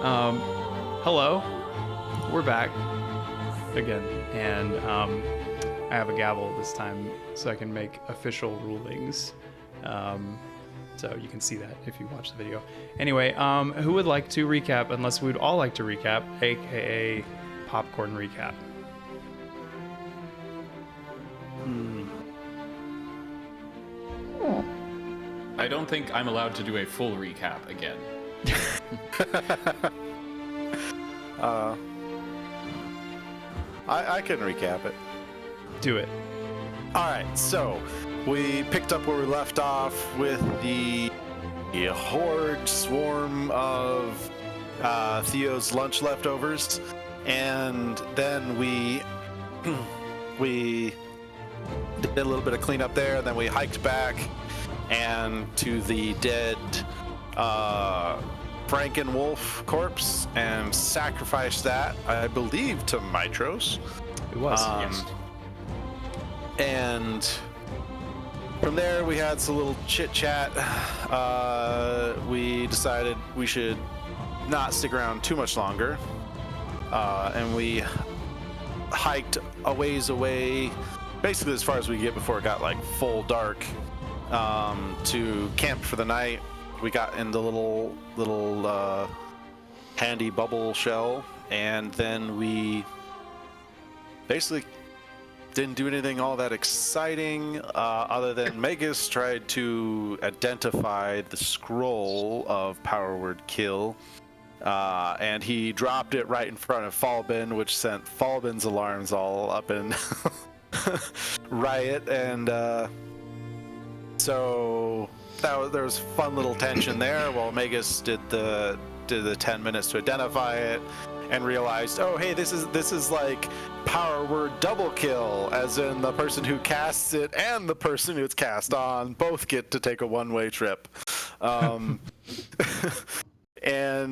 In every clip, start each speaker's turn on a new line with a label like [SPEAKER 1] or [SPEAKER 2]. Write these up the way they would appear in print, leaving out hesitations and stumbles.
[SPEAKER 1] Hello, we're back again, and I have a gavel this time so I can make official rulings. So you can see that if you watch the video. Anyway, who would like to recap? Unless we'd all like to recap, aka popcorn recap.
[SPEAKER 2] I don't think I'm allowed to do a full recap again.
[SPEAKER 3] I can recap it.
[SPEAKER 1] Do it.
[SPEAKER 3] All right, so we picked up where we left off with the horde swarm of Theo's lunch leftovers, and then we did a little bit of cleanup there, and then we hiked back and to the dead Frankenwolf corpse and sacrificed that, I believe, to Mitros.
[SPEAKER 1] It was.
[SPEAKER 2] Yes.
[SPEAKER 3] And from there, we had some little chit chat. We decided we should not stick around too much longer, and we hiked a ways away, basically as far as we get before it got like full dark, to camp for the night. We got in the little handy bubble shell, and then we basically didn't do anything all that exciting, other than Magus tried to identify the scroll of Power Word Kill, and he dropped it right in front of Falbin, which sent Falbin's alarms all up in riot, and so there was fun little tension there while Magus did the 10 minutes to identify it, and realized, oh hey, this is like Power Word double kill, as in the person who casts it and the person who it's cast on both get to take a one-way trip. And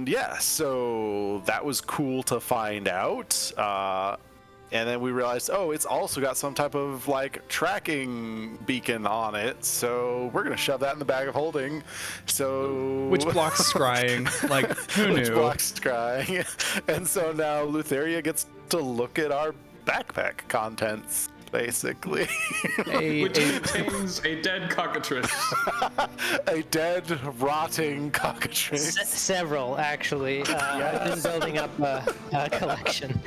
[SPEAKER 3] yeah, so that was cool to find out. And then we realized, oh, it's also got some type of like tracking beacon on it, so we're gonna shove that in the bag of holding. So
[SPEAKER 1] Which blocks scrying. Like, who knew?
[SPEAKER 3] Which blocks scrying. And so now Lutheria gets to look at our backpack contents, basically.
[SPEAKER 2] Which contains a dead cockatrice.
[SPEAKER 3] A dead, rotting cockatrice.
[SPEAKER 4] Several, actually. I've been building up a collection.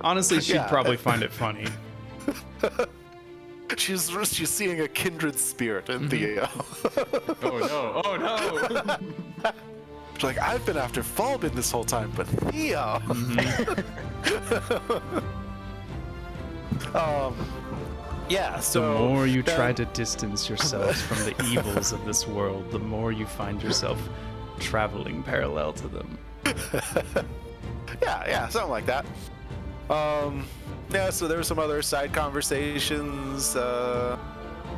[SPEAKER 1] Honestly, she'd
[SPEAKER 3] Yeah.
[SPEAKER 1] probably find it funny.
[SPEAKER 3] She's seeing a kindred spirit in Theo.
[SPEAKER 2] Oh no!
[SPEAKER 3] She's like, I've been after Falbin this whole time, but Theo. Yeah.
[SPEAKER 1] The
[SPEAKER 3] So
[SPEAKER 1] more you
[SPEAKER 3] then-
[SPEAKER 1] try to distance yourselves from the evils of this world, the more you find yourself traveling parallel to them.
[SPEAKER 3] Yeah, something like that. Yeah, so there were some other side conversations,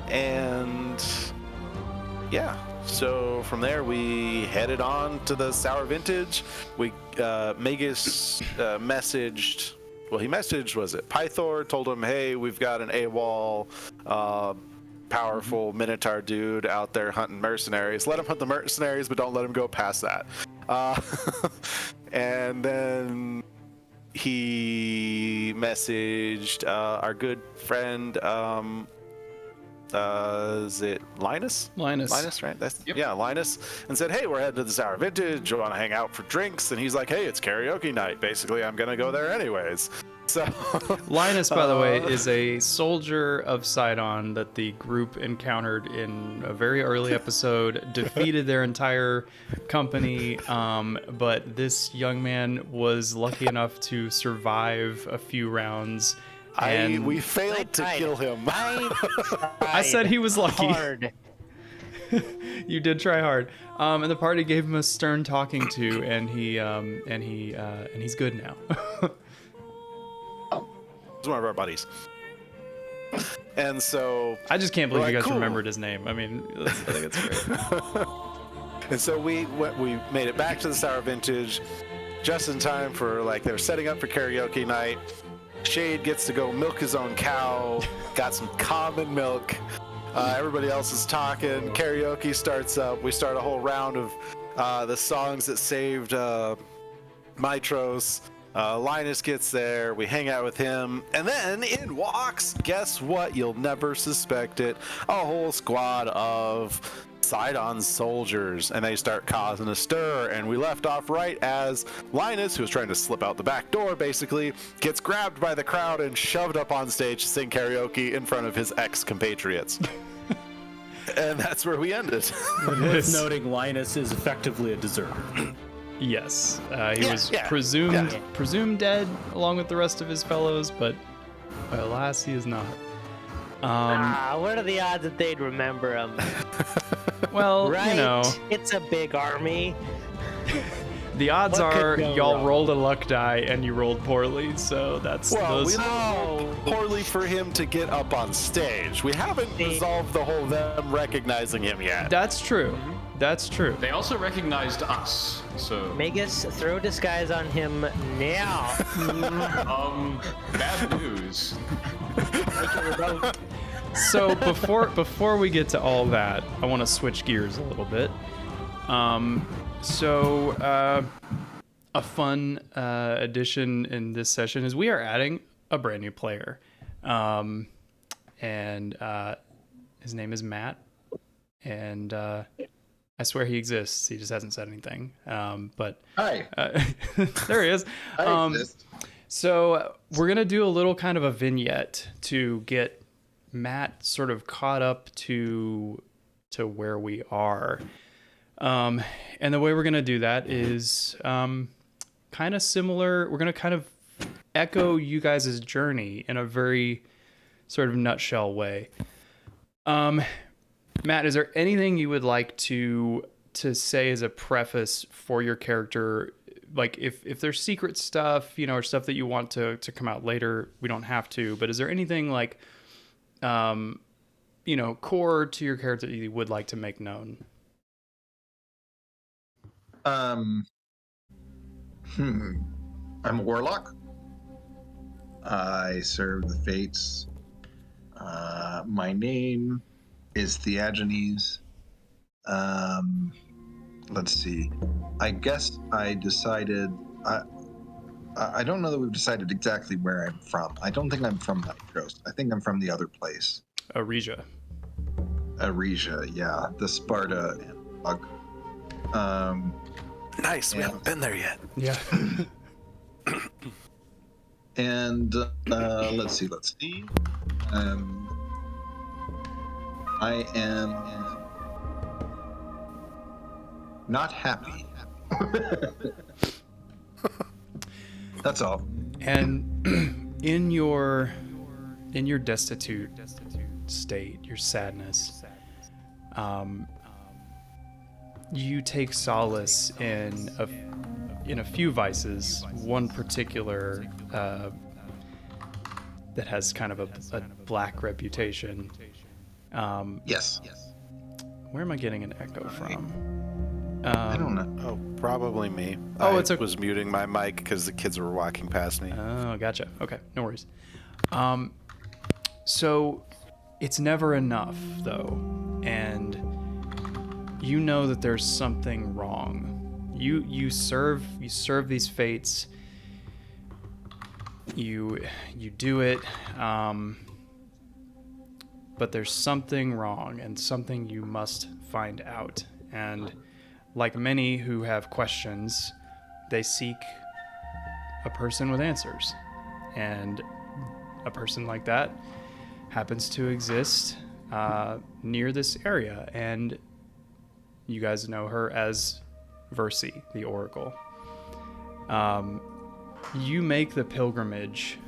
[SPEAKER 3] and yeah, so from there we headed on to the Sour Vintage. We, Magus messaged, well, he messaged, was it Pythor, told him, hey, we've got an AWOL, powerful Minotaur dude out there hunting mercenaries. Let him hunt the mercenaries, but don't let him go past that. And then he messaged our good friend, is it Linus?
[SPEAKER 1] Linus,
[SPEAKER 3] right?
[SPEAKER 2] Yep.
[SPEAKER 3] Yeah, Linus, and said, hey, we're heading to the Sour Vintage. You want to hang out for drinks? And he's like, hey, it's karaoke night. Basically, I'm gonna go there anyways. So
[SPEAKER 1] Linus, by the way, is a soldier of Sidon that the group encountered in a very early episode, defeated their entire company, but this young man was lucky enough to survive a few rounds. And
[SPEAKER 3] we failed to
[SPEAKER 4] tried.
[SPEAKER 3] kill him.
[SPEAKER 1] I said he was lucky.
[SPEAKER 4] Hard.
[SPEAKER 1] You did try hard. And the party gave him a stern talking to, and he's good now.
[SPEAKER 3] He's one of our buddies. And so
[SPEAKER 1] I just can't believe
[SPEAKER 3] We're
[SPEAKER 1] you
[SPEAKER 3] like,
[SPEAKER 1] guys
[SPEAKER 3] cool.
[SPEAKER 1] remembered his name. I mean, I think it's great.
[SPEAKER 3] And so we made it back to the Sour Vintage just in time for, like, they were setting up for karaoke night. Shade gets to go milk his own cow, got some common milk. Everybody else is talking. Karaoke starts up. We start a whole round of the songs that saved Mitros. Linus gets there, we hang out with him, and then in walks, guess what? You'll never suspect it, a whole squad of Sidon soldiers, and they start causing a stir, and we left off right as Linus, who was trying to slip out the back door, basically, gets grabbed by the crowd and shoved up on stage to sing karaoke in front of his ex-compatriots. And that's where we ended.
[SPEAKER 5] Worth noting, Linus is effectively a deserter.
[SPEAKER 1] Yes, he was presumed dead along with the rest of his fellows, but alas, he is not.
[SPEAKER 4] What are the odds that they'd remember him?
[SPEAKER 1] Well,
[SPEAKER 4] Right?
[SPEAKER 1] you know,
[SPEAKER 4] It's a big army.
[SPEAKER 1] the odds
[SPEAKER 4] What could
[SPEAKER 1] are
[SPEAKER 4] go
[SPEAKER 1] y'all
[SPEAKER 4] wrong?
[SPEAKER 1] rolled a luck die and you rolled poorly, so that's
[SPEAKER 3] Well,
[SPEAKER 1] those.
[SPEAKER 3] we rolled poorly for him to get up on stage. We haven't resolved the whole them recognizing him yet.
[SPEAKER 1] That's true. That's true.
[SPEAKER 2] They also recognized us, so
[SPEAKER 4] Magus, throw disguise on him now.
[SPEAKER 2] bad news.
[SPEAKER 1] So before we get to all that, I want to switch gears a little bit. A fun addition in this session is we are adding a brand new player, and his name is Matt, and I swear he exists. He just hasn't said anything. But
[SPEAKER 6] Hi.
[SPEAKER 1] there he is.
[SPEAKER 6] I exist.
[SPEAKER 1] So we're gonna do a little kind of a vignette to get Matt sort of caught up to where we are. And the way we're gonna do that is kind of similar. We're gonna kind of echo you guys' journey in a very sort of nutshell way. Matt, is there anything you would like to say as a preface for your character? Like if there's secret stuff, or stuff that you want to come out later, we don't have to, but is there anything like, core to your character that you would like to make known?
[SPEAKER 6] I'm a warlock. I serve the Fates. My name is Theagenes. Let's see. I guess I decided. I don't know that we've decided exactly where I'm from. I don't think I'm from Nitros. I think I'm from the other place.
[SPEAKER 1] Aresia.
[SPEAKER 6] Aresia, yeah, the Sparta analog.
[SPEAKER 3] Nice, we haven't been there yet.
[SPEAKER 1] Yeah.
[SPEAKER 6] And let's see. I am not happy. That's all.
[SPEAKER 1] And in your destitute state, your sadness, you take solace in a few vices. One particular that has kind of a black reputation.
[SPEAKER 6] Yes.
[SPEAKER 1] Where am I getting an echo from?
[SPEAKER 6] I don't know.
[SPEAKER 3] Oh, probably me.
[SPEAKER 1] Oh,
[SPEAKER 3] I was muting my mic because the kids were walking past me.
[SPEAKER 1] Oh, gotcha. Okay, no worries. So it's never enough, though, and you know that there's something wrong. You serve these fates. You do it, but there's something wrong and something you must find out. And like many who have questions, they seek a person with answers. And a person like that happens to exist near this area. And you guys know her as Versi, the Oracle. You make the pilgrimage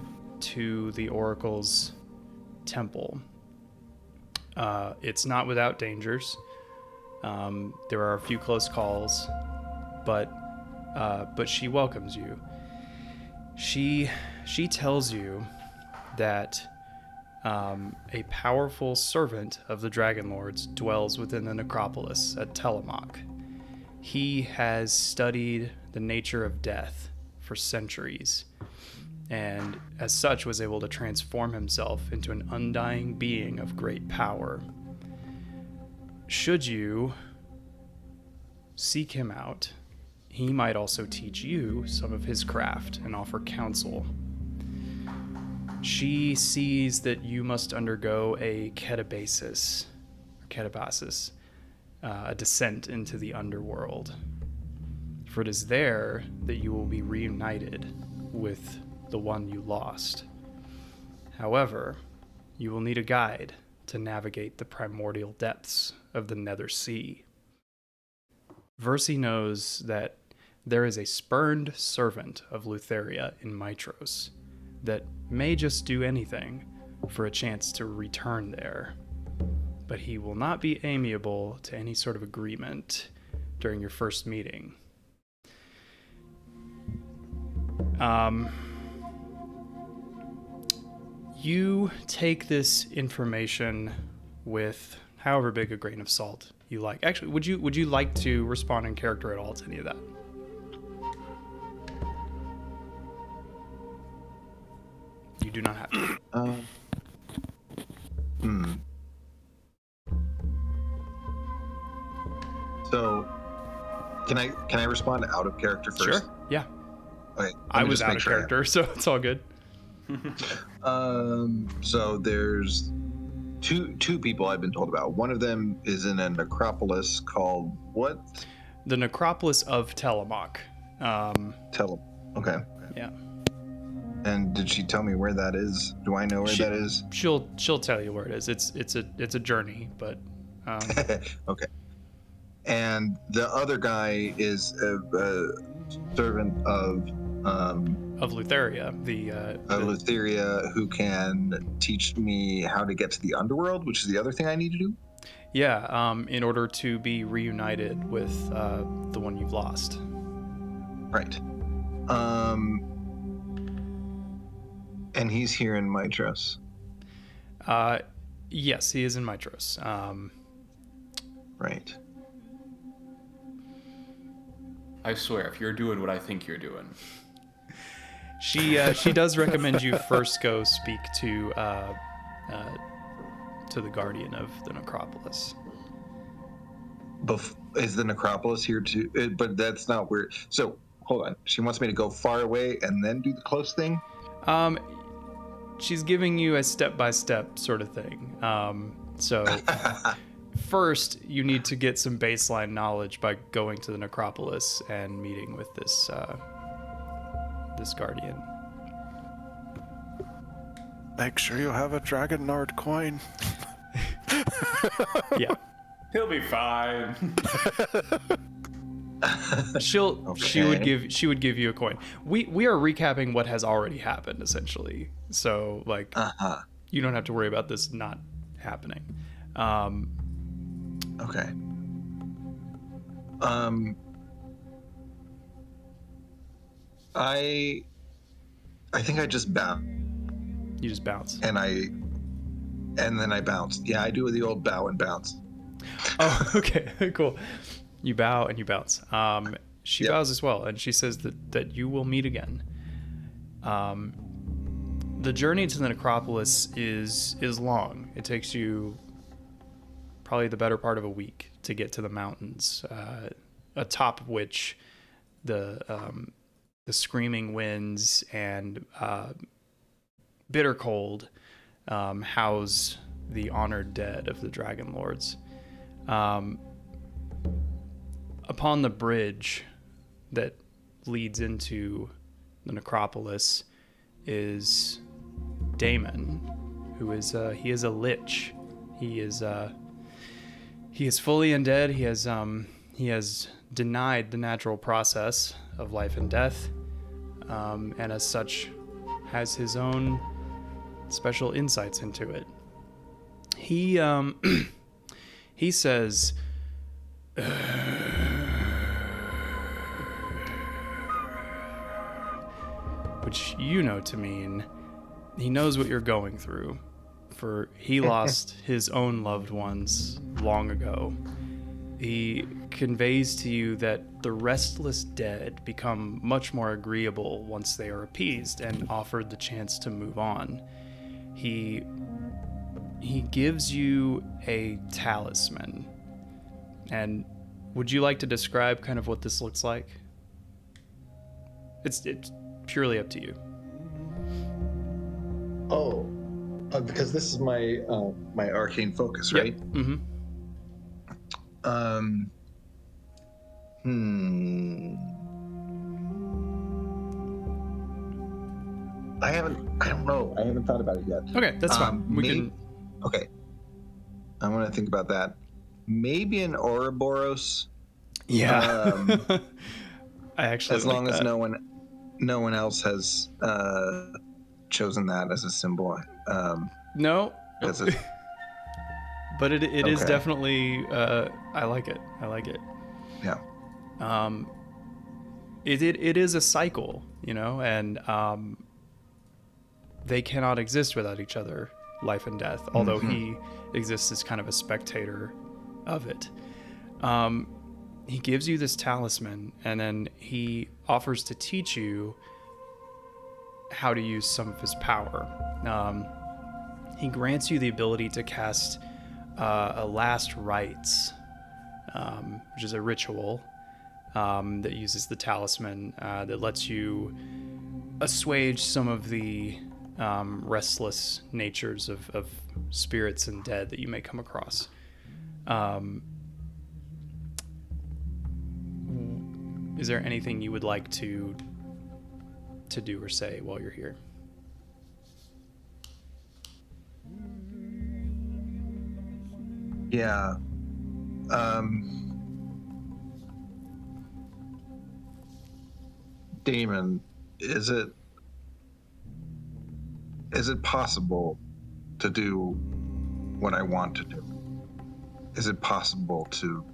[SPEAKER 1] to the Oracle's temple. It's not without dangers. There are a few close calls, but she welcomes you. She tells you that a powerful servant of the Dragonlords dwells within the necropolis at Tillamook. He has studied the nature of death for centuries, and as such was able to transform himself into an undying being of great power. Should you seek him out. He might also teach you some of his craft and offer counsel. She sees that you must undergo a ketabasis, a descent into the underworld. For it is there that you will be reunited with the one you lost. However, you will need a guide to navigate the primordial depths of the Nether Sea. Versi knows that there is a spurned servant of Lutheria in Mitros that may just do anything for a chance to return there. But he will not be amiable to any sort of agreement during your first meeting. You take this information with however big a grain of salt you like. Actually, would you like to respond in character at all to any of that? You do not have to.
[SPEAKER 6] So, can I respond out of character first?
[SPEAKER 1] Sure. Yeah.
[SPEAKER 6] Okay.
[SPEAKER 1] I was out of character, so it's all good.
[SPEAKER 6] So there's two people I've been told about. One of them is in a necropolis called what?
[SPEAKER 1] The necropolis of Telemach.
[SPEAKER 6] Okay.
[SPEAKER 1] Yeah.
[SPEAKER 6] And did she tell me where that is? Do I know where that is?
[SPEAKER 1] She'll tell you where it is. It's a journey, but
[SPEAKER 6] okay. And the other guy is a servant of
[SPEAKER 1] Lutheria, the
[SPEAKER 6] Lutheria, who can teach me how to get to the underworld, which is the other thing I need to do.
[SPEAKER 1] Yeah, in order to be reunited with the one you've lost.
[SPEAKER 6] Right. And he's here in Mitros.
[SPEAKER 1] Yes, he is in Mitros.
[SPEAKER 6] Right.
[SPEAKER 2] I swear, if you're doing what I think you're doing.
[SPEAKER 1] She does recommend you first go speak to the guardian of the necropolis.
[SPEAKER 6] Is the necropolis here too? But that's not where. So hold on. She wants me to go far away and then do the close thing.
[SPEAKER 1] She's giving you a step-by-step sort of thing. So first, you need to get some baseline knowledge by going to the necropolis and meeting with this guardian.
[SPEAKER 3] Make sure you have a Dragonlord coin.
[SPEAKER 1] Yeah.
[SPEAKER 2] He'll be fine.
[SPEAKER 1] She would give you a coin. We are recapping what has already happened, essentially. So like you don't have to worry about this not happening.
[SPEAKER 6] Okay. I think I just bounce.
[SPEAKER 1] You just bounce.
[SPEAKER 6] And then I bounce. Yeah, I do the old bow and bounce.
[SPEAKER 1] Oh, okay, cool. You bow and you bounce. She bows as well, and she says that you will meet again. The journey to the necropolis is long. It takes you probably the better part of a week to get to the mountains, atop of which the screaming winds and bitter cold house the honored dead of the Dragonlords. Upon the bridge that leads into the necropolis is Damon, who is he is a lich. He is fully undead. He has denied the natural process of life and death, and as such has his own special insights into it. He he says, which you know to mean he knows what you're going through, for he lost his own loved ones long ago. He conveys to you that the restless dead become much more agreeable once they are appeased and offered the chance to move on. He gives you a talisman, and Would you like to describe kind of what this looks like? It's purely up to you.
[SPEAKER 6] Oh, because this is my my arcane focus,
[SPEAKER 1] Yep.
[SPEAKER 6] right?
[SPEAKER 1] Mm-hmm.
[SPEAKER 6] I don't know. I haven't thought about it yet.
[SPEAKER 1] Okay, that's fine.
[SPEAKER 6] Okay. I want to think about that. Maybe an Ouroboros.
[SPEAKER 1] Yeah. I actually
[SPEAKER 6] As
[SPEAKER 1] like
[SPEAKER 6] long as
[SPEAKER 1] that.
[SPEAKER 6] no one else has chosen that as a symbol.
[SPEAKER 1] No.
[SPEAKER 6] As a,
[SPEAKER 1] But it is
[SPEAKER 6] Okay.
[SPEAKER 1] definitely I like it.
[SPEAKER 6] yeah.
[SPEAKER 1] It is a cycle, you know, and they cannot exist without each other, life and death, although he exists as kind of a spectator of it. He gives you this talisman, and then he offers to teach you how to use some of his power. He grants you the ability to cast a last rites, which is a ritual that uses the talisman that lets you assuage some of the restless natures of spirits and dead that you may come across. Is there anything you would like to do or say while you're here?
[SPEAKER 6] Yeah. Damon, is it possible to do what I want to do? Is it possible to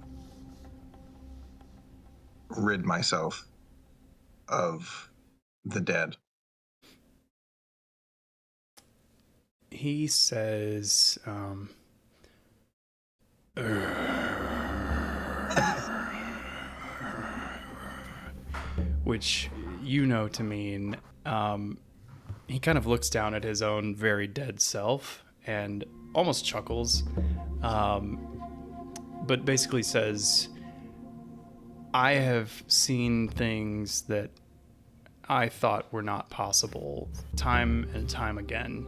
[SPEAKER 6] rid myself of the dead?
[SPEAKER 1] He says, which you know to mean, he kind of looks down at his own very dead self and almost chuckles, but basically says, I have seen things that I thought were not possible time and time again.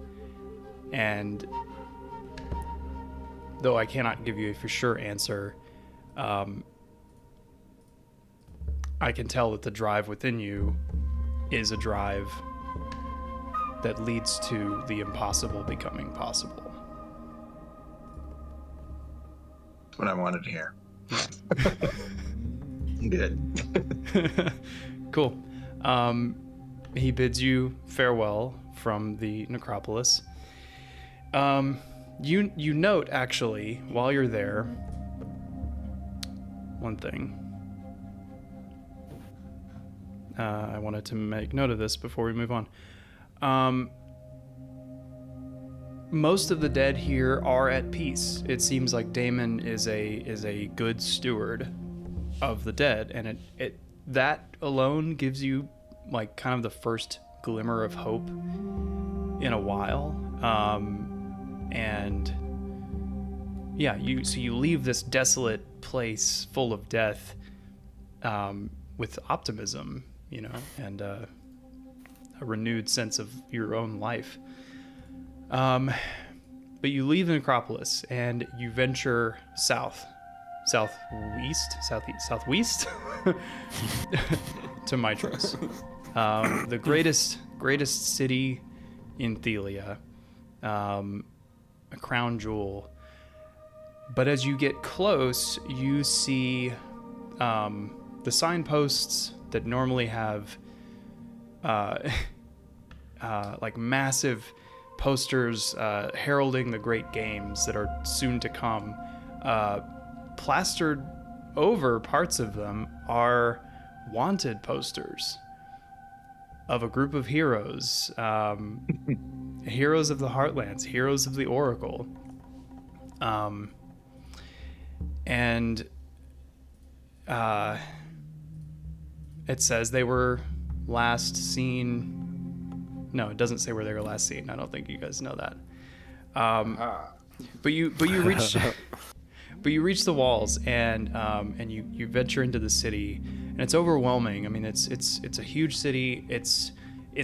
[SPEAKER 1] And though I cannot give you a for sure answer, I can tell that the drive within you is a drive that leads to the impossible becoming possible.
[SPEAKER 6] That's what I wanted to hear. Good.
[SPEAKER 1] Cool. He bids you farewell from the necropolis. You note, actually, while you're there, one thing. I wanted to make note of this before we move on. Most of the dead here are at peace. It seems like Damon is a good steward of the dead, and it that alone gives you like kind of the first glimmer of hope in a while. And yeah, you leave this desolate place full of death with optimism, you know, and a renewed sense of your own life. But you leave the necropolis and you venture southwest to Mitros, the greatest city in Thelia, a crown jewel. But as you get close, you see the signposts that normally have like massive posters heralding the great games that are soon to come. Plastered over parts of them are wanted posters of a group of heroes, heroes of the Heartlands, heroes of the Oracle. And it says they were last seen. No, it doesn't say where they were last seen. I don't think you guys know that. But you reach But you reach the walls, and you venture into the city, and it's overwhelming. I mean, it's a huge city. It's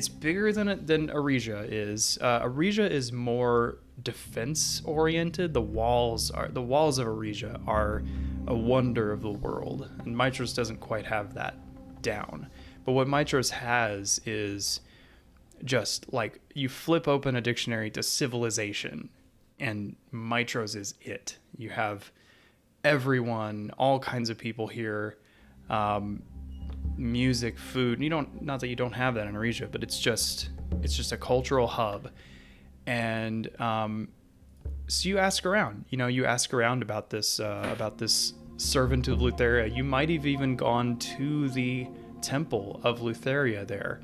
[SPEAKER 1] bigger than Arisia is. Arisia is more defense oriented. The walls of Arisia are a wonder of the world, and Mitros doesn't quite have that down. But what Mitros has is just like you flip open a dictionary to civilization, and Mitros is it. You have everyone, all kinds of people here, music, food. Not that you don't have that in Arisia, but it's just a cultural hub. And so you ask around. You ask around about this servant of Lutheria. You might have even gone to the temple of Lutheria there.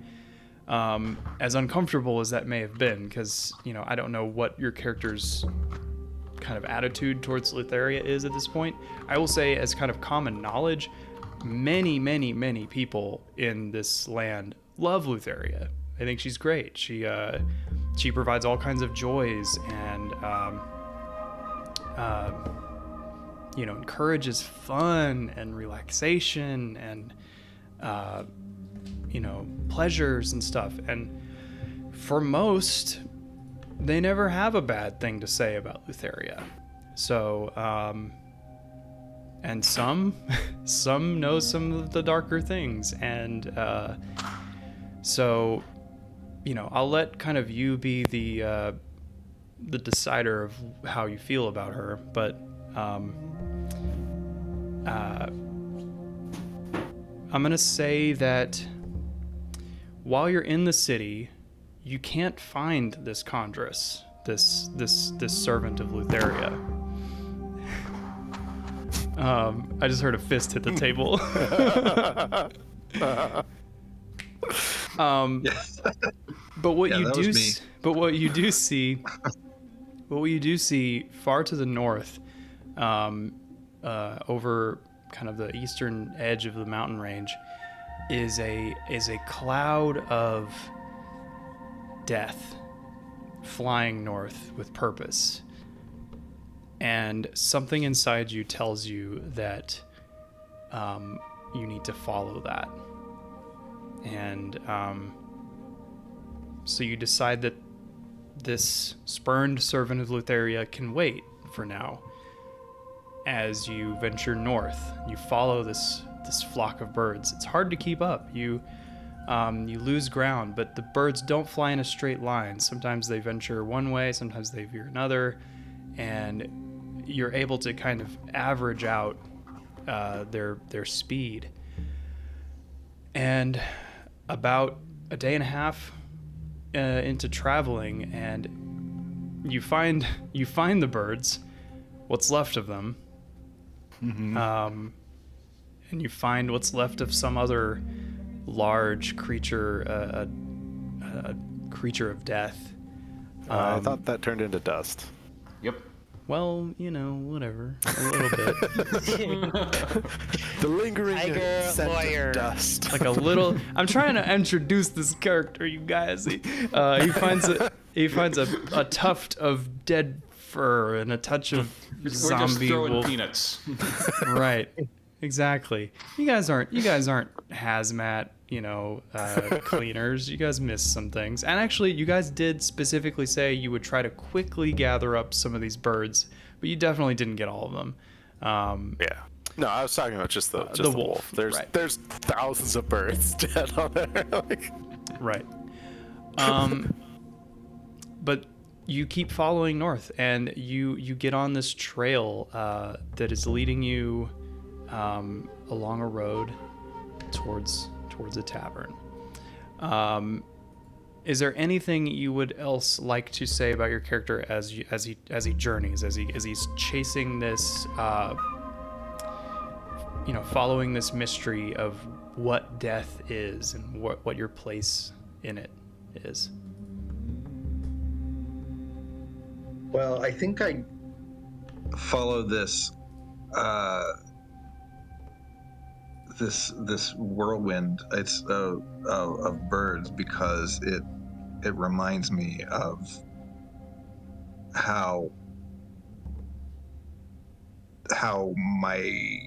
[SPEAKER 1] As uncomfortable as that may have been, because I don't know what your character's kind of attitude towards Lutheria is at this point. I will say, as kind of common knowledge, many people in this land love Lutheria. I think she's great. She provides all kinds of joys and encourages fun and relaxation and pleasures and stuff. And for most, they never have a bad thing to say about Lutheria. So, and some know some of the darker things. And so, I'll let kind of you be the decider of how you feel about her. But I'm going to say that while you're in the city, you can't find this Chondrus, this servant of Lutheria. I just heard a fist hit the table. But what you do see far to the north, over kind of the eastern edge of the mountain range, is a cloud of death flying north with purpose. And something inside you tells you that you need to follow that. And so you decide that this spurned servant of Lutheria can wait for now. As you venture north, you follow this flock of birds. It's hard to keep up. You lose ground, but the birds don't fly in a straight line. Sometimes they venture one way, sometimes they veer another, and you're able to kind of average out their speed. And about a day and a half into traveling, and you find the birds, what's left of them, and you find what's left of some other large creature, a creature of death.
[SPEAKER 3] I thought that turned into dust.
[SPEAKER 2] Yep.
[SPEAKER 1] Well, whatever, a little bit.
[SPEAKER 3] The lingering scent
[SPEAKER 4] lawyer.
[SPEAKER 3] of dust.
[SPEAKER 1] Like a little. I'm trying to introduce this character, you guys. He finds a tuft of dead fur and a touch of
[SPEAKER 2] We're just
[SPEAKER 1] zombie
[SPEAKER 2] throwing
[SPEAKER 1] wolf.
[SPEAKER 2] peanuts.
[SPEAKER 1] Right. Exactly. You guys aren't hazmat, cleaners. You guys missed some things. And actually, you guys did specifically say you would try to quickly gather up some of these birds, but you definitely didn't get all of them.
[SPEAKER 3] Yeah. No, I was talking about just the wolf. There's
[SPEAKER 1] right.
[SPEAKER 3] there's thousands of birds dead on there.
[SPEAKER 1] Right. But you keep following north, and you get on this trail that is leading you along a road towards a tavern. Is there anything you would else like to say about your character as he journeys, as he's chasing this, following this mystery of what death is and what your place in it is?
[SPEAKER 6] Well, I think I follow this this whirlwind. It's of birds because it reminds me of how how my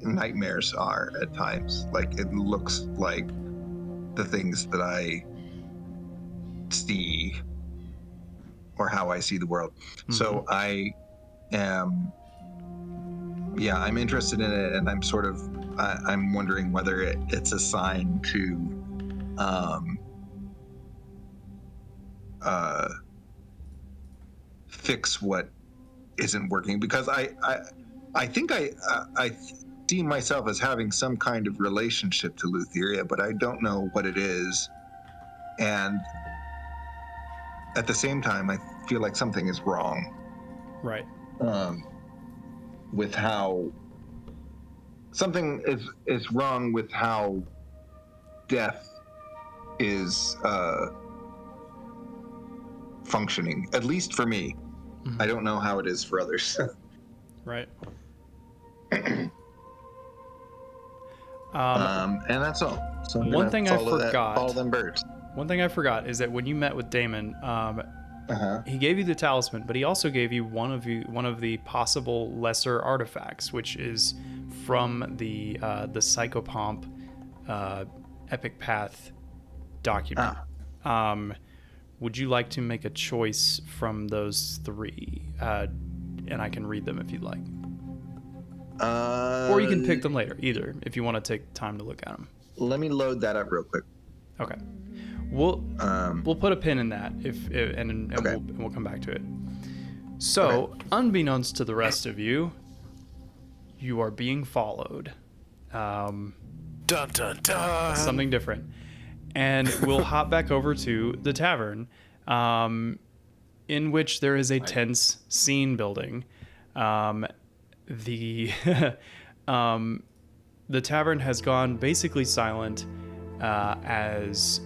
[SPEAKER 6] nightmares are at times. Like, it looks like the things that I see, or how I see the world. So I am, I'm interested in it, and I'm sort of, I'm wondering whether it's a sign to fix what isn't working, because I think I see myself as having some kind of relationship to Lutheria, but I don't know what it is. And at the same time, I feel like something is wrong.
[SPEAKER 1] Right.
[SPEAKER 6] With how something is wrong with how death is functioning, at least for me. I don't know how it is for others.
[SPEAKER 1] Right.
[SPEAKER 6] And that's all. So I'm
[SPEAKER 1] one
[SPEAKER 6] gonna
[SPEAKER 1] thing I
[SPEAKER 6] follow
[SPEAKER 1] forgot.
[SPEAKER 6] follow them birds.
[SPEAKER 1] One thing I forgot is that when you met with Damon, he gave you the talisman, but he also gave you one of the possible lesser artifacts, which is from the Psychopomp Epic Path document. Would you like to make a choice from those three? And I can read them if you'd like. Or you can pick them later, either, if you want to take time to look at them.
[SPEAKER 6] Let me load that up real quick.
[SPEAKER 1] Okay. We'll put a pin in that and
[SPEAKER 6] Okay.
[SPEAKER 1] we'll come back to it. So, unbeknownst to the rest of you, you are being followed.
[SPEAKER 3] Dun dun dun.
[SPEAKER 1] Something different. And we'll hop back over to the tavern, in which there is a tense scene building. The tavern has gone basically silent as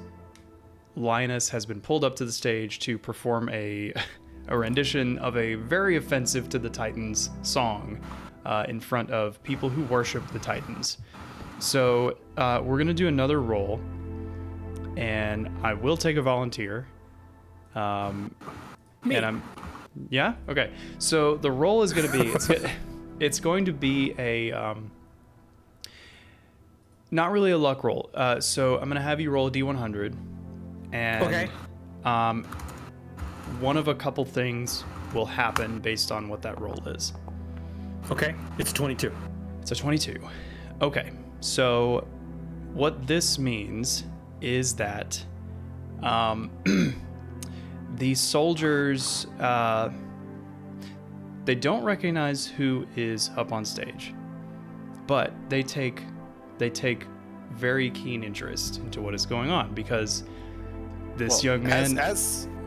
[SPEAKER 1] Linus has been pulled up to the stage to perform a rendition of a very offensive to the Titans song in front of people who worship the Titans. So we're going to do another roll, and I will take a volunteer. And okay. So the roll is going to be it's going to be a not really a luck roll. So I'm going to have you roll a D100, and one of a couple things will happen based on what that roll is.
[SPEAKER 5] Okay, it's 22.
[SPEAKER 1] It's a 22. Okay, so what this means is that the soldiers, they don't recognize who is up on stage, but they take very keen interest into what is going on, because this young man...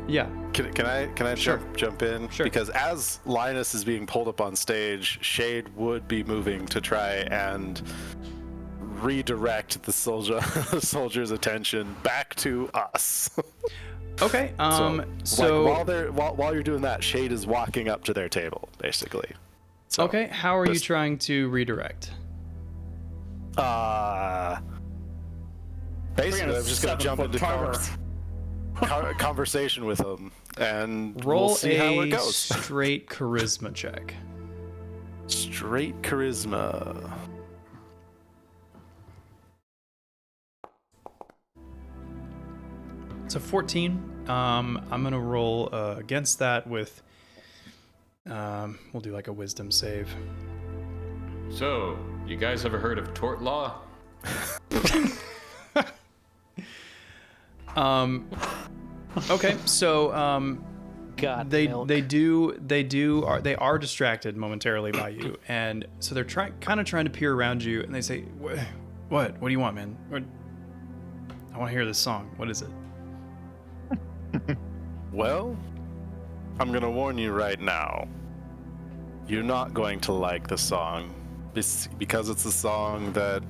[SPEAKER 1] Yeah.
[SPEAKER 3] Can I
[SPEAKER 1] Sure.
[SPEAKER 3] jump in?
[SPEAKER 1] Sure.
[SPEAKER 3] Because as Linus is being pulled up on stage, Shade would be moving to try and redirect the soldier's attention back to us.
[SPEAKER 1] Okay.
[SPEAKER 3] So while you're doing that, Shade is walking up to their table, basically. So,
[SPEAKER 1] okay. How are you trying to redirect?
[SPEAKER 3] Basically, I'm just gonna jump into conversation with him, and
[SPEAKER 1] Roll
[SPEAKER 3] we'll see how it
[SPEAKER 1] a
[SPEAKER 3] goes.
[SPEAKER 1] straight charisma check.
[SPEAKER 3] Straight charisma.
[SPEAKER 1] It's a 14. I'm gonna roll against that with. We'll do like a wisdom save.
[SPEAKER 2] So, you guys ever heard of tort law?
[SPEAKER 1] Okay, so
[SPEAKER 4] God,
[SPEAKER 1] they
[SPEAKER 4] milk.
[SPEAKER 1] they are distracted momentarily by you, and so they're kind of trying to peer around you, and they say, "What do you want, man? I want to hear this song. What is it?"
[SPEAKER 3] Well, I'm gonna warn you right now. You're not going to like the song, because it's a song that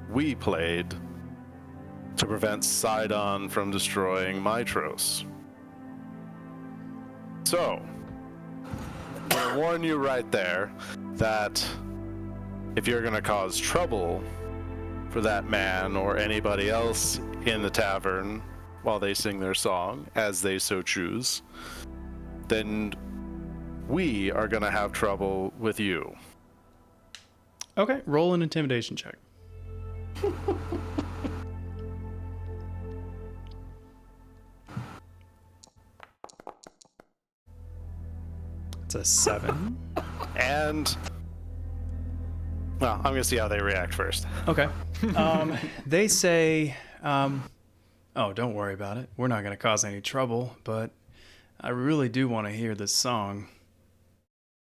[SPEAKER 3] we played to prevent Sidon from destroying Mitros. So, I'm gonna warn you right there that if you're gonna cause trouble for that man or anybody else in the tavern while they sing their song, as they so choose, then we are gonna have trouble with you.
[SPEAKER 1] Okay, roll an intimidation check. It's a 7.
[SPEAKER 3] And well, I'm gonna see how they react first.
[SPEAKER 1] Okay. They say, oh, don't worry about it. We're not going to cause any trouble, but I really do want to hear this song.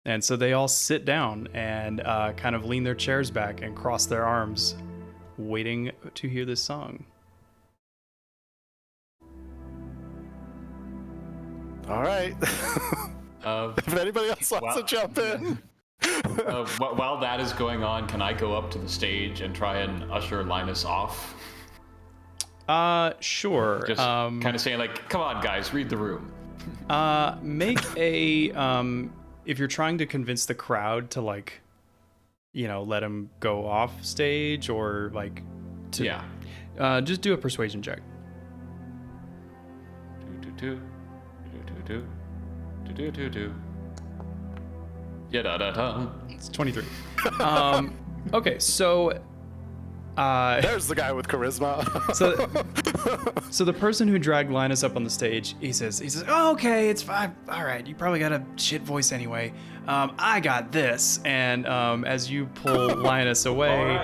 [SPEAKER 1] And so they all sit down and kind of lean their chairs back and cross their arms, waiting to hear this song.
[SPEAKER 3] All right. If anybody else wants to jump in.
[SPEAKER 2] While that is going on, can I go up to the stage and try and usher Linus off?
[SPEAKER 1] Sure.
[SPEAKER 2] Just kind of saying like, come on guys, read the room.
[SPEAKER 1] Make a, if you're trying to convince the crowd to like, let him go off stage or like to, just do a persuasion check. It's 23. Okay, so
[SPEAKER 3] There's the guy with charisma.
[SPEAKER 1] so the person who dragged Linus up on the stage, he says, oh, okay, it's fine. All right, you probably got a shit voice anyway. I got this. And as you pull Linus away,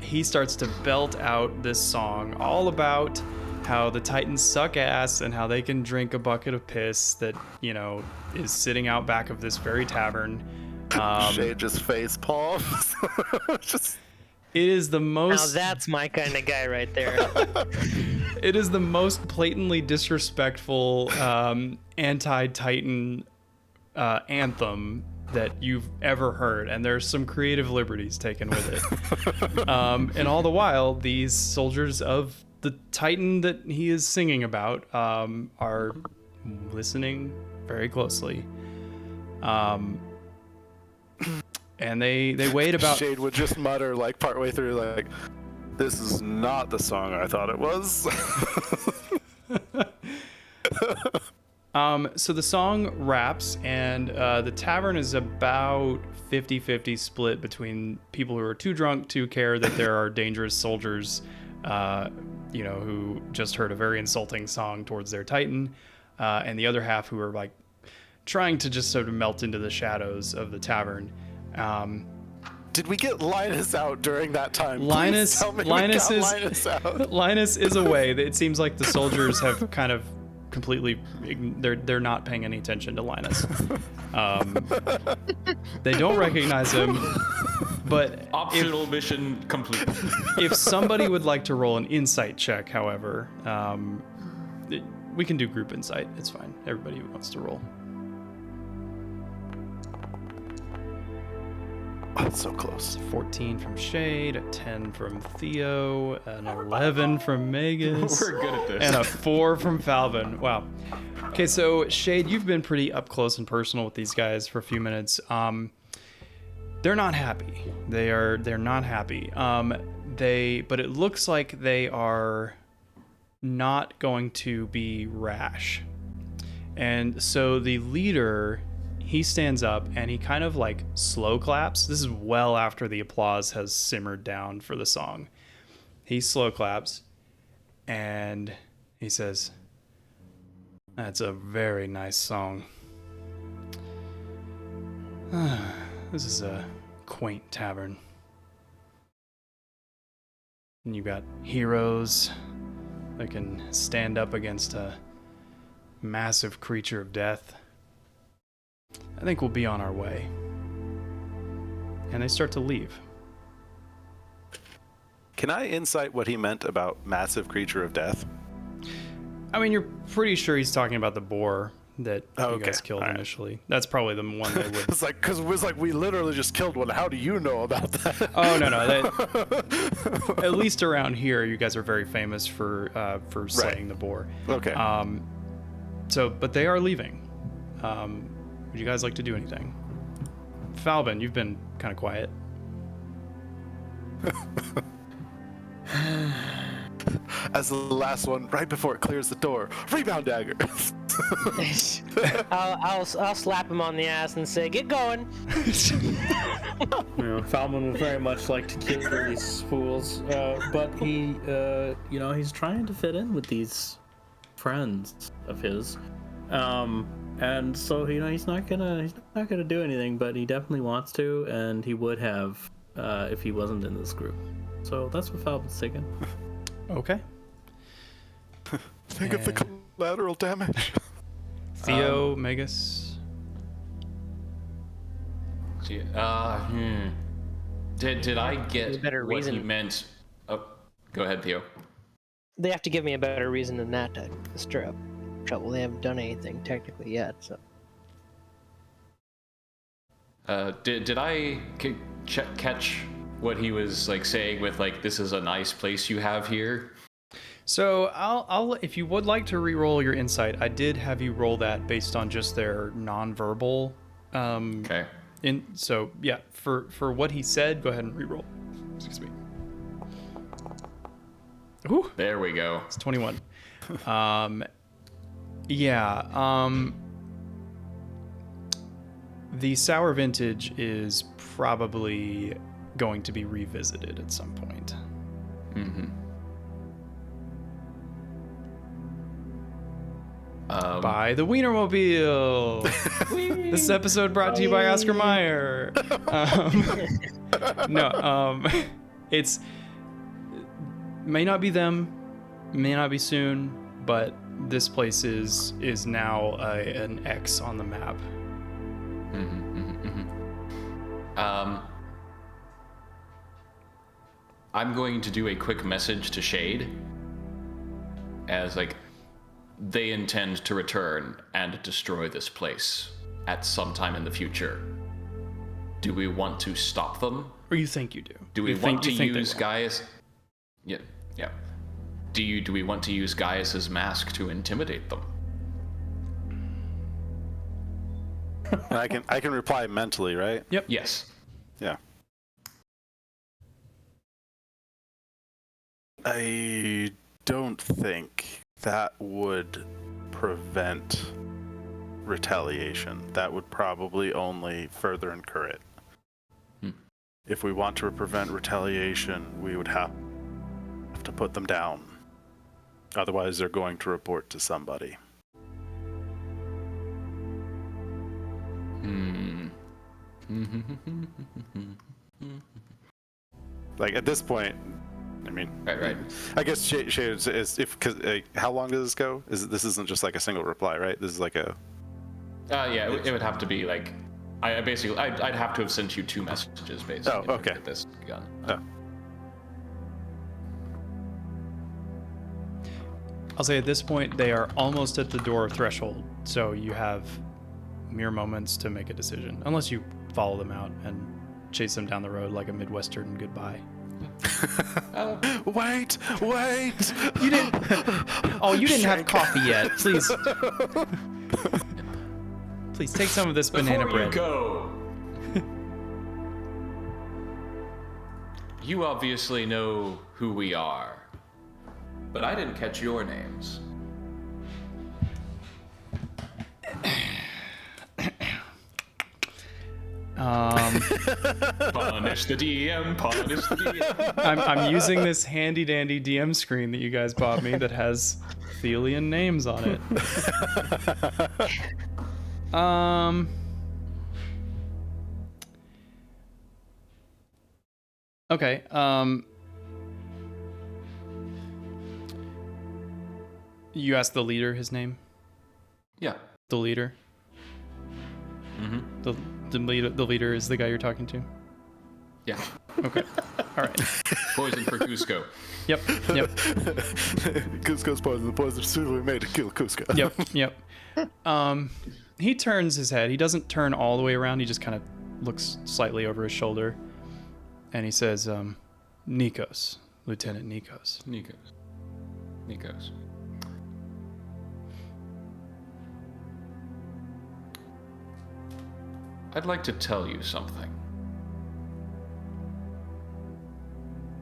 [SPEAKER 1] he starts to belt out this song all about how the Titans suck ass and how they can drink a bucket of piss that, is sitting out back of this very tavern.
[SPEAKER 3] Shay just face palms.
[SPEAKER 1] It is the most...
[SPEAKER 4] Now that's my kind of guy right there.
[SPEAKER 1] It is the most blatantly disrespectful anti-Titan anthem that you've ever heard, and there's some creative liberties taken with it. And all the while, these soldiers of the Titan that he is singing about are listening very closely. And they wait about...
[SPEAKER 3] Shade would just mutter like partway through like, this is not the song I thought it was.
[SPEAKER 1] So the song wraps, and the tavern is about 50-50 split between people who are too drunk to care that there are dangerous soldiers, who just heard a very insulting song towards their Titan, and the other half who are like trying to just sort of melt into the shadows of the tavern.
[SPEAKER 3] Did we get Linus out during that time?
[SPEAKER 1] Linus
[SPEAKER 3] out.
[SPEAKER 1] Linus is away. It seems like the soldiers have kind of completely, they're not paying any attention to Linus. They don't recognize him, but
[SPEAKER 2] optional mission complete.
[SPEAKER 1] If somebody would like to roll an insight check, however, we can do group insight. It's fine. Everybody who wants to roll.
[SPEAKER 3] Oh, it's so close.
[SPEAKER 1] 14 from Shade, a 10 from Theo, an 11 from Magus.
[SPEAKER 2] We're good at this.
[SPEAKER 1] And a 4 from Falvin. Wow. Okay, so Shade, you've been pretty up close and personal with these guys for a few minutes. They're not happy. They're not happy. But it looks like they are not going to be rash. And so the leader, he stands up and he kind of like slow claps. This is well after the applause has simmered down for the song. He slow claps and he says, "That's a very nice song. This is a quaint tavern. And you've got heroes that can stand up against a massive creature of death. I think we'll be on our way." And they start to leave.
[SPEAKER 3] Can I insight what he meant about massive creature of death?
[SPEAKER 1] I mean, you're pretty sure he's talking about the boar that you guys killed
[SPEAKER 3] All right.
[SPEAKER 1] initially. That's probably the one they would...
[SPEAKER 3] It's like, because it was like, we literally just killed one. How do you know about that?
[SPEAKER 1] Oh, no. At least around here, you guys are very famous for slaying the boar.
[SPEAKER 3] Okay.
[SPEAKER 1] But they are leaving. Would you guys like to do anything? Falvin, you've been kind of quiet.
[SPEAKER 3] As the last one, right before it clears the door, rebound dagger.
[SPEAKER 4] I'll slap him on the ass and say, "Get going."
[SPEAKER 5] Falman would very much like to kill these fools, but he, he's trying to fit in with these friends of his, and so he's not gonna do anything, but he definitely wants to, and he would have if he wasn't in this group. So that's what Falman's thinking.
[SPEAKER 1] Okay.
[SPEAKER 3] Think of the collateral damage.
[SPEAKER 1] Theo, Megas.
[SPEAKER 2] Did I get
[SPEAKER 4] A better
[SPEAKER 2] what he
[SPEAKER 4] reason.
[SPEAKER 2] meant? Oh, go ahead, Theo.
[SPEAKER 4] They have to give me a better reason than that to stir up trouble. They haven't done anything technically yet, so.
[SPEAKER 2] Did I catch what he was like saying with like, this is a nice place you have here?
[SPEAKER 1] So I'll if you would like to re-roll your insight, I did have you roll that based on just their non-verbal.
[SPEAKER 2] Okay.
[SPEAKER 1] So yeah, for what he said, go ahead and re-roll. Excuse me. Ooh,
[SPEAKER 2] There we go.
[SPEAKER 1] it's 21. The sour vintage is probably going to be revisited at some point.
[SPEAKER 2] Mm-hmm.
[SPEAKER 1] By the Wienermobile. This episode brought to you by Oscar Mayer. It's may not be them, may not be soon, but this place is now an X on the map.
[SPEAKER 2] I'm going to do a quick message to Shade as like they intend to return and destroy this place at some time in the future. Do we want to stop them?
[SPEAKER 1] Or you think you do?
[SPEAKER 2] Do we
[SPEAKER 1] You
[SPEAKER 2] want to
[SPEAKER 1] you think they
[SPEAKER 2] use
[SPEAKER 1] will.
[SPEAKER 2] Gaius? Yeah. Do we want to use Gaius's mask to intimidate them?
[SPEAKER 3] And I can reply mentally, right?
[SPEAKER 1] Yep.
[SPEAKER 2] Yes.
[SPEAKER 3] Yeah. I don't think that would prevent retaliation. That would probably only further incur it. If we want to prevent retaliation, we would have to put them down. Otherwise, they're going to report to somebody. Like at this point, I mean,
[SPEAKER 2] Right.
[SPEAKER 3] I guess Shade is if because how long does this go? This isn't just like a single reply, right? This is like a.
[SPEAKER 2] Yeah, it would have to be like, I'd have to have sent you 2 messages basically.
[SPEAKER 3] Oh, okay.
[SPEAKER 2] To get this gun.
[SPEAKER 3] Oh.
[SPEAKER 1] I'll say at this point they are almost at the door threshold, so you have mere moments to make a decision, unless you follow them out and chase them down the road like a Midwestern goodbye.
[SPEAKER 3] Wait!
[SPEAKER 1] You didn't. Oh, you didn't have coffee yet. Please, please take some of this banana
[SPEAKER 2] Before
[SPEAKER 1] bread.
[SPEAKER 2] you go, you obviously know who we are, but I didn't catch your names. Punish the DM, punish the DM.
[SPEAKER 1] I'm using this handy dandy DM screen that you guys bought me that has Thelian names on it. Okay. You asked the leader his name?
[SPEAKER 2] Yeah.
[SPEAKER 1] The leader?
[SPEAKER 2] Mm-hmm.
[SPEAKER 1] The leader is the guy you're talking to?
[SPEAKER 2] Yeah.
[SPEAKER 1] Okay. All right.
[SPEAKER 2] Poison for Cusco.
[SPEAKER 1] Yep.
[SPEAKER 3] Cusco's poison. The poison specifically made to kill Cusco.
[SPEAKER 1] Yep. He turns his head. He doesn't turn all the way around. He just kind of looks slightly over his shoulder. And he says, Nikos. Lieutenant Nikos.
[SPEAKER 2] Nikos. I'd like to tell you something.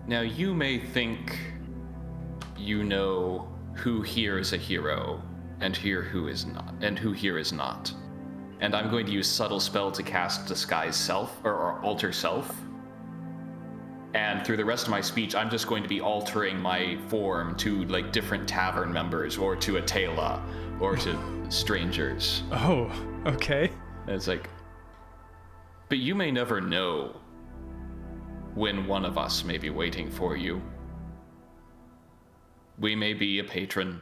[SPEAKER 2] Now, you may think you know who here is a hero and who here is not. and I'm going to use subtle spell to cast disguise self or alter self. And through the rest of my speech, I'm just going to be altering my form to like different tavern members, or to a Taylor, or to strangers.
[SPEAKER 1] Oh, okay.
[SPEAKER 2] And it's like, but you may never know when one of us may be waiting for you. We may be a patron.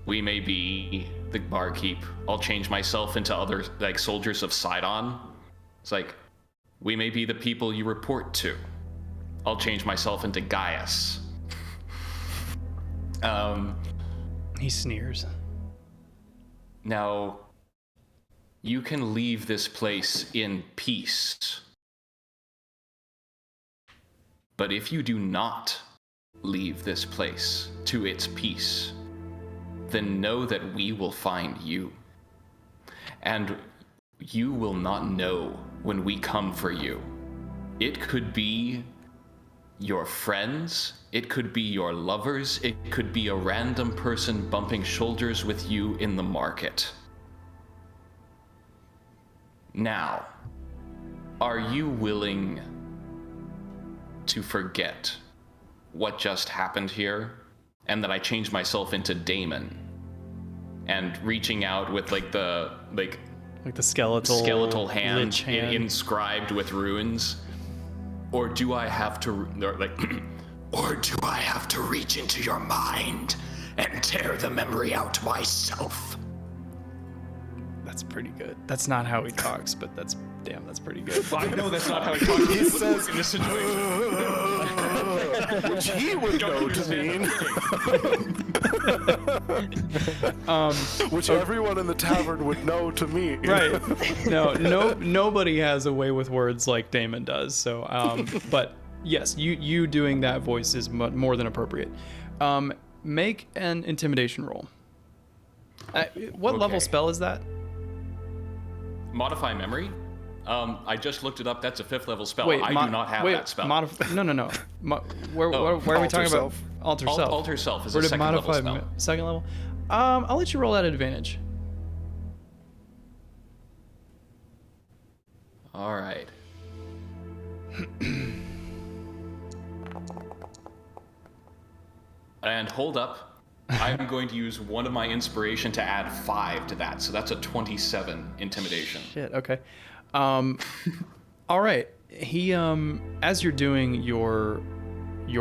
[SPEAKER 2] We may be the barkeep. I'll change myself into other like soldiers of Sidon. It's like, we may be the people you report to. I'll change myself into Gaius.
[SPEAKER 1] He sneers.
[SPEAKER 2] Now, you can leave this place in peace. But if you do not leave this place to its peace, then know that we will find you. And you will not know when we come for you. It could be your friends, it could be your lovers, it could be a random person bumping shoulders with you in the market. Now, are you willing to forget what just happened here, and that I changed myself into Damon, and reaching out with like the skeletal hand, inscribed with runes? Or do I have to or do I have to reach into your mind and tear the memory out myself?
[SPEAKER 1] That's pretty good. That's not how he talks, but that's pretty good.
[SPEAKER 2] I know that's not how he talks.
[SPEAKER 3] He says
[SPEAKER 2] in this situation.
[SPEAKER 3] which he would know to mean. Which everyone in the tavern would know to mean.
[SPEAKER 1] Right. No, nobody has a way with words like Damon does. So, but yes, you doing that voice is more than appropriate. Make an intimidation roll. What level spell is that?
[SPEAKER 2] Modify memory? I just looked it up. That's a 5th level spell. I do not have that spell.
[SPEAKER 1] No. Where are we talking about? Alter self.
[SPEAKER 2] Alter self is a 2nd level spell.
[SPEAKER 1] 2nd level? I'll let you roll at advantage.
[SPEAKER 2] All right. And hold up. I'm going to use one of my inspiration to add 5 to that. So that's a 27 intimidation.
[SPEAKER 1] Shit, okay. All right. He as you're doing your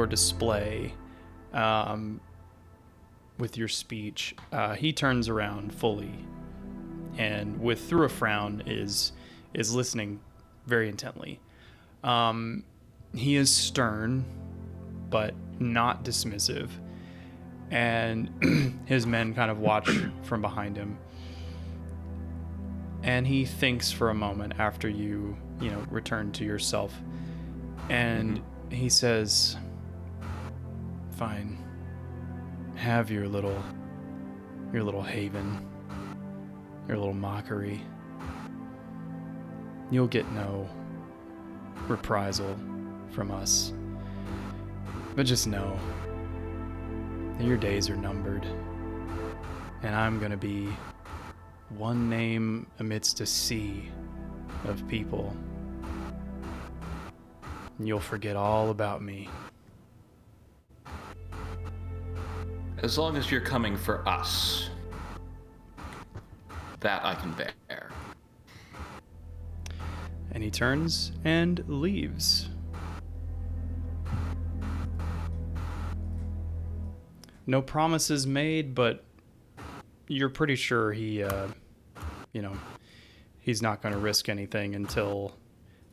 [SPEAKER 1] display with your speech, he turns around fully and through a frown is listening very intently. He is stern but not dismissive, and his men kind of watch from behind him. And he thinks for a moment after you return to yourself. And he says, fine, have your little haven, your little mockery. You'll get no reprisal from us. But just know that your days are numbered. And I'm gonna be one name amidst a sea of people. And you'll forget all about me.
[SPEAKER 2] As long as you're coming for us, that I can bear.
[SPEAKER 1] And he turns and leaves. No promises made, but you're pretty sure he, he's not going to risk anything until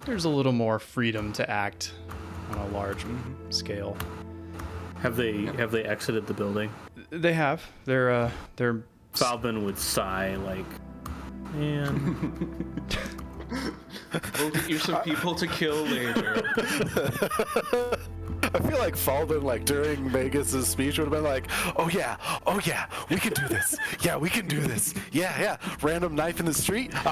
[SPEAKER 1] there's a little more freedom to act on a large scale.
[SPEAKER 5] Have they exited the building?
[SPEAKER 1] They have. They're.
[SPEAKER 5] Falvin would sigh like, man.
[SPEAKER 2] We'll get you some people to kill later.
[SPEAKER 3] I feel like Falvin, during Magus's speech, would have been like, oh yeah, we can do this. Yeah, we can do this. Yeah. Random knife in the street.
[SPEAKER 5] Yeah,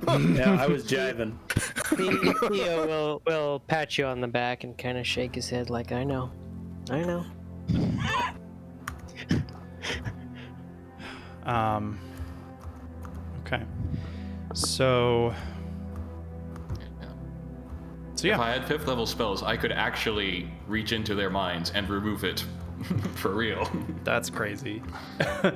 [SPEAKER 5] I was jiving.
[SPEAKER 4] Theo will pat you on the back and kind of shake his head like, I know.
[SPEAKER 1] Okay. So
[SPEAKER 2] If
[SPEAKER 1] yeah.
[SPEAKER 2] I had 5th level spells, I could actually reach into their minds and remove it for real.
[SPEAKER 1] That's crazy. The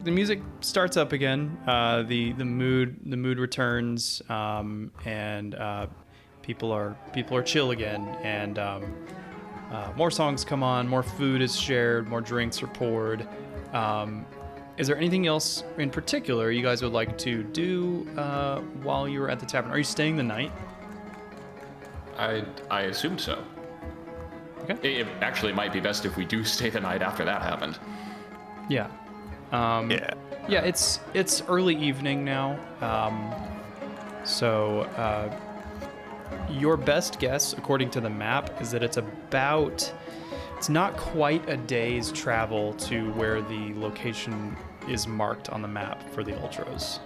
[SPEAKER 1] music starts up again. The mood returns, and people are chill again, and more songs come on, more food is shared, more drinks are poured. Is there anything else in particular you guys would like to do while you were at the tavern? Are you staying the night?
[SPEAKER 2] I assumed so.
[SPEAKER 1] Okay.
[SPEAKER 2] It actually might be best if we do stay the night after that happened.
[SPEAKER 1] Yeah.
[SPEAKER 3] Yeah.
[SPEAKER 1] Yeah, it's early evening now. So your best guess, according to the map, is that it's not quite a day's travel to where the location is marked on the map for the Ultros.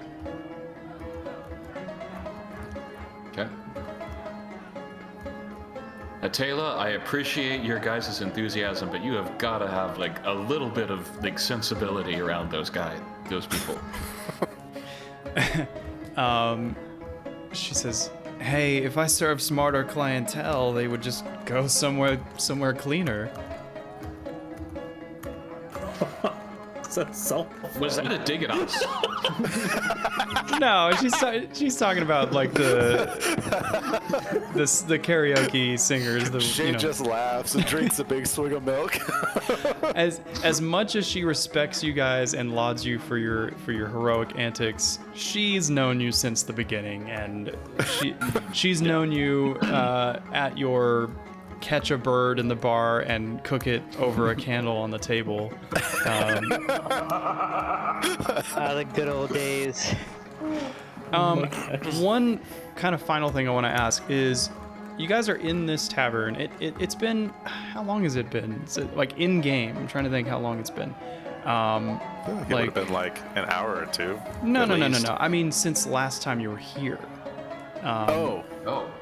[SPEAKER 2] Okay. Taylor, I appreciate your guys' enthusiasm, but you have got to have like a little bit of like sensibility around those people.
[SPEAKER 1] She says, "Hey, if I served smarter clientele, they would just go somewhere cleaner."
[SPEAKER 5] So
[SPEAKER 2] Was that a dig at us?
[SPEAKER 1] No, she's talking about like the karaoke singers.
[SPEAKER 3] Shade just laughs and drinks a big swig of milk.
[SPEAKER 1] As much as she respects you guys and lauds you for your heroic antics, she's known you since the beginning, and she's known you at your catch a bird in the bar and cook it over a candle on the table.
[SPEAKER 4] The good old days.
[SPEAKER 1] One kind of final thing I want to ask is, you guys are in this tavern. It's been, how long has it been? Is it like in game? I'm trying to think how long it's been.
[SPEAKER 3] It would have been like an hour or two.
[SPEAKER 1] No. I mean, since last time you were here.
[SPEAKER 3] Oh.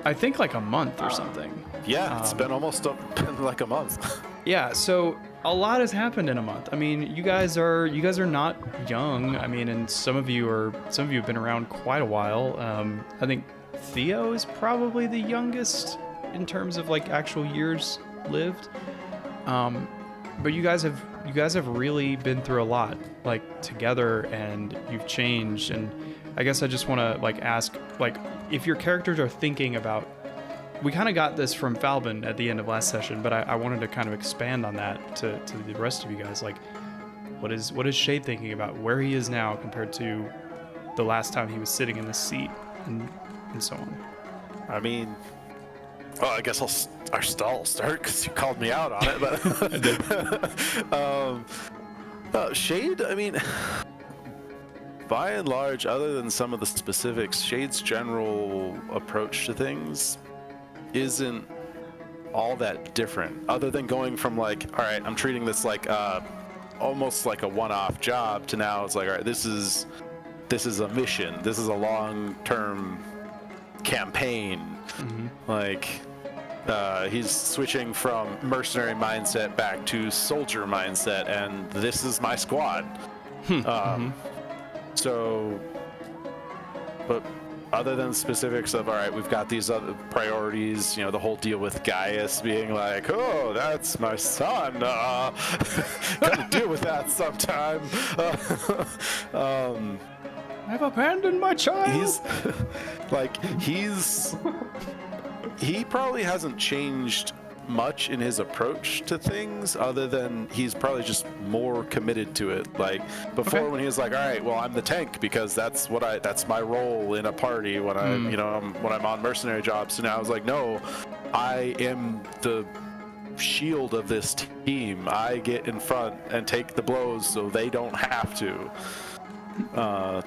[SPEAKER 1] I think like a month or something.
[SPEAKER 3] Yeah, it's been been like a month.
[SPEAKER 1] Yeah, so a lot has happened in a month. I mean, you guys are not young. I mean, and some of you have been around quite a while. I think Theo is probably the youngest in terms of like actual years lived. But you guys have really been through a lot, like together, and you've changed. And I guess I just want to like ask, like, if your characters are thinking about. We kind of got this from Falbin at the end of last session, but I wanted to kind of expand on that to the rest of you guys. Like, what is Shade thinking about where he is now compared to the last time he was sitting in this seat, and so on.
[SPEAKER 3] I mean, well, I guess I'll start because you called me out on it. But Shade, I mean, by and large, other than some of the specifics, Shade's general approach to things isn't all that different, other than going from like, all right, I'm treating this like almost like a one-off job, to now it's like, all right, this is a mission, this is a long-term campaign. Like he's switching from mercenary mindset back to soldier mindset, and this is my squad. So, but other than specifics of, all right, we've got these other priorities, you know, the whole deal with Gaius being like, oh, that's my son, gotta deal with that sometime.
[SPEAKER 1] I've abandoned my child.
[SPEAKER 3] He probably hasn't changed much in his approach to things, other than he's probably just more committed to it. Like before, when he was like, all right, well, I'm the tank because that's my role in a party when I'm when I'm on mercenary jobs. So now I was like, no, I am the shield of this team. I get in front and take the blows so they don't have to,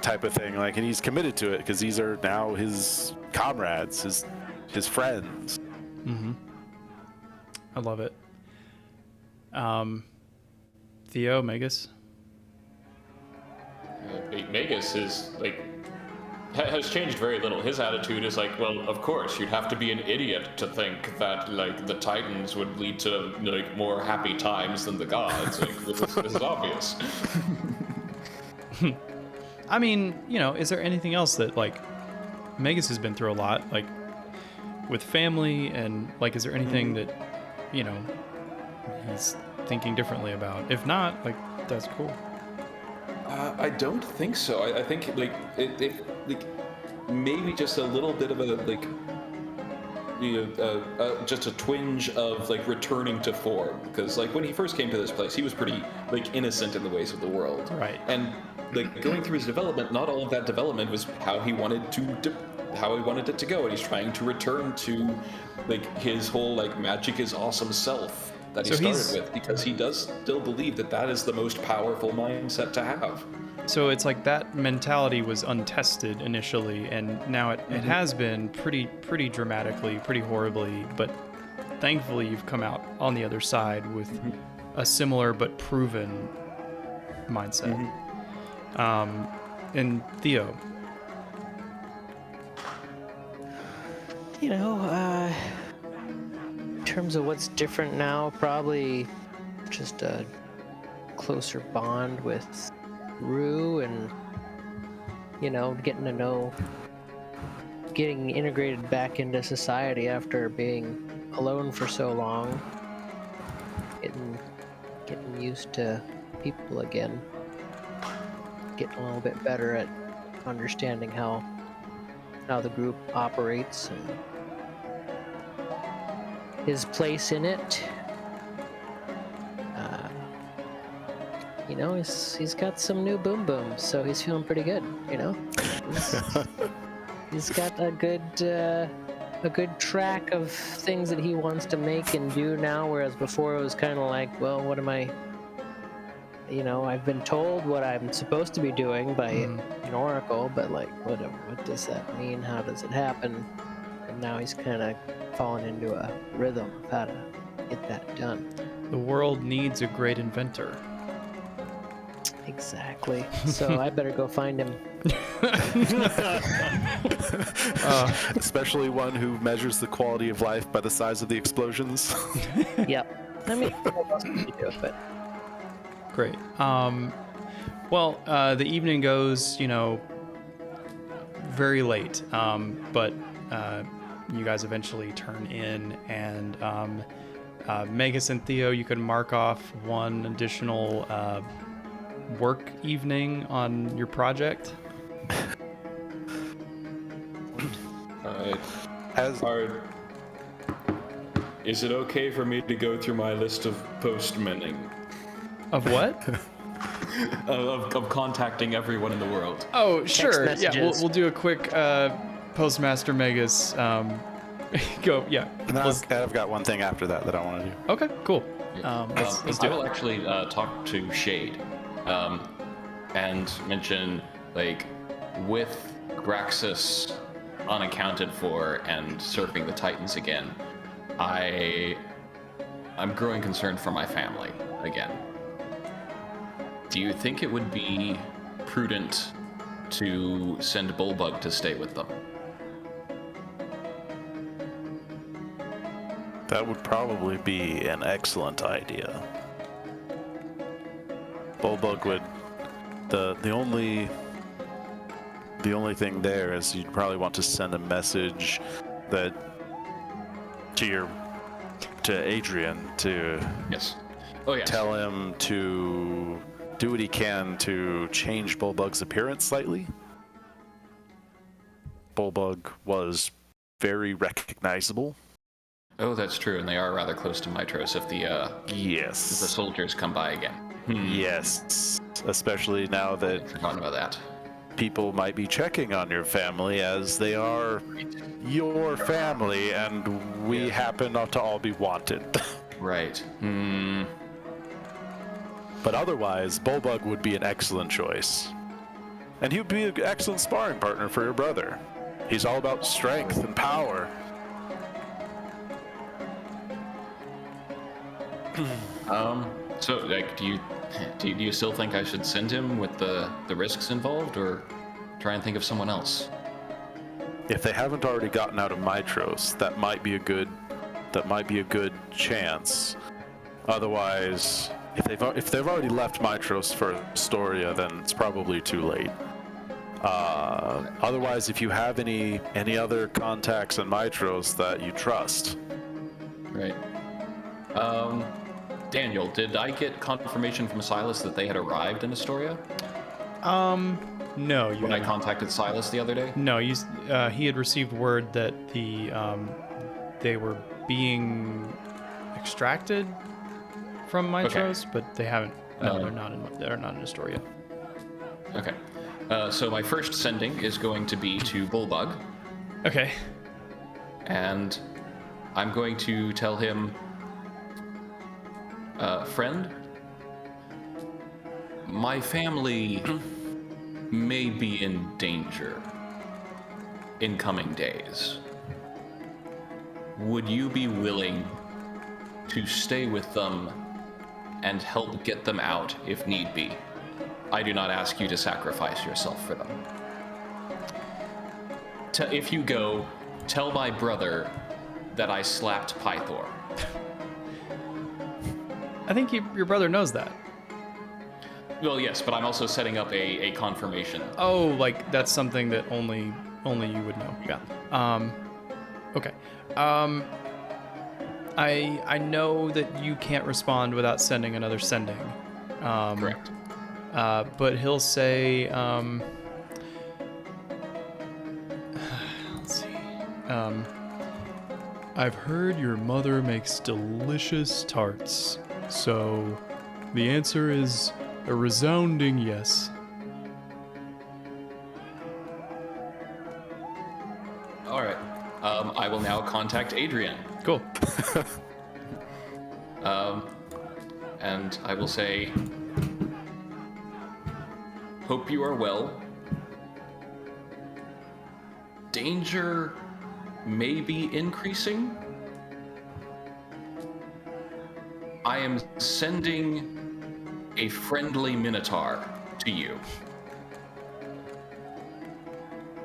[SPEAKER 3] type of thing. Like, and he's committed to it because these are now his comrades, his friends.
[SPEAKER 1] I love it. Theo, Magus?
[SPEAKER 2] Magus is like has changed very little. His attitude is like, well, of course, you'd have to be an idiot to think that like the Titans would lead to like more happy times than the gods. Like this is obvious.
[SPEAKER 1] I mean, is there anything else that like Megas has been through a lot, like with family, and like, is there anything that he's thinking differently about? If not, like, that's cool.
[SPEAKER 2] I don't think so. I think like it like maybe just a little bit of a like just a twinge of like returning to form, because like when he first came to this place, he was pretty like innocent in the ways of the world.
[SPEAKER 1] Right.
[SPEAKER 2] And like going through his development, not all of that development was how he wanted it to go, and he's trying to return to like his whole like magic is awesome self that he started with, because he does still believe that is the most powerful mindset to have.
[SPEAKER 1] So it's like that mentality was untested initially, and now it has been pretty dramatically, pretty horribly, but thankfully you've come out on the other side with a similar but proven mindset. And Theo.
[SPEAKER 4] In terms of what's different now, probably just a closer bond with Rue, and getting integrated back into society after being alone for so long, getting used to people again, getting a little bit better at understanding how the group operates and his place in it. He's got some new boom booms, so he's feeling pretty good. He's got a good track of things that he wants to make and do now, whereas before it was kind of like, well, what am I? I've been told what I'm supposed to be doing by an oracle, but like, whatever. What does that mean? How does it happen? And now he's kind of fallen into a rhythm of how to get that done.
[SPEAKER 1] The world needs a great inventor.
[SPEAKER 4] Exactly. So I better go find him.
[SPEAKER 3] Especially one who measures the quality of life by the size of the explosions.
[SPEAKER 4] Yep. I mean, what else can you do? But
[SPEAKER 1] great. Well, the evening goes, very late, but you guys eventually turn in, and Megas and Theo, you can mark off one additional work evening on your project.
[SPEAKER 2] All right. Is it okay for me to go through my list of postmening?
[SPEAKER 1] Of what?
[SPEAKER 2] of contacting everyone in the world.
[SPEAKER 1] Oh, sure.
[SPEAKER 4] Text
[SPEAKER 1] Yeah,
[SPEAKER 4] messages.
[SPEAKER 1] we'll do a quick Postmaster Megas. Go. Yeah.
[SPEAKER 3] And then I've got one thing after that I want to do.
[SPEAKER 1] Okay. Cool. Let's do
[SPEAKER 2] I will
[SPEAKER 1] it.
[SPEAKER 2] actually talk to Shade and mention, like, with Graxus unaccounted for and surfing the Titans again, I'm growing concerned for my family again. Do you think it would be prudent to send Bullbug to stay with them?
[SPEAKER 3] That would probably be an excellent idea. Bullbug would... The only thing there is you'd probably want to send a message that to Adrian to
[SPEAKER 2] Yes. Oh, yes.
[SPEAKER 3] tell him to do what he can to change Bullbug's appearance slightly. Bullbug was very recognizable.
[SPEAKER 2] Oh, that's true, and they are rather close to Mitros if the
[SPEAKER 3] Yes.
[SPEAKER 2] soldiers come by again.
[SPEAKER 3] Yes. Especially now that
[SPEAKER 2] Forgotten about that.
[SPEAKER 3] people might be checking on your family, as they are your family, and we happen not to all be wanted.
[SPEAKER 2] Right.
[SPEAKER 3] But otherwise, Bullbug would be an excellent choice. And he would be an excellent sparring partner for your brother. He's all about strength and power.
[SPEAKER 2] So, like, do you still think I should send him with the risks involved, or try and think of someone else?
[SPEAKER 3] If they haven't already gotten out of Mitros, that might be a good chance. Otherwise, if they've already left Mitros for Astoria, then it's probably too late. Otherwise, if you have any other contacts in Mitros that you trust.
[SPEAKER 2] Right. Daniel, did I get confirmation from Silas that they had arrived in Astoria
[SPEAKER 1] No, you
[SPEAKER 2] when I
[SPEAKER 1] haven't.
[SPEAKER 2] contacted Silas the other day?
[SPEAKER 1] No, he had received word that they were being extracted from Mitros, but they haven't. No, they're not in Astoria.
[SPEAKER 2] Okay. So my first sending is going to be to Bullbug,
[SPEAKER 1] Okay.
[SPEAKER 2] and I'm going to tell him, friend, my family may be in danger in coming days. Would you be willing to stay with them and help get them out if need be? I do not ask you to sacrifice yourself for them. If you go, tell my brother that I slapped Pythor.
[SPEAKER 1] I think your brother knows that.
[SPEAKER 2] Well, yes, but I'm also setting up a confirmation.
[SPEAKER 1] Oh, like that's something that only you would know. Yeah. Okay. I know that you can't respond without sending another sending.
[SPEAKER 2] Correct.
[SPEAKER 1] But he'll say, let's see. I've heard your mother makes delicious tarts, so the answer is a resounding yes.
[SPEAKER 2] All right. I will now contact Adrian.
[SPEAKER 1] Cool.
[SPEAKER 2] And I will say, hope you are well. Danger may be increasing. I am sending a friendly Minotaur to you.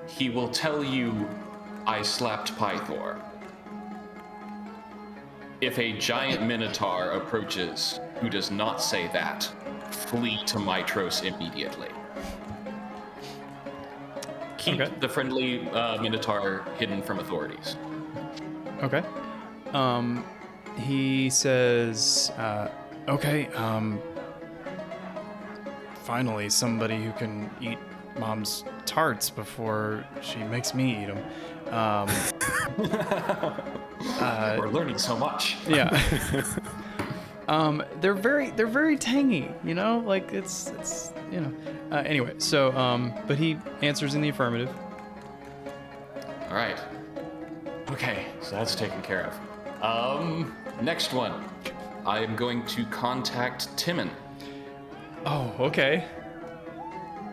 [SPEAKER 2] He will tell you I slapped Pythor. If a giant Minotaur approaches who does not say that, flee to Mitros immediately. Keep
[SPEAKER 1] Okay.
[SPEAKER 2] the friendly Minotaur hidden from authorities.
[SPEAKER 1] Okay. He says, okay, finally somebody who can eat Mom's tarts before she makes me eat them.
[SPEAKER 2] We're learning so much.
[SPEAKER 1] Yeah. They're very tangy, you know, like it's you know. Anyway, so but he answers in the affirmative.
[SPEAKER 2] All right. Okay, so that's taken care of. Next one. I am going to contact Timon,
[SPEAKER 1] Oh, okay.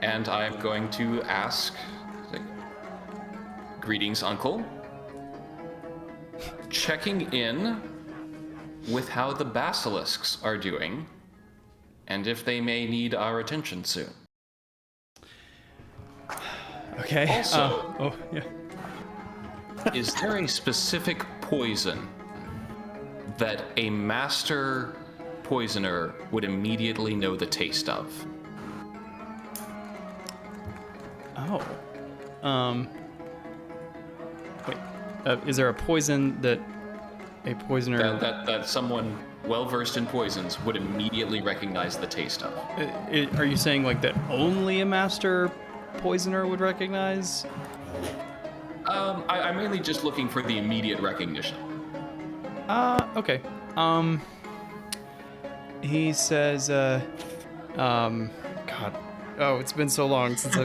[SPEAKER 2] and I am going to ask, greetings, Uncle. Checking in with how the basilisks are doing, and if they may need our attention soon.
[SPEAKER 1] Okay.
[SPEAKER 2] Also-
[SPEAKER 1] oh yeah.
[SPEAKER 2] Is there a specific poison that a master poisoner would immediately know the taste of?
[SPEAKER 1] Oh. Wait. Is there a poison that a poisoner?
[SPEAKER 2] That someone well versed in poisons would immediately recognize the taste of.
[SPEAKER 1] Are you saying like that only a master poisoner would recognize?
[SPEAKER 2] I'm mainly just looking for the immediate recognition.
[SPEAKER 1] Okay. He says, God. Oh, it's been so long since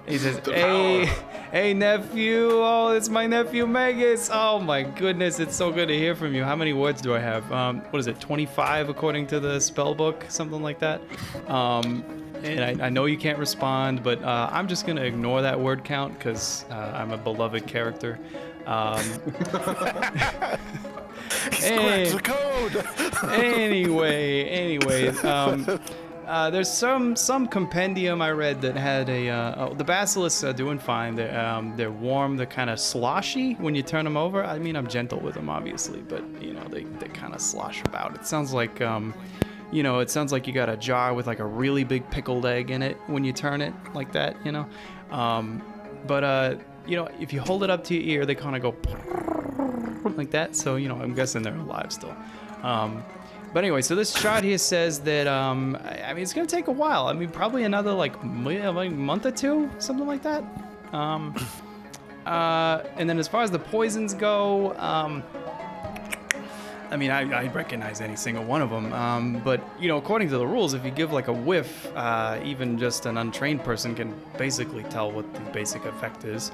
[SPEAKER 1] he says, hey, nephew. Oh, it's my nephew, Magus. Oh, my goodness. It's so good to hear from you. How many words do I have? What is it, 25 according to the spell book? Something like that. And I know you can't respond, but I'm just going to ignore that word count because I'm a beloved character.
[SPEAKER 3] Scratch the code!
[SPEAKER 1] Anyway, There's some compendium I read that had the basilisks are doing fine. They're warm. They're kind of sloshy when you turn them over. I mean, I'm gentle with them, obviously, but they kind of slosh about. It sounds like it sounds like you got a jar with like a really big pickled egg in it when you turn it like that. But if you hold it up to your ear, they kind of go like that. So I'm guessing they're alive still. But anyway, so this shot here says that, I mean, it's going to take a while. I mean, probably another, like month or two, something like that. And then as far as the poisons go, I mean, I recognize any single one of them. But, according to the rules, if you give, like, a whiff, even just an untrained person can basically tell what the basic effect is.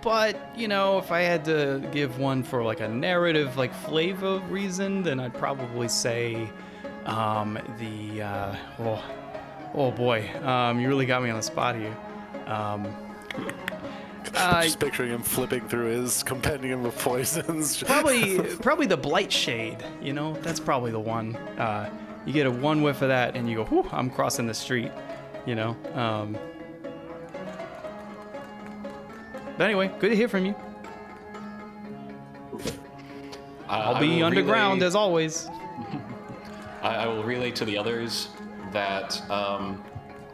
[SPEAKER 1] But, if I had to give one for like a narrative, like flavor reason, then I'd probably say oh boy, you really got me on the spot here.
[SPEAKER 3] Just picturing him flipping through his compendium of poisons.
[SPEAKER 1] Probably the Blight Shade, that's probably the one. You get one whiff of that and you go, whew, I'm crossing the street, But anyway, good to hear from you. I'll be underground as always.
[SPEAKER 2] I will relay to the others that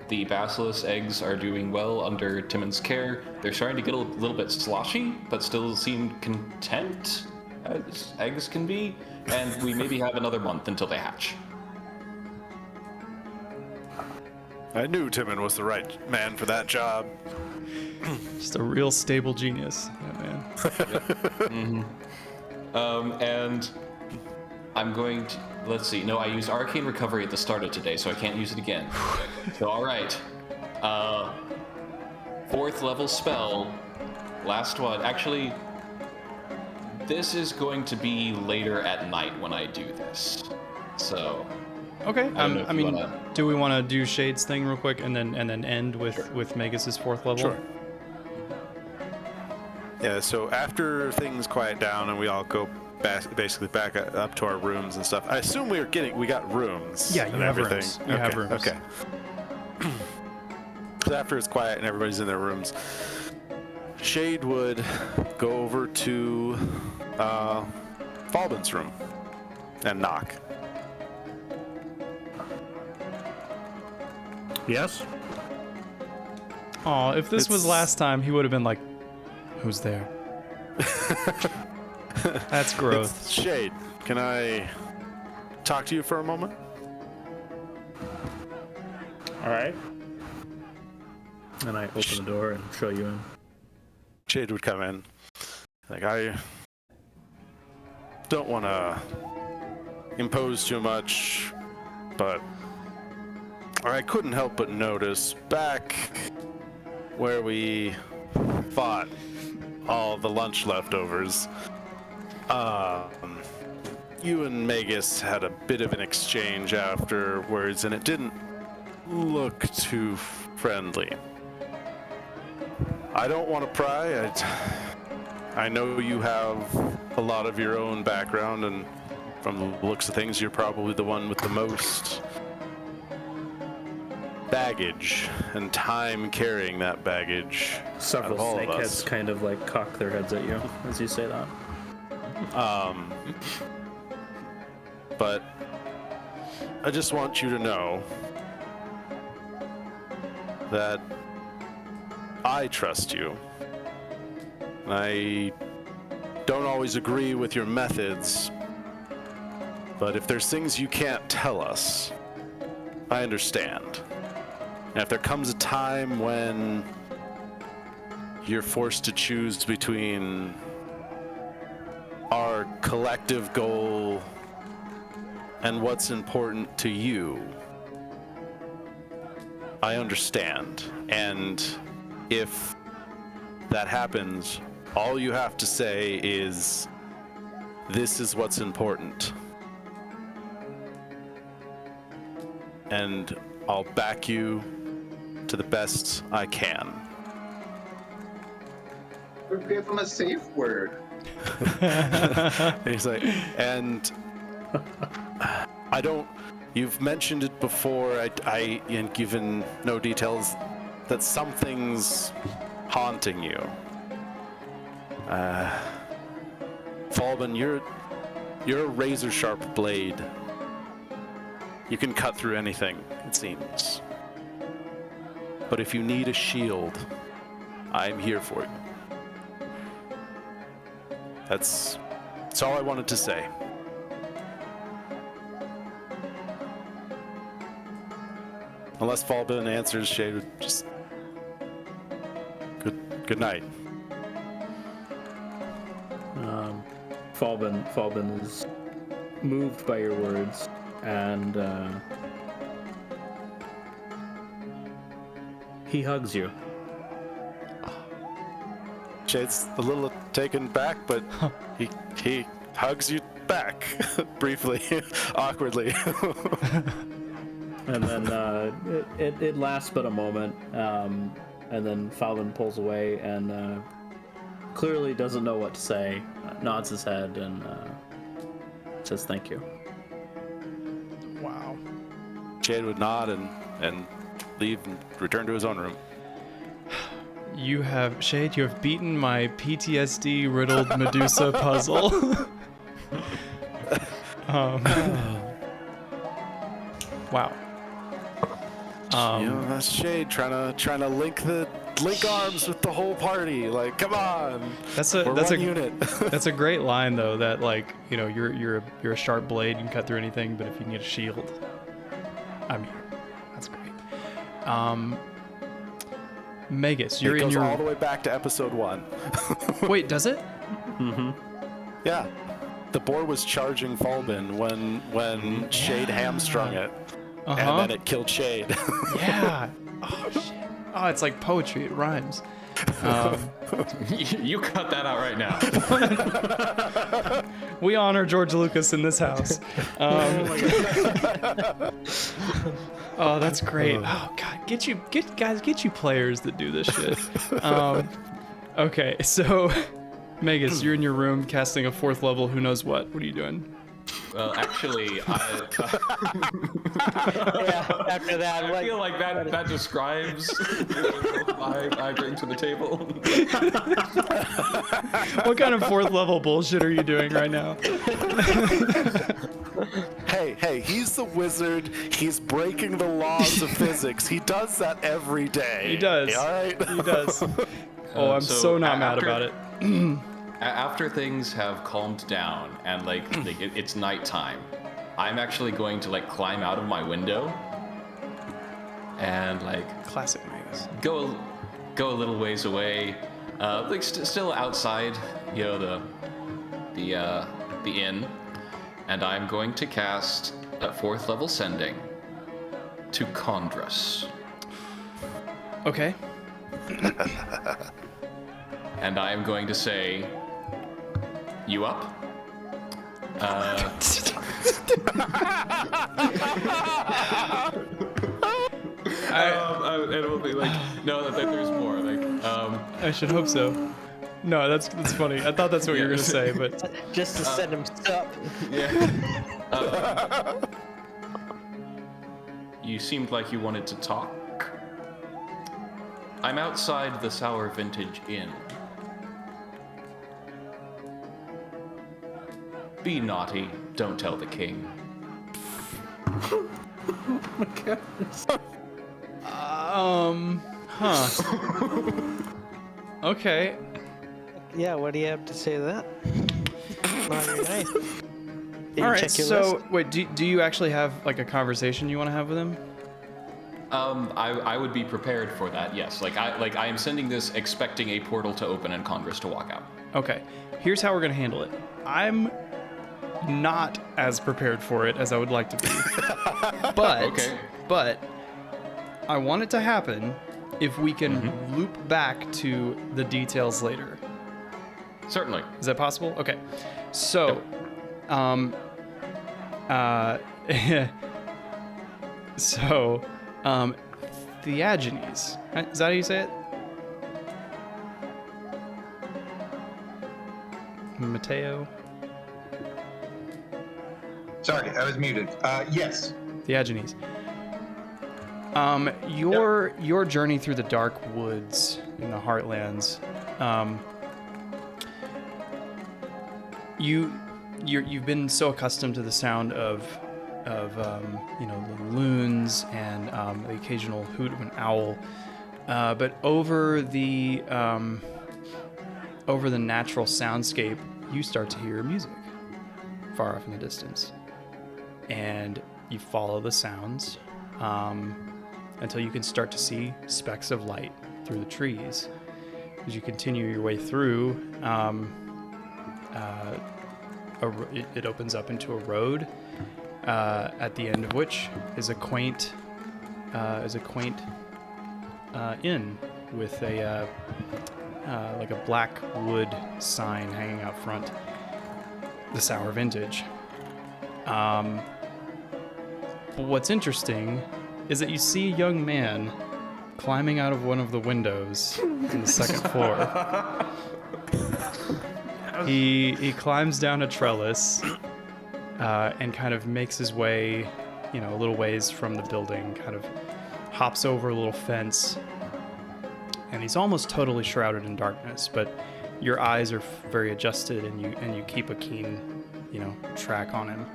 [SPEAKER 2] the basilisk eggs are doing well under Timon's care. They're starting to get a little bit sloshy, but still seem content, as eggs can be, and we maybe have another month until they hatch.
[SPEAKER 3] I knew Timon was the right man for that job.
[SPEAKER 1] Just a real stable genius, man.
[SPEAKER 2] And I'm going to, let's see. No, I used Arcane Recovery at the start of today, so I can't use it again. So, all right. 4th level spell. Last one. Actually, this is going to be later at night when I do this. So.
[SPEAKER 1] Okay. I mean, do we want to do Shade's thing real quick and then end with Magus's 4th level?
[SPEAKER 3] Sure. Yeah, so after things quiet down and we all go basically back up to our rooms and stuff, I assume we got rooms.
[SPEAKER 1] Yeah, you have
[SPEAKER 3] everything.
[SPEAKER 1] rooms. You have rooms.
[SPEAKER 3] Okay. So after it's quiet and everybody's in their rooms, Shade would go over to Falben's room and knock.
[SPEAKER 5] Yes?
[SPEAKER 1] Aw, if this was last time, he would have been like, who's there? That's growth.
[SPEAKER 3] It's Shade, can I talk to you for a moment?
[SPEAKER 5] All right. And I open the door and show you in.
[SPEAKER 3] Shade would come in. Like, I don't want to impose too much, but I couldn't help but notice back where we fought all the lunch leftovers, you and Magus had a bit of an exchange afterwards, and it didn't look too friendly. I don't want to pry. I know you have a lot of your own background, and from the looks of things, you're probably the one with the most baggage and time carrying that baggage.
[SPEAKER 5] Several snakeheads kind of like cock their heads at you as you say that.
[SPEAKER 3] But I just want you to know that I trust you. I don't always agree with your methods, but if there's things you can't tell us, I understand. And if there comes a time when you're forced to choose between our collective goal and what's important to you, I understand. And if that happens, all you have to say is, this is what's important. And I'll back you to the best I can.
[SPEAKER 6] Give him a safe word.
[SPEAKER 3] And he's like, and I don't You've mentioned it before. And given no details, that something's haunting you. Falben, you're a razor-sharp blade. You can cut through anything, it seems. But if you need a shield, I'm here for you. That's all I wanted to say. Unless Falben answers, Shade would just... Good night.
[SPEAKER 5] Falben is moved by your words, and he hugs you.
[SPEAKER 3] Shade's a little taken back, but he hugs you back briefly, awkwardly.
[SPEAKER 5] And then it lasts but a moment, and then Falben pulls away and clearly doesn't know what to say, nods his head, and says thank you.
[SPEAKER 1] Wow.
[SPEAKER 3] Shade would nod and leave and return to his own room.
[SPEAKER 1] You have beaten my PTSD riddled Medusa puzzle. Wow.
[SPEAKER 3] That's Shade trying to link arms with the whole party. Like, come on.
[SPEAKER 1] That's
[SPEAKER 3] We're
[SPEAKER 1] a
[SPEAKER 3] one unit.
[SPEAKER 1] That's a great line though. That like you're a sharp blade. You can cut through anything, but if you need a shield, I'm here. That's great. Magus, you're
[SPEAKER 3] it
[SPEAKER 1] in
[SPEAKER 3] goes
[SPEAKER 1] your.
[SPEAKER 3] all the way back to episode 1.
[SPEAKER 1] Wait, does it?
[SPEAKER 5] Mm-hmm.
[SPEAKER 3] Yeah. The boar was charging Falben when Shade hamstrung it.
[SPEAKER 1] Uh-huh.
[SPEAKER 3] And then it killed Shade.
[SPEAKER 1] Yeah. Oh shit. Oh, it's like poetry. It rhymes.
[SPEAKER 2] You cut that out right now.
[SPEAKER 1] We honor George Lucas in this house. Oh, that's great. Oh god, get you players that do this shit. Okay, so Magus, you're in your room casting a 4th level. Who knows what? What are you doing?
[SPEAKER 2] Well, actually,
[SPEAKER 4] Yeah, after that,
[SPEAKER 2] I feel like that describes what I bring to the table.
[SPEAKER 1] What kind of 4th level bullshit are you doing right now?
[SPEAKER 3] Hey, he's the wizard. He's breaking the laws of physics. He does that every day.
[SPEAKER 1] He does.
[SPEAKER 3] All right?
[SPEAKER 1] He does. Oh, I'm so not mad about it.
[SPEAKER 2] After things have calmed down and it's nighttime, I'm actually going to climb out of my window and
[SPEAKER 1] Classic Magus.
[SPEAKER 2] go a little ways away, still outside, the inn, and I'm going to cast a 4th level sending to Condrus.
[SPEAKER 1] Okay.
[SPEAKER 2] And I am going to say, you up? It will be no, there's more.
[SPEAKER 1] I should hope so. No, that's funny. I thought that's what you were gonna say, but
[SPEAKER 4] just to set him up.
[SPEAKER 2] Yeah. You seemed like you wanted to talk. I'm outside the Sour Vintage Inn. Be naughty, don't tell the king.
[SPEAKER 5] Oh my god.
[SPEAKER 1] Huh. Okay.
[SPEAKER 4] Yeah, what do you have to say to that? Naughty night.
[SPEAKER 1] All right. So, wait, do you actually have a conversation you want to have with him?
[SPEAKER 2] I would be prepared for that. Yes. I am sending this expecting a portal to open and Congress to walk out.
[SPEAKER 1] Okay. Here's how we're gonna handle it. I'm not as prepared for it as I would like to be. But I want it to happen if we can loop back to the details later.
[SPEAKER 2] Certainly.
[SPEAKER 1] Is that possible? Okay. So, Theagenes. Is that how you say it? Mateo?
[SPEAKER 6] Sorry, I was muted. Yes.
[SPEAKER 1] Theagenes. Your journey through the dark woods in the Heartlands, you've been so accustomed to the sound of the loons and the occasional hoot of an owl, but over the natural soundscape, you start to hear music far off in the distance, and you follow the sounds until you can start to see specks of light through the trees. As you continue your way through, it opens up into a road, at the end of which is a quaint inn with a like a black wood sign hanging out front. The Sour Vintage. But what's interesting is that you see a young man climbing out of one of the windows in the second floor. He climbs down a trellis and kind of makes his way, a little ways from the building, kind of hops over a little fence, and he's almost totally shrouded in darkness, but your eyes are very adjusted, and you keep a keen, track on him.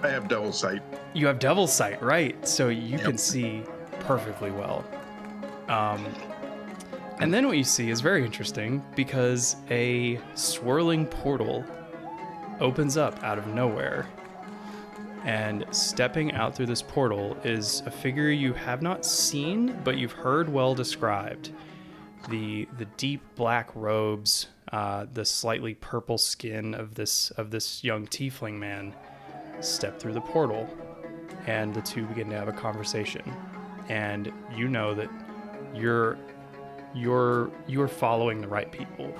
[SPEAKER 6] I have double sight.
[SPEAKER 1] You have double sight, right? So you can see perfectly well. And then what you see is very interesting, because a swirling portal opens up out of nowhere. And stepping out through this portal is a figure you have not seen, but you've heard well described. The deep black robes, the slightly purple skin of this young tiefling man step through the portal, and the two begin to have a conversation. And you know that you're following the right people.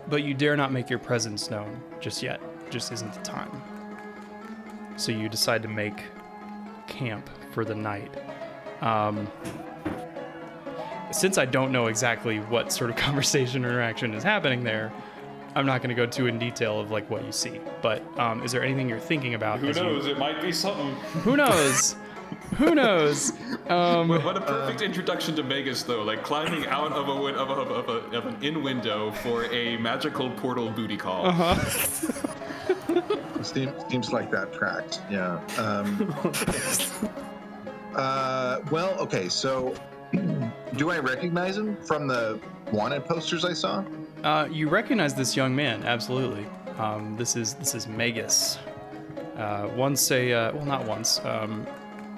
[SPEAKER 1] But you dare not make your presence known just yet. Just isn't the time. So you decide to make camp for the night. Since I don't know exactly what sort of conversation or interaction is happening there, I'm not going to go too in detail of like what you see. But is there anything you're thinking about?
[SPEAKER 2] Who knows? It might be something.
[SPEAKER 1] Who knows? Who knows?
[SPEAKER 2] What a perfect introduction to Magus, though. Like climbing out of an inn window for a magical portal booty call.
[SPEAKER 6] Seems like that tracks. Yeah. Well, okay. So, do I recognize him from the wanted posters I saw?
[SPEAKER 1] You recognize this young man, absolutely. This is Magus.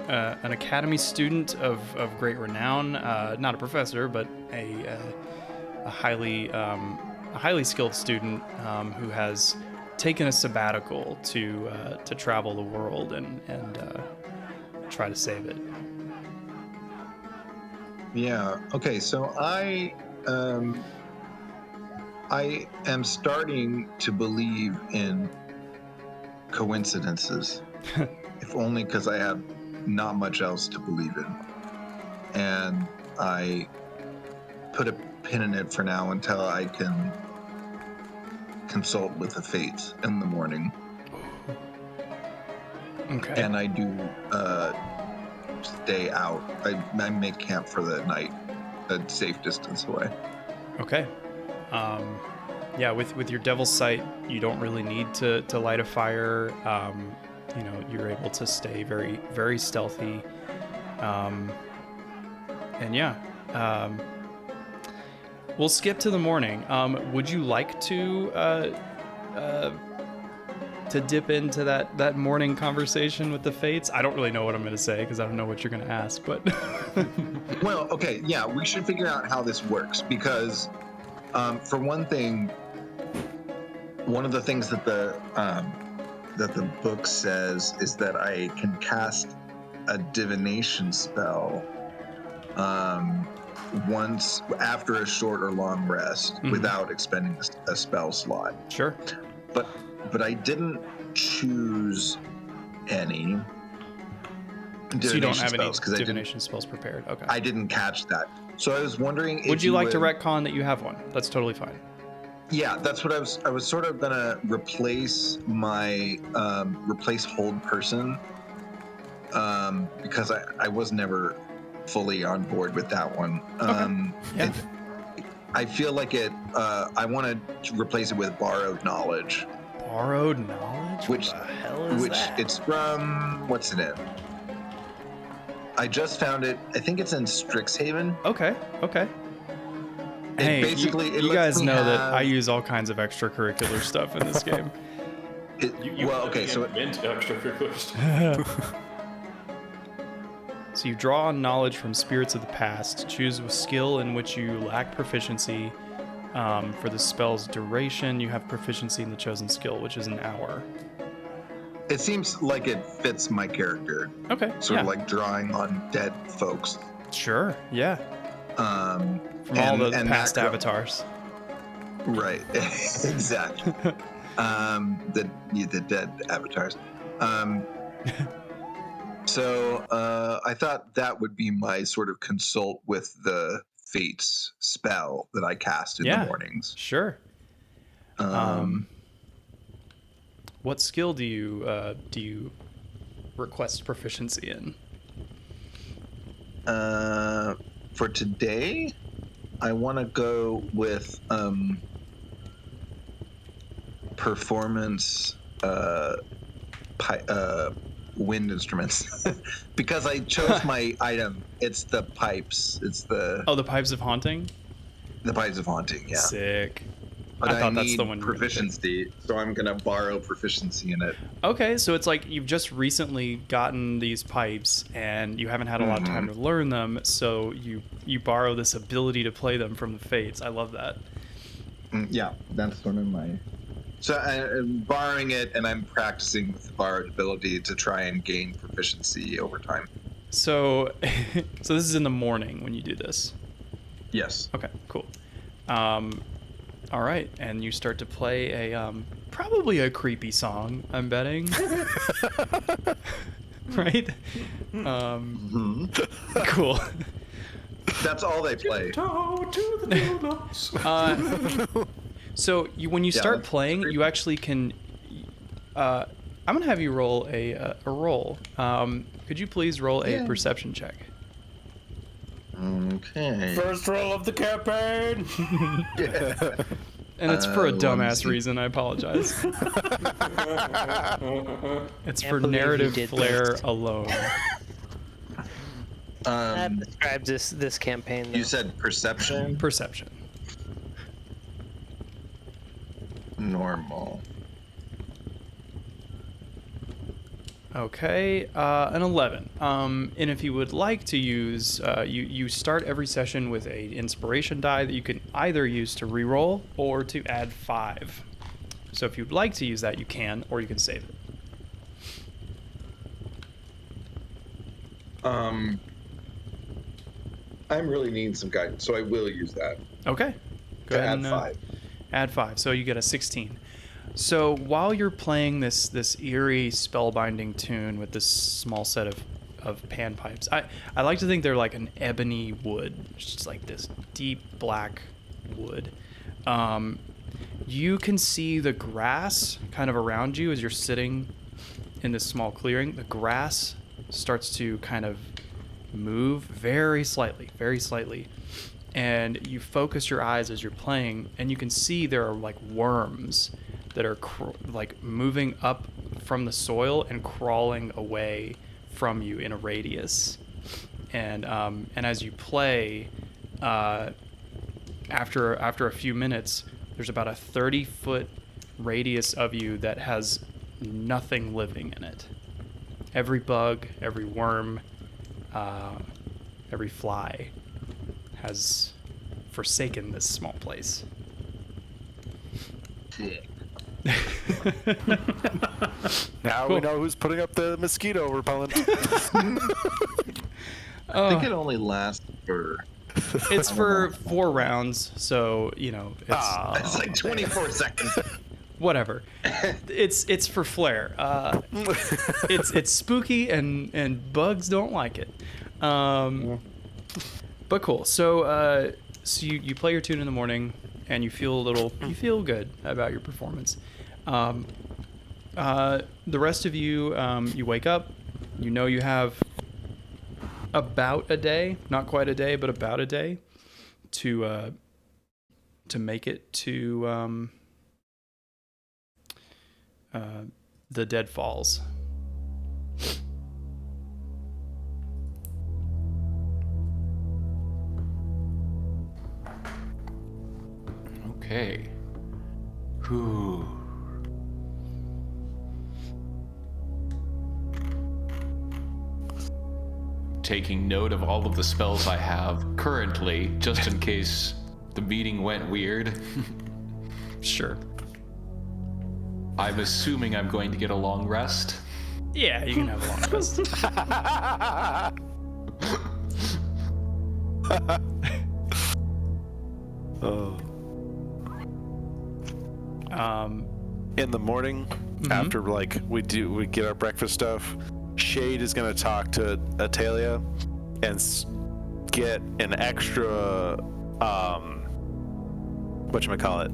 [SPEAKER 1] An academy student of great renown. Not a professor, but a highly skilled student who has taken a sabbatical to travel the world and try to save it.
[SPEAKER 6] Yeah. Okay. So I am starting to believe in coincidences, if only because I have not much else to believe in. And I put a pin in it for now until I can consult with the fates in the morning.
[SPEAKER 1] Okay.
[SPEAKER 6] And I do stay out. I make camp for the night, a safe distance away.
[SPEAKER 1] Okay. Yeah, with your devil's sight, you don't really need to light a fire. You're able to stay very, very stealthy. We'll skip to the morning. Would you like to dip into that morning conversation with the fates? I don't really know what I'm going to say because I don't know what you're going to ask, but...
[SPEAKER 6] Well, okay, yeah, we should figure out how this works because, for one thing, one of the things that the book says is that I can cast a divination spell once after a short or long rest without expending a spell slot.
[SPEAKER 1] Sure.
[SPEAKER 6] But I didn't choose any divination
[SPEAKER 1] so you don't have
[SPEAKER 6] spells,
[SPEAKER 1] any divination spells prepared. Okay.
[SPEAKER 6] I didn't catch that. So I was wondering if
[SPEAKER 1] would you like to retcon that you have one? That's totally fine.
[SPEAKER 6] Yeah, that's what I was sort of gonna replace my replace hold person because I was never fully on board with that one.
[SPEAKER 1] Yeah.
[SPEAKER 6] I feel like I want to replace it with borrowed knowledge,
[SPEAKER 1] Borrowed knowledge?
[SPEAKER 6] which
[SPEAKER 1] What the hell is that?
[SPEAKER 6] it's from what's it in? I just found it. I think it's in Strixhaven.
[SPEAKER 1] Okay. Hey,
[SPEAKER 6] basically, it
[SPEAKER 1] you
[SPEAKER 6] lets
[SPEAKER 1] guys
[SPEAKER 6] me
[SPEAKER 1] know that
[SPEAKER 6] have-
[SPEAKER 1] I use all kinds of extracurricular stuff in this game.
[SPEAKER 2] Invent extracurricular stuff.
[SPEAKER 1] So you draw on knowledge from spirits of the past. Choose a skill in which you lack proficiency. For the spell's duration, you have proficiency in the chosen skill, which is an hour.
[SPEAKER 6] It seems like it fits my character.
[SPEAKER 1] Okay.
[SPEAKER 6] Sort
[SPEAKER 1] yeah.
[SPEAKER 6] of like drawing on dead folks.
[SPEAKER 1] Sure. Yeah.
[SPEAKER 6] From
[SPEAKER 1] From all the past avatars.
[SPEAKER 6] Right. Exactly. The dead avatars. So I thought that would be my sort of consult with the Fates spell that I cast in the mornings.
[SPEAKER 1] Sure. What skill do you request proficiency in?
[SPEAKER 6] For today, I want to go with performance wind instruments because I chose my item. It's the pipes. It's the
[SPEAKER 1] Pipes of Haunting.
[SPEAKER 6] The pipes of haunting. Yeah.
[SPEAKER 1] Sick.
[SPEAKER 6] But
[SPEAKER 1] I thought
[SPEAKER 6] need
[SPEAKER 1] that's the one you were gonna pick.
[SPEAKER 6] proficiency, so I'm gonna borrow proficiency in it.
[SPEAKER 1] Okay, so it's like you've just recently gotten these pipes and you haven't had a lot of time to learn them, so you borrow this ability to play them from the Fates. I love that.
[SPEAKER 6] Yeah, that's sort of my. So I'm borrowing it, and I'm practicing with the borrowed ability to try and gain proficiency over time.
[SPEAKER 1] So, so this is in the morning when you do this.
[SPEAKER 6] Yes.
[SPEAKER 1] Okay, cool. All right, and you start to play a probably a creepy song, I'm betting. Right? Cool.
[SPEAKER 6] That's all they play.
[SPEAKER 1] So when you start playing, you actually can. I'm gonna have you roll a roll. Could you please roll a perception check?
[SPEAKER 6] Okay.
[SPEAKER 5] First roll of the campaign.
[SPEAKER 1] And it's for a
[SPEAKER 6] let me
[SPEAKER 1] dumbass
[SPEAKER 6] see.
[SPEAKER 1] reason. I apologize. It's for
[SPEAKER 4] believe you
[SPEAKER 1] narrative
[SPEAKER 4] did
[SPEAKER 1] flair
[SPEAKER 4] this.
[SPEAKER 1] alone.
[SPEAKER 4] That describes this campaign. Though.
[SPEAKER 6] You said perception?
[SPEAKER 1] Perception.
[SPEAKER 6] Normal.
[SPEAKER 1] Okay, an 11. And if you would like to use, you start every session with a inspiration die that you can either use to reroll or to add 5. So if you'd like to use that, you can, or you can save it.
[SPEAKER 6] I'm really needing some guidance, so I will use that.
[SPEAKER 1] Okay. Go
[SPEAKER 6] To
[SPEAKER 1] ahead
[SPEAKER 6] add
[SPEAKER 1] and
[SPEAKER 6] 5.
[SPEAKER 1] add 5. So you get a 16. So while you're playing this eerie spellbinding tune with this small set of panpipes, I like to think they're like an ebony wood, just like this deep black wood. You can see the grass kind of around you as you're sitting in this small clearing. The grass starts to kind of move very slightly, and you focus your eyes as you're playing, and you can see there are like worms that are like moving up from the soil and crawling away from you in a radius. And as you play, after a few minutes, there's about a 30-foot radius of you that has nothing living in it. Every bug, every worm, every fly has forsaken this small place.
[SPEAKER 3] Now
[SPEAKER 1] Cool.
[SPEAKER 3] we know who's putting up the mosquito repellent.
[SPEAKER 6] I think it only lasts for.
[SPEAKER 1] It's for 4 rounds, so you know it's
[SPEAKER 6] It's like 24 seconds.
[SPEAKER 1] whatever. It's for flair. It's spooky and bugs don't like it. But cool. So so you play your tune in the morning, and you feel good about your performance. The rest of you, you wake up. You know you have about a day, not quite a day, but about a day to make it to the Dead Falls.
[SPEAKER 2] Okay. Whew. Taking note of all of the spells I have currently, just in case the meeting went weird.
[SPEAKER 1] Sure.
[SPEAKER 2] I'm assuming I'm going to get a long rest.
[SPEAKER 1] Yeah, you can have a long rest.
[SPEAKER 3] Oh.
[SPEAKER 1] Um,
[SPEAKER 3] In the morning, after like we get our breakfast stuff, Shade is gonna talk to Atalia and get an extra whatchamacallit,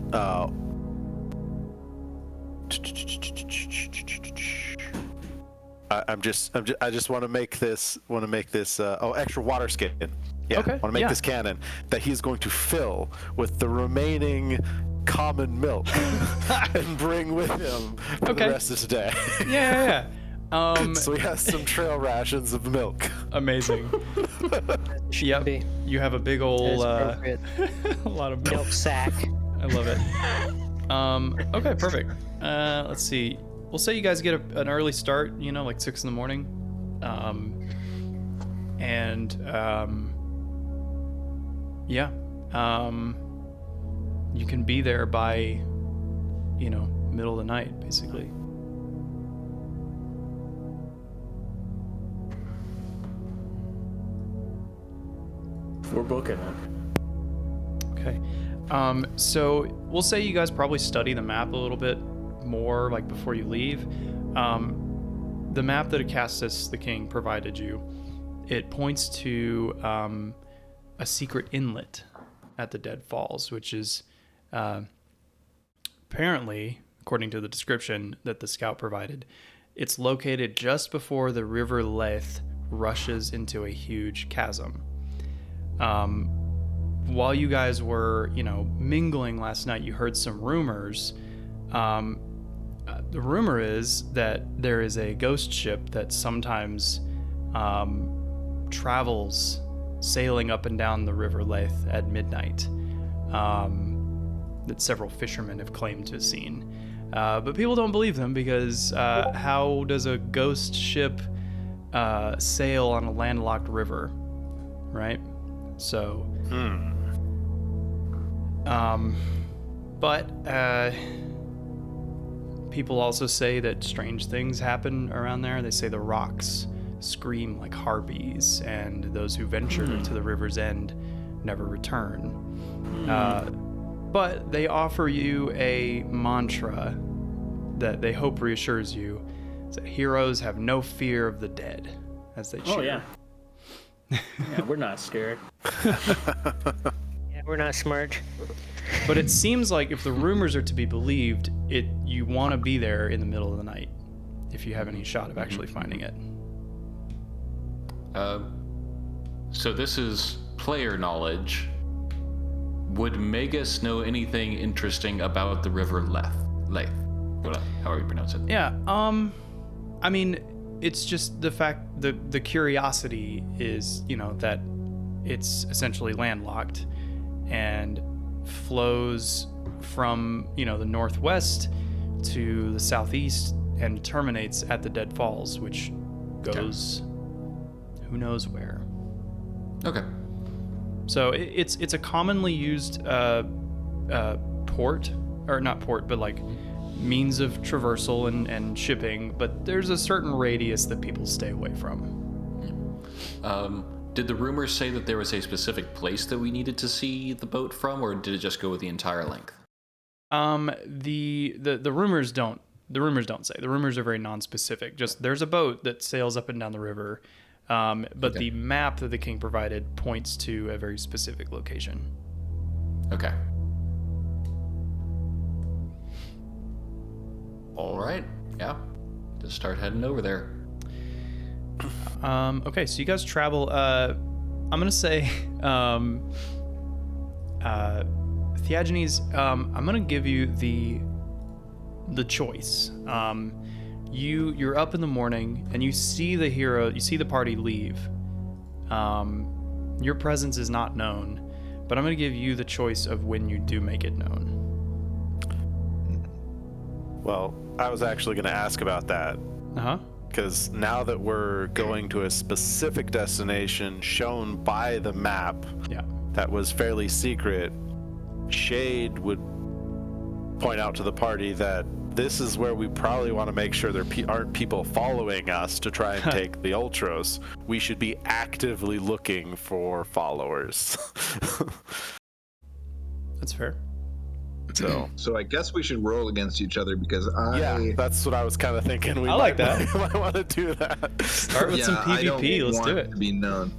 [SPEAKER 3] I just want to make this extra water skin. Yeah,
[SPEAKER 1] Okay,
[SPEAKER 3] want to make
[SPEAKER 1] yeah.
[SPEAKER 3] this cannon that he's going to fill with the remaining common milk and bring with him for
[SPEAKER 1] Okay.
[SPEAKER 3] the rest of his day.
[SPEAKER 1] yeah.
[SPEAKER 3] So he has some trail rations of milk.
[SPEAKER 1] Amazing.
[SPEAKER 4] Should
[SPEAKER 1] Yep.
[SPEAKER 4] be.
[SPEAKER 1] You have a big old,
[SPEAKER 4] That is
[SPEAKER 1] a lot of milk.
[SPEAKER 4] milk sack.
[SPEAKER 1] I love it. Okay, perfect. Let's see. We'll say you guys get an early start, like 6 in the morning. You can be there by, middle of the night, basically.
[SPEAKER 5] We're booking it.
[SPEAKER 1] Okay. So we'll say you guys probably study the map a little bit more, like before you leave. The map that Acastus the King provided you, it points to a secret inlet at the Dead Falls, which is apparently, according to the description that the scout provided, it's located just before the River Leith rushes into a huge chasm. While you guys were, mingling last night, you heard some rumors. The rumor is that there is a ghost ship that sometimes travels sailing up and down the River Leith at midnight, that several fishermen have claimed to have seen. But people don't believe them because how does a ghost ship sail on a landlocked river, right? So, but people also say that strange things happen around there. They say the rocks scream like harpies, and those who venture to the river's end never return. But they offer you a mantra that they hope reassures you that heroes have no fear of the dead, as they cheer.
[SPEAKER 5] Oh, yeah. Yeah, we're not scared.
[SPEAKER 4] Yeah, we're not smart.
[SPEAKER 1] But it seems like if the rumors are to be believed, you want to be there in the middle of the night if you have any shot of actually finding it.
[SPEAKER 2] So this is player knowledge. Would Magus know anything interesting about the River Leith? However you pronounce it.
[SPEAKER 1] Yeah, I mean, it's just the fact, the curiosity is, that it's essentially landlocked and flows from, the northwest to the southeast and terminates at the Dead Falls, which goes who knows where.
[SPEAKER 2] Okay.
[SPEAKER 1] So it's a commonly used port, or not port, but like means of traversal and shipping, but there's a certain radius that people stay away from.
[SPEAKER 2] Did the rumors say that there was a specific place that we needed to see the boat from, or did it just go with the entire length?
[SPEAKER 1] The rumors don't say. The rumors are very non-specific. Just there's a boat that sails up and down the river. But the map that the king provided points to a very specific location.
[SPEAKER 2] Okay. All right. Yeah. Just start heading over there.
[SPEAKER 1] Okay, so you guys travel. I'm gonna say, Theagenes. I'm gonna give you the choice. You're up in the morning and you see the hero. You see the party leave. Your presence is not known, but I'm gonna give you the choice of when you do make it known.
[SPEAKER 3] Well, I was actually going to ask about that.
[SPEAKER 1] Uh-huh.
[SPEAKER 3] Because now that we're going to a specific destination shown by the map
[SPEAKER 1] Yeah.
[SPEAKER 3] that was fairly secret, Shade would point out to the party that this is where we probably want to make sure there aren't people following us to try and take the Ultros. We should be actively looking for followers.
[SPEAKER 1] That's fair.
[SPEAKER 3] So
[SPEAKER 6] I guess we should roll against each other because
[SPEAKER 3] yeah, that's what I was kind of thinking. We
[SPEAKER 1] I like
[SPEAKER 3] might,
[SPEAKER 1] that.
[SPEAKER 3] might want to do that.
[SPEAKER 1] Start with some
[SPEAKER 6] I don't
[SPEAKER 1] PvP. Let's
[SPEAKER 6] want
[SPEAKER 1] do it.
[SPEAKER 6] to be known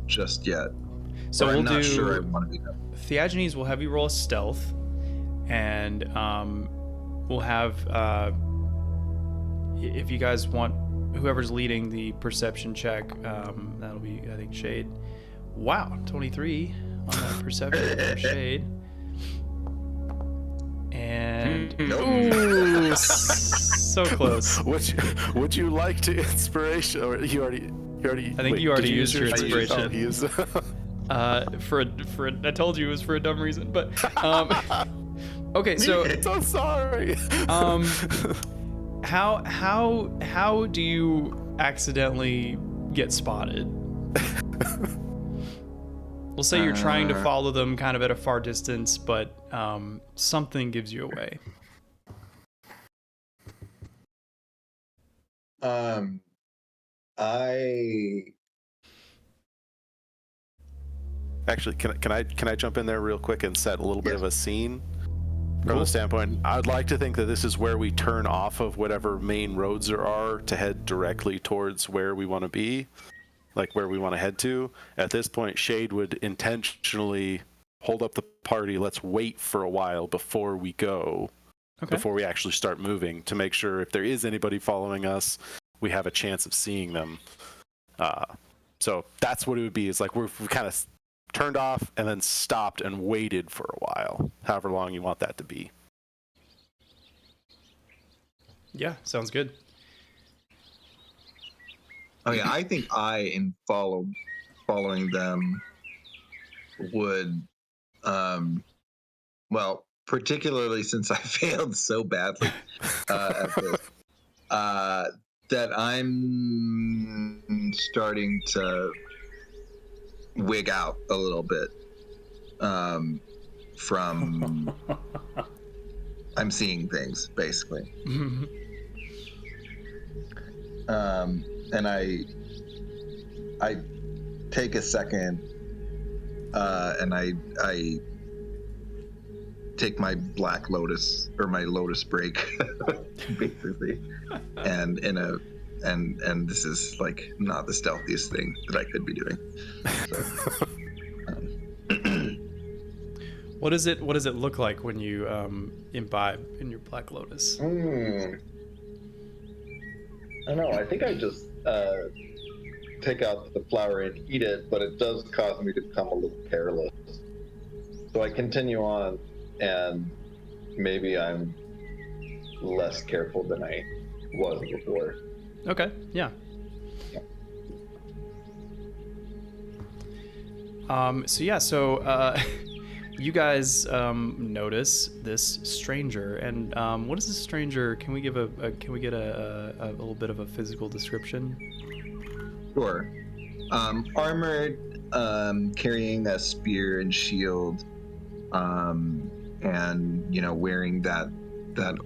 [SPEAKER 6] just yet.
[SPEAKER 1] So
[SPEAKER 6] Or
[SPEAKER 1] we'll
[SPEAKER 6] I'm not
[SPEAKER 1] do.
[SPEAKER 6] sure I want to be known.
[SPEAKER 1] Theagenes will have you roll a stealth, and we'll have if you guys want, whoever's leading the perception check, that'll be, I think, Shade. Wow, 23 on that perception for Shade. And ooh, so close.
[SPEAKER 3] Would you like to inspiration? Or you already.
[SPEAKER 1] I think you already
[SPEAKER 3] did
[SPEAKER 1] used your inspiration.
[SPEAKER 3] Oh, he used
[SPEAKER 1] For I told you it was for a dumb reason, but okay, so
[SPEAKER 3] so sorry.
[SPEAKER 1] how do you accidentally get spotted? We'll say you're trying to follow them kind of at a far distance, but something gives you away.
[SPEAKER 3] Actually, can I jump in there real quick and set a little bit of a scene? From
[SPEAKER 1] Cool.
[SPEAKER 3] the standpoint, I'd like to think that this is where we turn off of whatever main roads there are to head directly towards where we want to be, like where we want to head to. At this point, Shade would intentionally hold up the party. Let's wait for a while before we go, before we actually start moving, to make sure if there is anybody following us, we have a chance of seeing them. So that's what it would be. It's like we kind of turned off and then stopped and waited for a while, however long you want that to be.
[SPEAKER 1] Yeah, sounds good.
[SPEAKER 6] Oh yeah, I think in following them would, well, particularly since I failed so badly at this, that I'm starting to wig out a little bit from I'm seeing things basically. And I take a second and I take my Black Lotus or my Lotus break basically, and and this is like not the stealthiest thing that I could be doing. So,
[SPEAKER 1] What does it look like when you imbibe in your Black Lotus?
[SPEAKER 6] I don't know. I think I just take out the flower and eat it, but it does cause me to become a little careless. So I continue on, and maybe I'm less careful than I was before.
[SPEAKER 1] Okay, yeah. So you guys notice this stranger, and what is this stranger? Can we get a little bit of a physical description?
[SPEAKER 6] Sure. Armored, carrying a spear and shield, and wearing that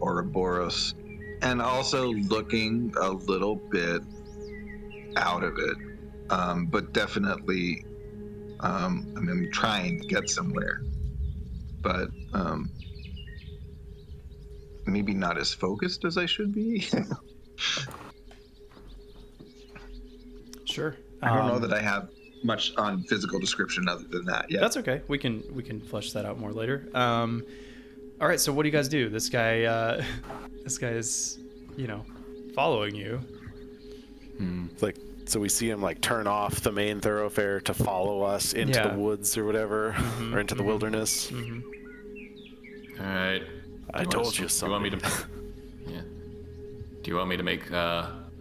[SPEAKER 6] Ouroboros, and also looking a little bit out of it, but definitely, I'm trying to get somewhere, but maybe not as focused as I should be.
[SPEAKER 1] Sure.
[SPEAKER 6] I don't know that I have much on physical description other than that yet.
[SPEAKER 1] That's okay. We can flesh that out more later. All right. So what do you guys do? This guy is, following you.
[SPEAKER 3] Like, so we see him like turn off the main thoroughfare to follow us into the woods or whatever, or into the wilderness.
[SPEAKER 2] All right.
[SPEAKER 3] I told you
[SPEAKER 2] so. Do you want me to? Yeah. Do you want me to make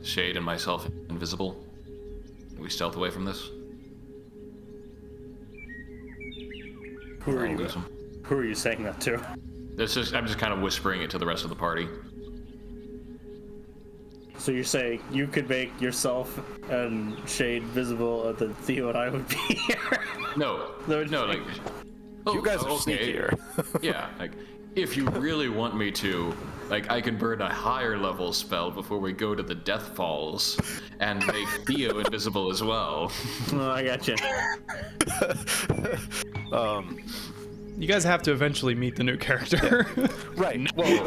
[SPEAKER 2] Shade and myself invisible? Can we stealth away from this?
[SPEAKER 5] Who are
[SPEAKER 2] I'll
[SPEAKER 5] you?
[SPEAKER 2] lose him.
[SPEAKER 5] Who are you saying that to?
[SPEAKER 2] I'm just kind of whispering it to the rest of the party.
[SPEAKER 5] So you're saying you could make yourself and Shade visible, and then Theo and I would be here?
[SPEAKER 2] No, like
[SPEAKER 3] You guys are
[SPEAKER 2] okay.
[SPEAKER 3] sneakier.
[SPEAKER 2] Yeah, like if you really want me to, like I can burn a higher level spell before we go to the Death Falls and make Theo invisible as well.
[SPEAKER 5] Oh, I got you.
[SPEAKER 1] You guys have to eventually meet the new character.
[SPEAKER 3] Right.
[SPEAKER 2] We're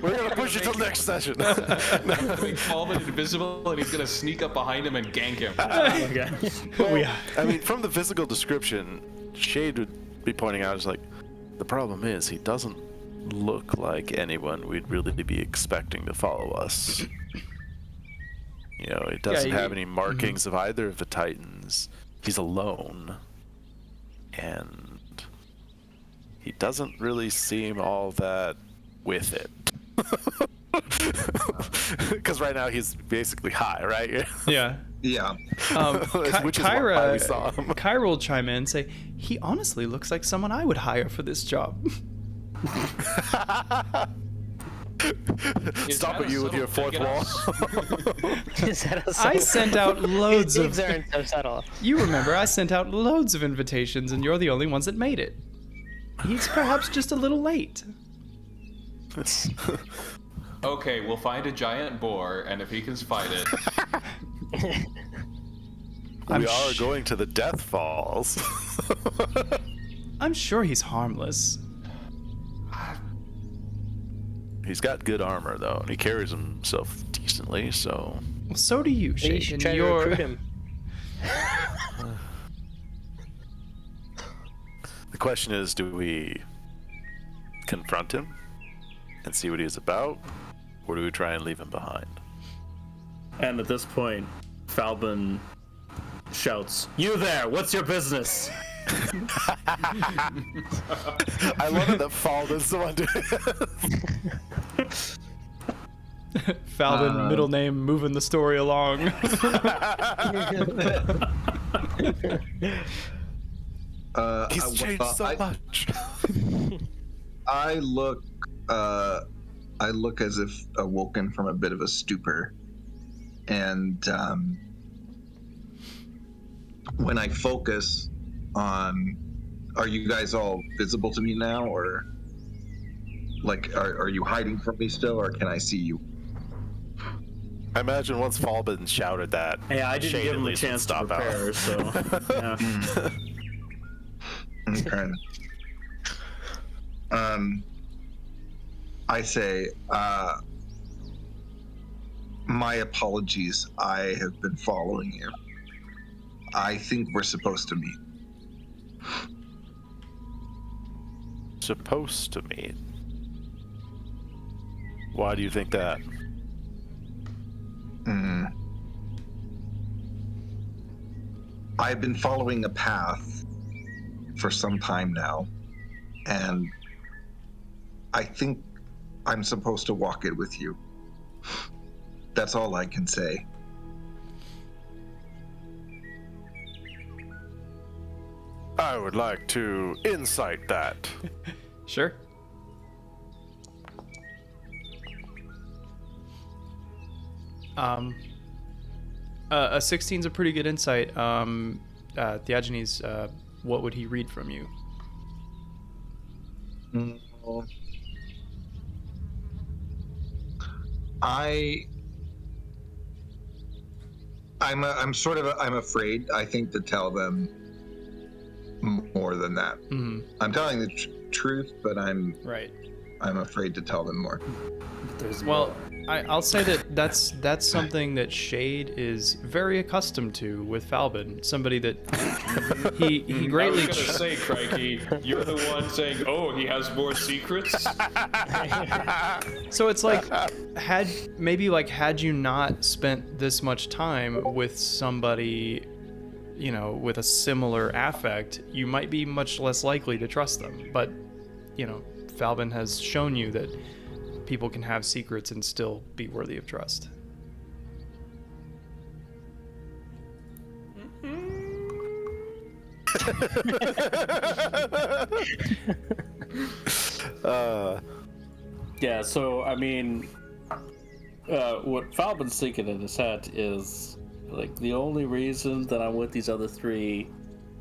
[SPEAKER 3] We're gonna push it till next session.
[SPEAKER 2] make Paulman invisible, and he's gonna sneak up behind him and gank him.
[SPEAKER 5] Okay.
[SPEAKER 3] I mean, from the physical description, Shade would be pointing out is like, the problem is he doesn't look like anyone we'd really be expecting to follow us. You know, he doesn't have any markings of either of the Titans. He's alone. And he doesn't really seem all that with it. Because right now he's basically high, right?
[SPEAKER 1] Yeah.
[SPEAKER 6] Yeah.
[SPEAKER 3] Which is why we saw him.
[SPEAKER 1] Kyra will chime in and say, he honestly looks like someone I would hire for this job.
[SPEAKER 3] Stop at you with your fourth wall.
[SPEAKER 4] Is that a
[SPEAKER 1] I sent out loads
[SPEAKER 4] These
[SPEAKER 1] of...
[SPEAKER 4] aren't so subtle.
[SPEAKER 1] You remember, I sent out loads of invitations, and you're the only ones that made it. He's perhaps just a little late.
[SPEAKER 2] Okay, we'll find a giant boar, and if he can fight it,
[SPEAKER 3] We are going to the Death Falls.
[SPEAKER 1] I'm sure he's harmless.
[SPEAKER 3] He's got good armor though, and he carries himself decently. So
[SPEAKER 1] Well, so do you,
[SPEAKER 4] Maybe
[SPEAKER 1] Shade.
[SPEAKER 4] you should
[SPEAKER 1] and
[SPEAKER 4] try to
[SPEAKER 1] you're-
[SPEAKER 4] recruit him.
[SPEAKER 3] the question is, do we confront him and see what he's about, or do we try and leave him behind?
[SPEAKER 5] And at this point, Falbin shouts, "You there! What's your business?"
[SPEAKER 3] I love it that Falden's the one doing it.
[SPEAKER 1] Falvin, middle name, moving the story along.
[SPEAKER 3] He's changed so much.
[SPEAKER 6] I look as if awoken from a bit of a stupor, and when I focus on, are you guys all visible to me now, or like are you hiding from me still, or can I see you?
[SPEAKER 3] I imagine once Falbin shouted that,
[SPEAKER 5] Hey, I didn't
[SPEAKER 3] Shade
[SPEAKER 5] give
[SPEAKER 3] at
[SPEAKER 5] him a
[SPEAKER 3] least would
[SPEAKER 5] chance to
[SPEAKER 3] stop out.
[SPEAKER 5] prepare, so yeah.
[SPEAKER 6] Okay. I say, my apologies. I have been following you. I think we're supposed to meet.
[SPEAKER 3] Supposed to meet. Why do you think that?
[SPEAKER 6] I've been following a path for some time now, and I think I'm supposed to walk it with you. That's all I can say.
[SPEAKER 3] I would like to insight that.
[SPEAKER 1] Sure. A 16's a pretty good insight. Theagenes, what would he read from you?
[SPEAKER 6] I'm afraid, I think, to tell them more than that. I'm telling the truth, but I'm
[SPEAKER 1] Right.
[SPEAKER 6] afraid to tell them more.
[SPEAKER 5] There's
[SPEAKER 1] Well, I'll say that's something that Shade is very accustomed to with Falbin. Somebody that he greatly.
[SPEAKER 2] I was gonna say, Crikey, you're the one saying, "Oh, he has more secrets."
[SPEAKER 1] So it's like, had you not spent this much time with somebody, you know, with a similar affect, you might be much less likely to trust them. But, you know, Falbin has shown you that people can have secrets and still be worthy of trust.
[SPEAKER 5] Yeah, so I mean, what Falbin's thinking in his head is like the only reason that I'm with these other three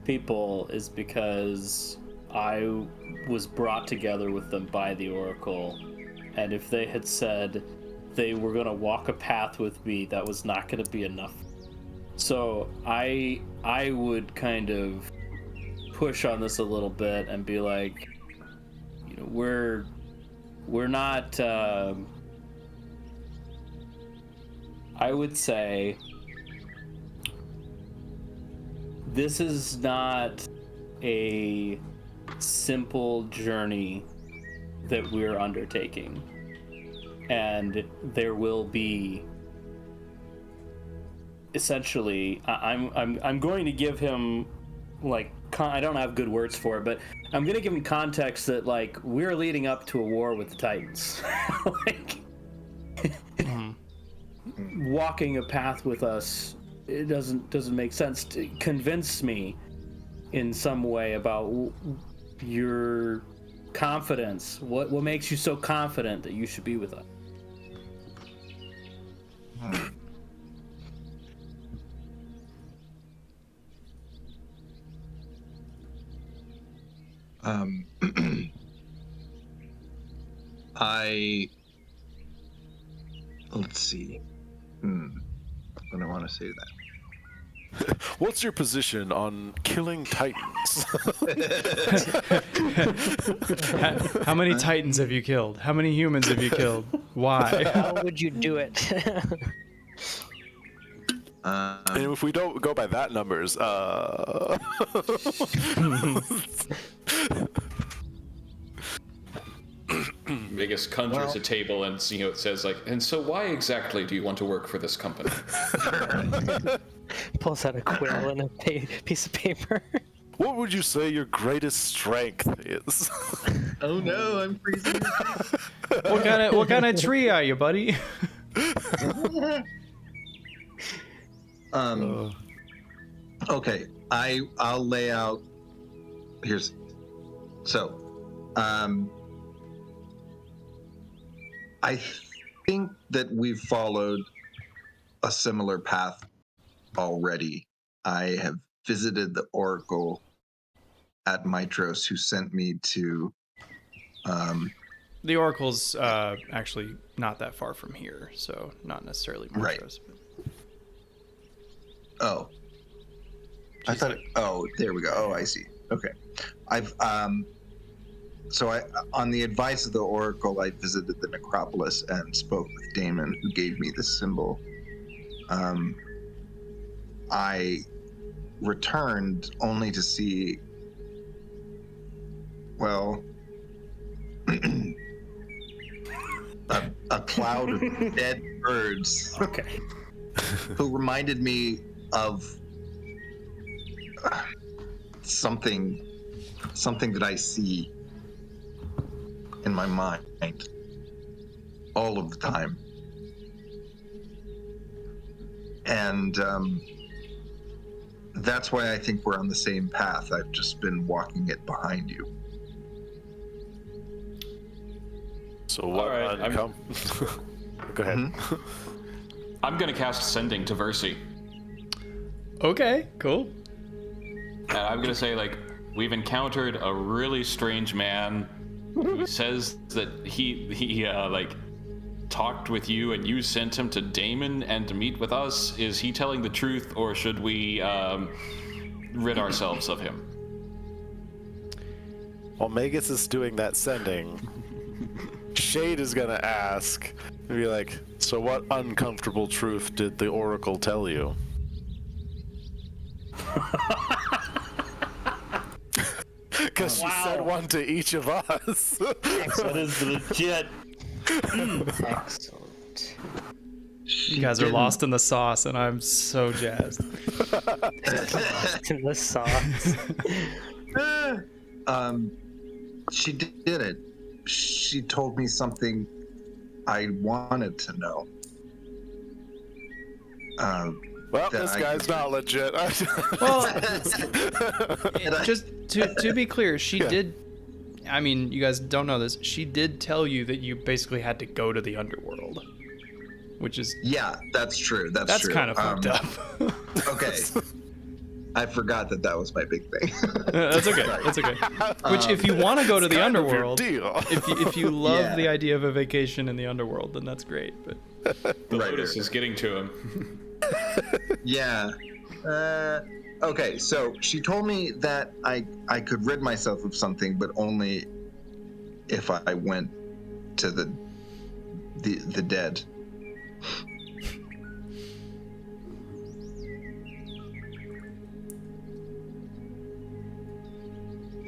[SPEAKER 5] people is because I was brought together with them by the Oracle, and if they had said they were gonna walk a path with me, that was not gonna be enough. So I would kind of push on this a little bit and be like, you know, we're not. I would say this is not a simple journey that we're undertaking, and there will be essentially I'm going to give him like I don't have good words for it, but I'm going to give him context that like we're leading up to a war with the Titans. Like walking a path with us, it doesn't make sense. To convince me in some way about your confidence. What makes you so confident that you should be with us?
[SPEAKER 6] Let's see. What do I want to say to that?
[SPEAKER 3] What's your position on killing Titans?
[SPEAKER 1] How many Titans have you killed? How many humans have you killed? Why?
[SPEAKER 4] How would you do it?
[SPEAKER 3] And if we don't go by that numbers,
[SPEAKER 2] Vegas conjures a table and it says like, and so why exactly do you want to work for this company?
[SPEAKER 4] Pulls out a quill and a piece of paper.
[SPEAKER 3] what would you say your greatest strength is?
[SPEAKER 6] Oh no, I'm freezing.
[SPEAKER 1] What kind of tree are you, buddy?
[SPEAKER 6] Okay, I'll lay out. Here's so. I think that we've followed a similar path already. I have visited the Oracle at Mitros, who sent me to.
[SPEAKER 1] The Oracle's actually not that far from here, so not necessarily Mitros.
[SPEAKER 6] Right. Oh. I thought. Oh, there we go. Oh, I see. Okay. So on the advice of the Oracle, I visited the necropolis and spoke with Damon, who gave me this symbol. I returned only to see, well, a cloud of dead birds.
[SPEAKER 5] Okay.
[SPEAKER 6] Who reminded me of something that I see in my mind all of the time. And that's why I think we're on the same path. I've just been walking it behind you.
[SPEAKER 3] So what?
[SPEAKER 2] All right,
[SPEAKER 3] Come. Go ahead.
[SPEAKER 6] Mm-hmm.
[SPEAKER 2] I'm gonna cast Sending to Versi.
[SPEAKER 1] Okay, cool.
[SPEAKER 2] And I'm gonna say, like, we've encountered a really strange man who says that he like talked with you and you sent him to Damon and to meet with us. Is he telling the truth, or should we rid ourselves of him?
[SPEAKER 3] While Magus is doing that sending, Shade is gonna ask, be like, So what uncomfortable truth did the Oracle tell you? Because she said one to each of us.
[SPEAKER 5] That is legit.
[SPEAKER 4] Excellent.
[SPEAKER 1] You guys are lost in the sauce, and I'm so jazzed.
[SPEAKER 4] In the sauce.
[SPEAKER 6] She did it. She told me something I wanted to know.
[SPEAKER 3] Well,
[SPEAKER 6] That
[SPEAKER 3] this
[SPEAKER 6] I
[SPEAKER 3] guy's
[SPEAKER 6] could-
[SPEAKER 3] not legit.
[SPEAKER 1] Well, just to be clear, she did. I mean, you guys don't know this. She did tell you that you basically had to go to the underworld, which is
[SPEAKER 6] Yeah, that's true. That's true.
[SPEAKER 1] kind of fucked up.
[SPEAKER 6] Okay. I forgot that was my big thing.
[SPEAKER 1] That's okay. That's okay. Which, if you want to go to the
[SPEAKER 3] kind of your
[SPEAKER 1] underworld,
[SPEAKER 3] deal.
[SPEAKER 1] if you love
[SPEAKER 6] Yeah.
[SPEAKER 1] the idea of a vacation in the underworld, then that's great. But
[SPEAKER 2] The
[SPEAKER 6] Right,
[SPEAKER 2] Lotus
[SPEAKER 6] right.
[SPEAKER 2] is getting to him.
[SPEAKER 6] Yeah. Okay, so she told me that I could rid myself of something, but only if I went to the dead.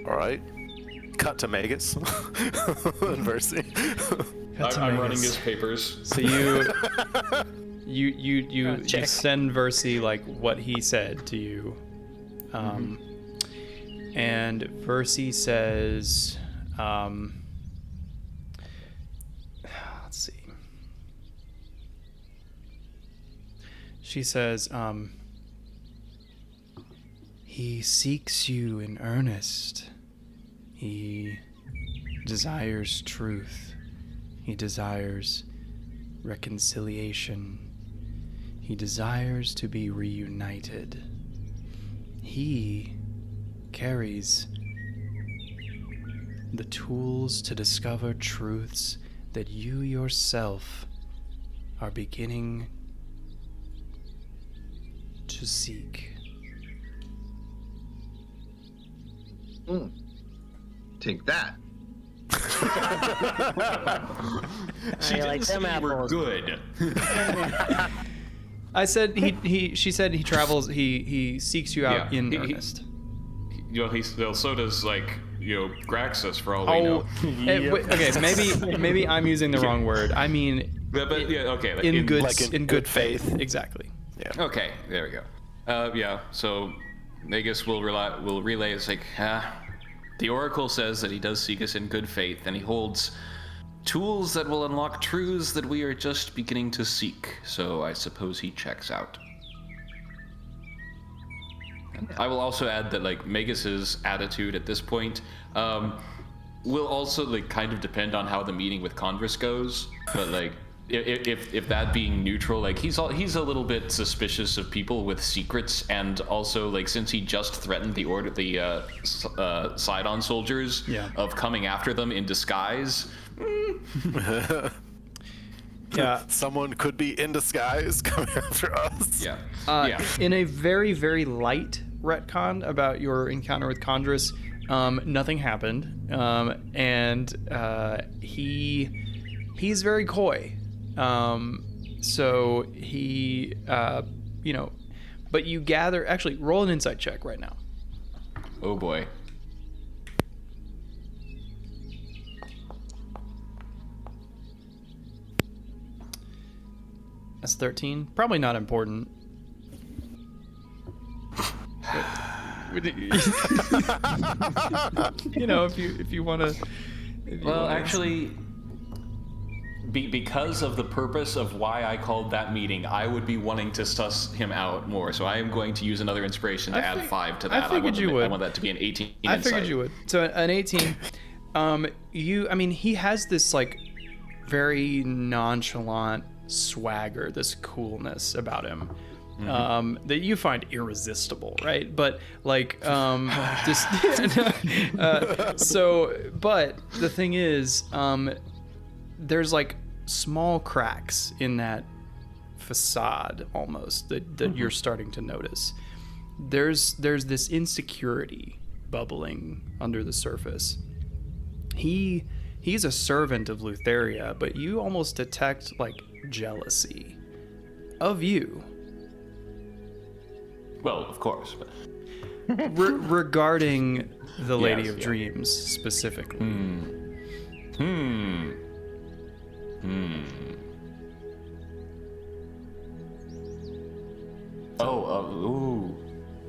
[SPEAKER 3] All right. Cut to Magus and Versi.
[SPEAKER 2] I'm running his papers.
[SPEAKER 1] so you
[SPEAKER 4] Check.
[SPEAKER 1] send Versi like what he said to you, and Versi says, let's see. She says, he seeks you in earnest. He desires truth. He desires reconciliation. He desires to be reunited. He carries the tools to discover truths that you yourself are beginning to seek.
[SPEAKER 6] Take that.
[SPEAKER 2] She
[SPEAKER 4] I like
[SPEAKER 2] didn't say
[SPEAKER 4] them
[SPEAKER 2] you were
[SPEAKER 4] apples.
[SPEAKER 2] good.
[SPEAKER 1] I said she said he travels, he seeks you out
[SPEAKER 2] Yeah,
[SPEAKER 1] in
[SPEAKER 2] he-
[SPEAKER 1] earnest.
[SPEAKER 2] You know, well, so does Graxus for all we know.
[SPEAKER 1] Okay, maybe I'm using the wrong word. I mean
[SPEAKER 2] But yeah, okay. like,
[SPEAKER 1] in good
[SPEAKER 3] like in
[SPEAKER 1] good
[SPEAKER 3] good
[SPEAKER 1] faith.
[SPEAKER 3] faith.
[SPEAKER 1] Exactly.
[SPEAKER 2] Okay, there we go. Yeah, so Magus will relay. It's like, the Oracle says that he does seek us in good faith, and he holds tools that will unlock truths that we are just beginning to seek. So I suppose he checks out. I will also add that Magus's attitude at this point will also kind of depend on how the meeting with Converse goes. But if that being neutral, he's a little bit suspicious of people with secrets, and also since he just threatened the Sidon soldiers of coming after them in disguise.
[SPEAKER 1] Yeah.
[SPEAKER 3] Someone could be in disguise coming after us.
[SPEAKER 2] Yeah.
[SPEAKER 1] In a very, very light retcon about your encounter with Condrus, nothing happened, and he's very coy. So he, but you gather. Actually, roll an insight check right now.
[SPEAKER 2] Oh boy.
[SPEAKER 1] That's 13. Probably not important. If you want to.
[SPEAKER 2] Well, actually, because of the purpose of why I called that meeting, I would be wanting to suss him out more. So I am going to use another inspiration to add 5 to that.
[SPEAKER 1] I figured you would.
[SPEAKER 2] I want that to be an 18.
[SPEAKER 1] I figured you would. So an 18. He has this very nonchalant swagger, this coolness about him. That you find irresistible, right? But but the thing is, there's small cracks in that facade almost that you're starting to notice. There's this insecurity bubbling under the surface. He's a servant of Lutheria, but you almost detect jealousy of you.
[SPEAKER 2] Well, of course. But...
[SPEAKER 1] regarding the Lady
[SPEAKER 2] Yes,
[SPEAKER 1] of
[SPEAKER 2] yeah.
[SPEAKER 1] Dreams specifically.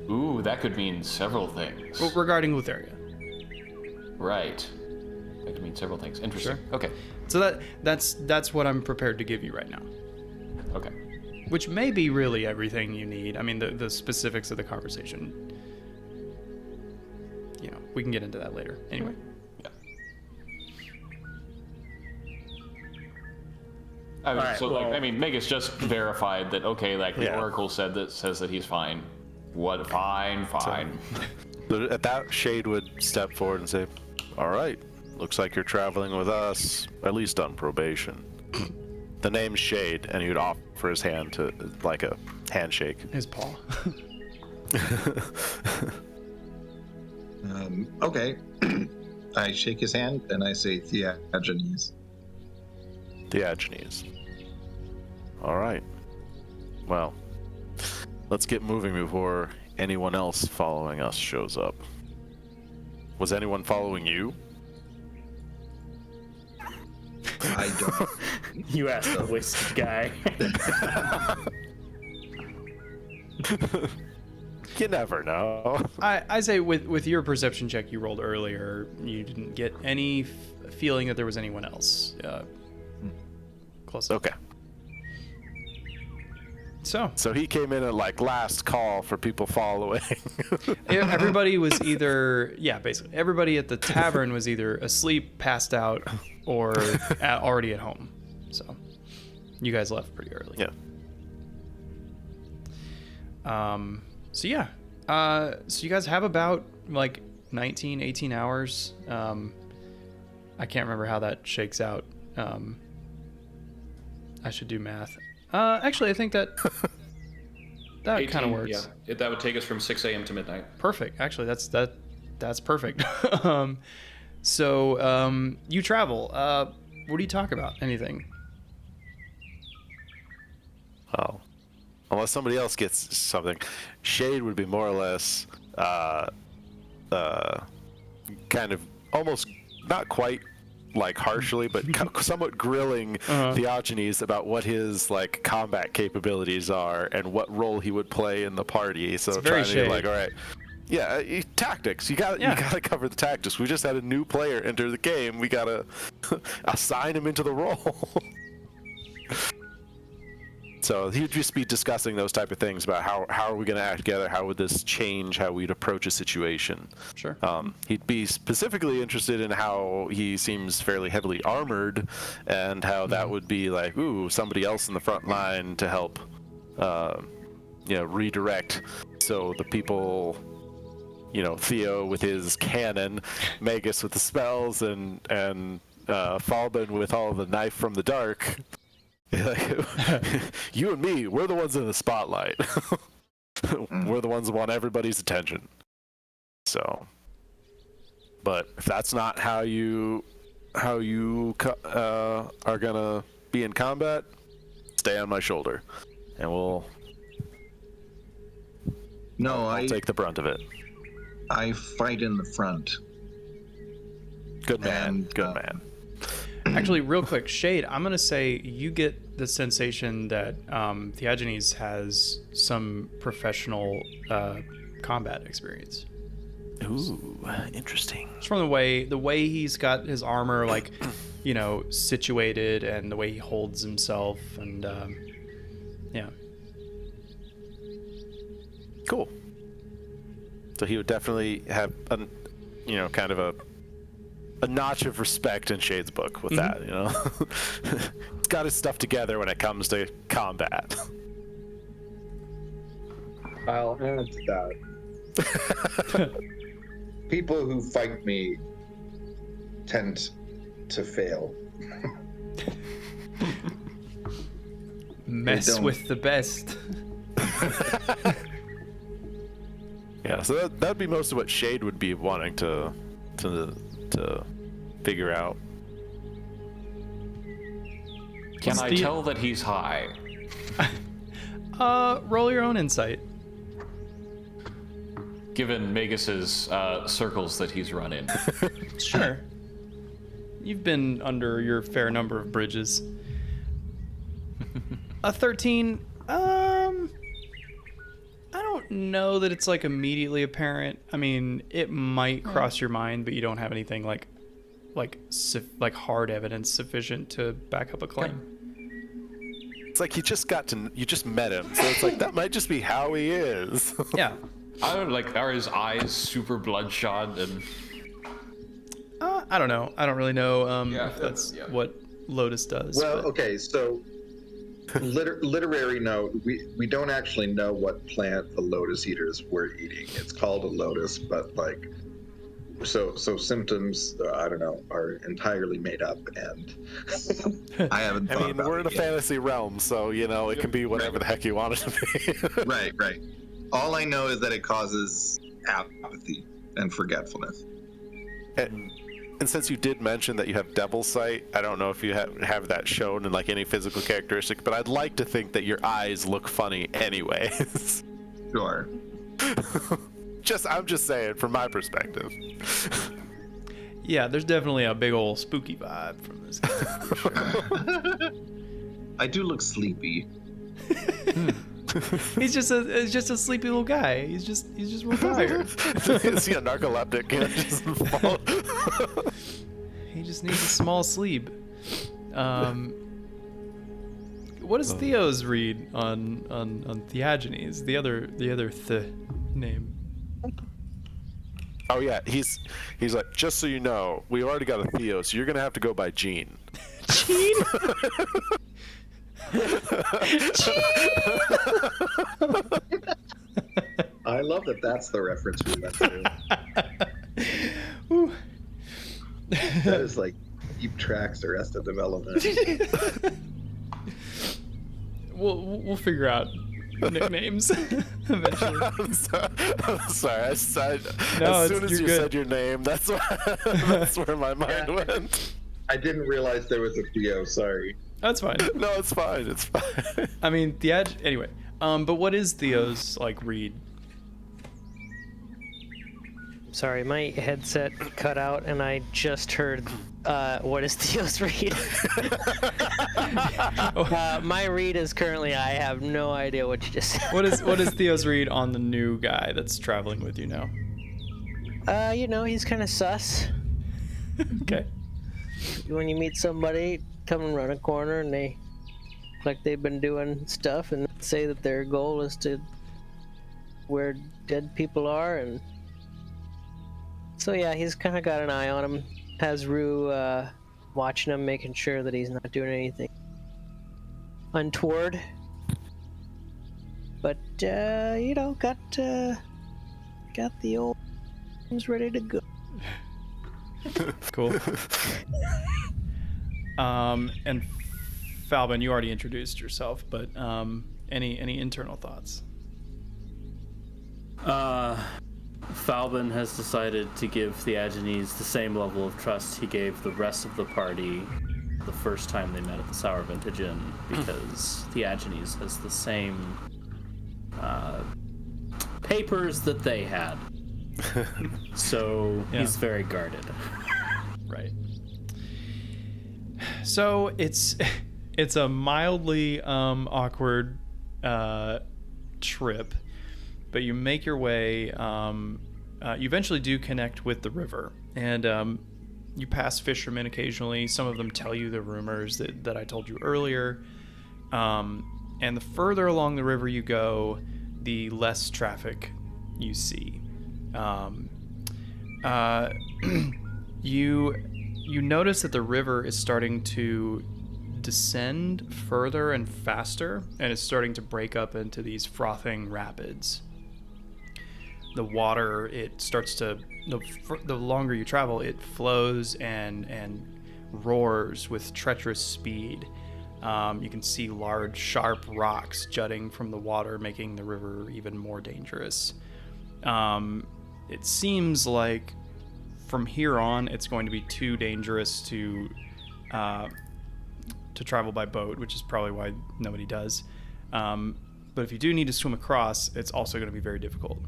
[SPEAKER 2] Ooh, that could mean several things.
[SPEAKER 1] Well, regarding Lutheria.
[SPEAKER 2] Right. That could mean several things. Interesting.
[SPEAKER 1] Sure.
[SPEAKER 2] Okay.
[SPEAKER 1] So that's what I'm prepared to give you right now.
[SPEAKER 2] Okay.
[SPEAKER 1] Which may be really everything you need. I mean, the specifics of the conversation. You know, we can get into that later. Anyway.
[SPEAKER 2] Yeah. I mean,
[SPEAKER 5] Alright,
[SPEAKER 2] so
[SPEAKER 5] well-
[SPEAKER 2] like, I mean, Megas just verified that. Okay, like the
[SPEAKER 3] Yeah.
[SPEAKER 2] Oracle says that he's fine. What? Fine.
[SPEAKER 3] So at that, Shade would step forward and say, "All right, looks like you're traveling with us, at least on probation." The name's Shade, and he would offer his hand to, like a handshake.
[SPEAKER 1] His paw.
[SPEAKER 6] Okay. I shake his hand and I say Theagenes.
[SPEAKER 3] Diogenes. All right. Well, let's get moving before anyone else following us shows up. Was anyone following you?
[SPEAKER 6] I don't.
[SPEAKER 5] You asked the wasted guy.
[SPEAKER 3] You never know.
[SPEAKER 1] I say with your perception check you rolled earlier, you didn't get any feeling that there was anyone else close.
[SPEAKER 3] Okay.
[SPEAKER 1] So
[SPEAKER 3] he came in at like last call for people following.
[SPEAKER 1] everybody was either basically everybody at the tavern was either asleep, passed out, or already at home. So you guys left pretty early.
[SPEAKER 3] Yeah.
[SPEAKER 1] So you guys have about like 19, 18 hours. I can't remember how that shakes out. I should do math. Actually, I think that kind of works.
[SPEAKER 2] Yeah, that would take us from 6 a.m. to midnight.
[SPEAKER 1] Perfect. Actually, that's perfect. So you travel. What do you talk about? Anything?
[SPEAKER 3] Oh. Unless somebody else gets something. Shade would be more or less kind of almost not quite like harshly, but somewhat grilling Theagenes about what his like combat capabilities are and what role he would play in the party. So
[SPEAKER 1] It's very
[SPEAKER 3] trying to be
[SPEAKER 1] Shade.
[SPEAKER 3] like, all right, yeah, tactics. You gotta cover the tactics. We just had a new player enter the game. We gotta assign him into the role. So he'd just be discussing those type of things about how are we going to act together? How would this change how we'd approach a situation?
[SPEAKER 1] Sure.
[SPEAKER 3] He'd be specifically interested in how he seems fairly heavily armored and how that would be like, ooh, somebody else in the front line to help, redirect. So the people, Theo with his cannon, Magus with the spells, and Falben with all the knife from the dark. You and me, we're the ones in the spotlight. We're the ones that want everybody's attention. So, but if that's not how you are gonna be in combat, stay on my shoulder, and I'll take the brunt of it.
[SPEAKER 6] I fight in the front.
[SPEAKER 3] Good man.
[SPEAKER 6] And,
[SPEAKER 3] Good man.
[SPEAKER 1] Actually, real quick, Shade, I'm going to say you get the sensation that Theagenes has some professional combat experience.
[SPEAKER 3] Ooh, interesting.
[SPEAKER 1] Just from the way he's got his armor, like, situated, and the way he holds himself, and yeah.
[SPEAKER 3] Cool. So he would definitely have kind of a notch of respect in Shade's book with that, He's got his stuff together when it comes to combat.
[SPEAKER 6] I'll add to that. People who fight me tend to fail.
[SPEAKER 1] Mess
[SPEAKER 6] don't.
[SPEAKER 1] with the best.
[SPEAKER 3] Yeah, so that'd be most of what Shade would be wanting to figure out.
[SPEAKER 2] Can I tell that he's high?
[SPEAKER 1] Roll your own insight.
[SPEAKER 2] Given Magus's circles that he's run in.
[SPEAKER 1] Sure. You've been under your fair number of bridges. A 13. I don't know that it's like immediately apparent. I mean, it might cross your mind, but you don't have anything like hard evidence sufficient to back up a claim.
[SPEAKER 3] It's like you just met him, so it's like that might just be how he is.
[SPEAKER 1] Yeah.
[SPEAKER 2] I don't like. Are his eyes super bloodshot and?
[SPEAKER 1] I don't know. I don't really know
[SPEAKER 2] Yeah,
[SPEAKER 1] if that's
[SPEAKER 2] yeah.
[SPEAKER 1] what Lotus does.
[SPEAKER 6] Well,
[SPEAKER 1] but-
[SPEAKER 6] okay, so literary note: we don't actually know what plant the lotus eaters were eating. It's called a lotus, but like, so symptoms I don't know are entirely made up, and I haven't.
[SPEAKER 3] I
[SPEAKER 6] thought
[SPEAKER 3] mean,
[SPEAKER 6] about
[SPEAKER 3] we're in
[SPEAKER 6] it
[SPEAKER 3] a
[SPEAKER 6] yet.
[SPEAKER 3] fantasy realm, so it can be whatever the heck you want it to be.
[SPEAKER 6] Right. All I know is that it causes apathy and forgetfulness.
[SPEAKER 3] And since you did mention that you have devil sight, I don't know if you have that shown in like any physical characteristic, but I'd like to think that your eyes look funny anyways.
[SPEAKER 6] Sure.
[SPEAKER 3] I'm just saying from my perspective.
[SPEAKER 1] Yeah, there's definitely a big old spooky vibe from this guy. Sure.
[SPEAKER 6] I do look sleepy.
[SPEAKER 1] He's just a sleepy little guy. He's just real tired.
[SPEAKER 3] Is he a narcoleptic? Just fall?
[SPEAKER 1] He just needs a small sleep. What does Theo's read on Theagenes? The other name.
[SPEAKER 3] Oh yeah, he's like, just so you know, we already got a Theo, so you're gonna have to go by Gene.
[SPEAKER 1] Gene.
[SPEAKER 6] I love that that's the reference we went to.
[SPEAKER 1] Ooh.
[SPEAKER 6] That is like deep tracks Arrested Development.
[SPEAKER 1] We'll figure out nicknames eventually.
[SPEAKER 3] I'm sorry. As soon as
[SPEAKER 1] you're
[SPEAKER 3] you
[SPEAKER 1] good.
[SPEAKER 3] said your name, that's where my mind went.
[SPEAKER 6] I didn't realize there was a Theo, sorry.
[SPEAKER 1] That's fine.
[SPEAKER 3] No, it's fine. It's fine.
[SPEAKER 1] I mean, anyway. But what is Theo's like read?
[SPEAKER 4] Sorry, my headset cut out, and I just heard. What is Theo's read? My read is currently. I have no idea what you just said.
[SPEAKER 1] What is Theo's read on the new guy that's traveling with you now?
[SPEAKER 4] He's kind of sus.
[SPEAKER 1] Okay.
[SPEAKER 4] When you meet somebody, come and run a corner, and they look like they've been doing stuff, and say that their goal is to where dead people are, and so yeah, he's kind of got an eye on him. Has Rue watching him, making sure that he's not doing anything untoward. But got the old things ready to go.
[SPEAKER 1] Cool. And Falbin, you already introduced yourself, but any internal thoughts?
[SPEAKER 5] Falbin has decided to give Theagenes the same level of trust he gave the rest of the party the first time they met at the Sour Vintage Inn, because Theagenes has the same papers that they had. So
[SPEAKER 1] Yeah.
[SPEAKER 5] he's very guarded.
[SPEAKER 1] Right. So it's a mildly awkward trip, but you make your way. You eventually do connect with the river, and you pass fishermen occasionally. Some of them tell you the rumors that I told you earlier. And the further along the river you go, the less traffic you see. You notice that the river is starting to descend further and faster, and it's starting to break up into these frothing rapids. The water, it starts to, the longer you travel, it flows and roars with treacherous speed. You can see large, sharp rocks jutting from the water, making the river even more dangerous. It seems like from here on, it's going to be too dangerous to to travel by boat, which is probably why nobody does. But if you do need to swim across, it's also going to be very difficult.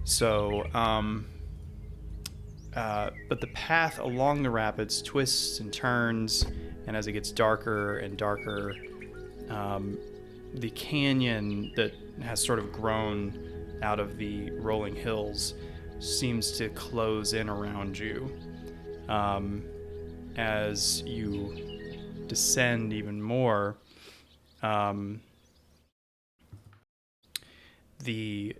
[SPEAKER 1] So, but the path along the rapids twists and turns, and as it gets darker and darker, the canyon that has sort of grown out of the rolling hills seems to close in around you. As you descend even more, the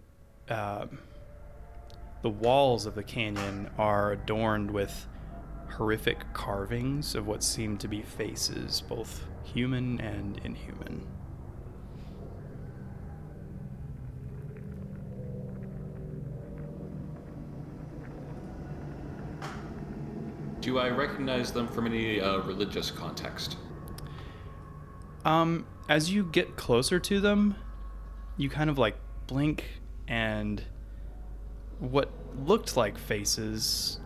[SPEAKER 1] walls of the canyon are adorned with horrific carvings of what seem to be faces, both human and inhuman.
[SPEAKER 2] Do I recognize them from any religious context?
[SPEAKER 1] As you get closer to them, you kind of like blink, and what looked like faces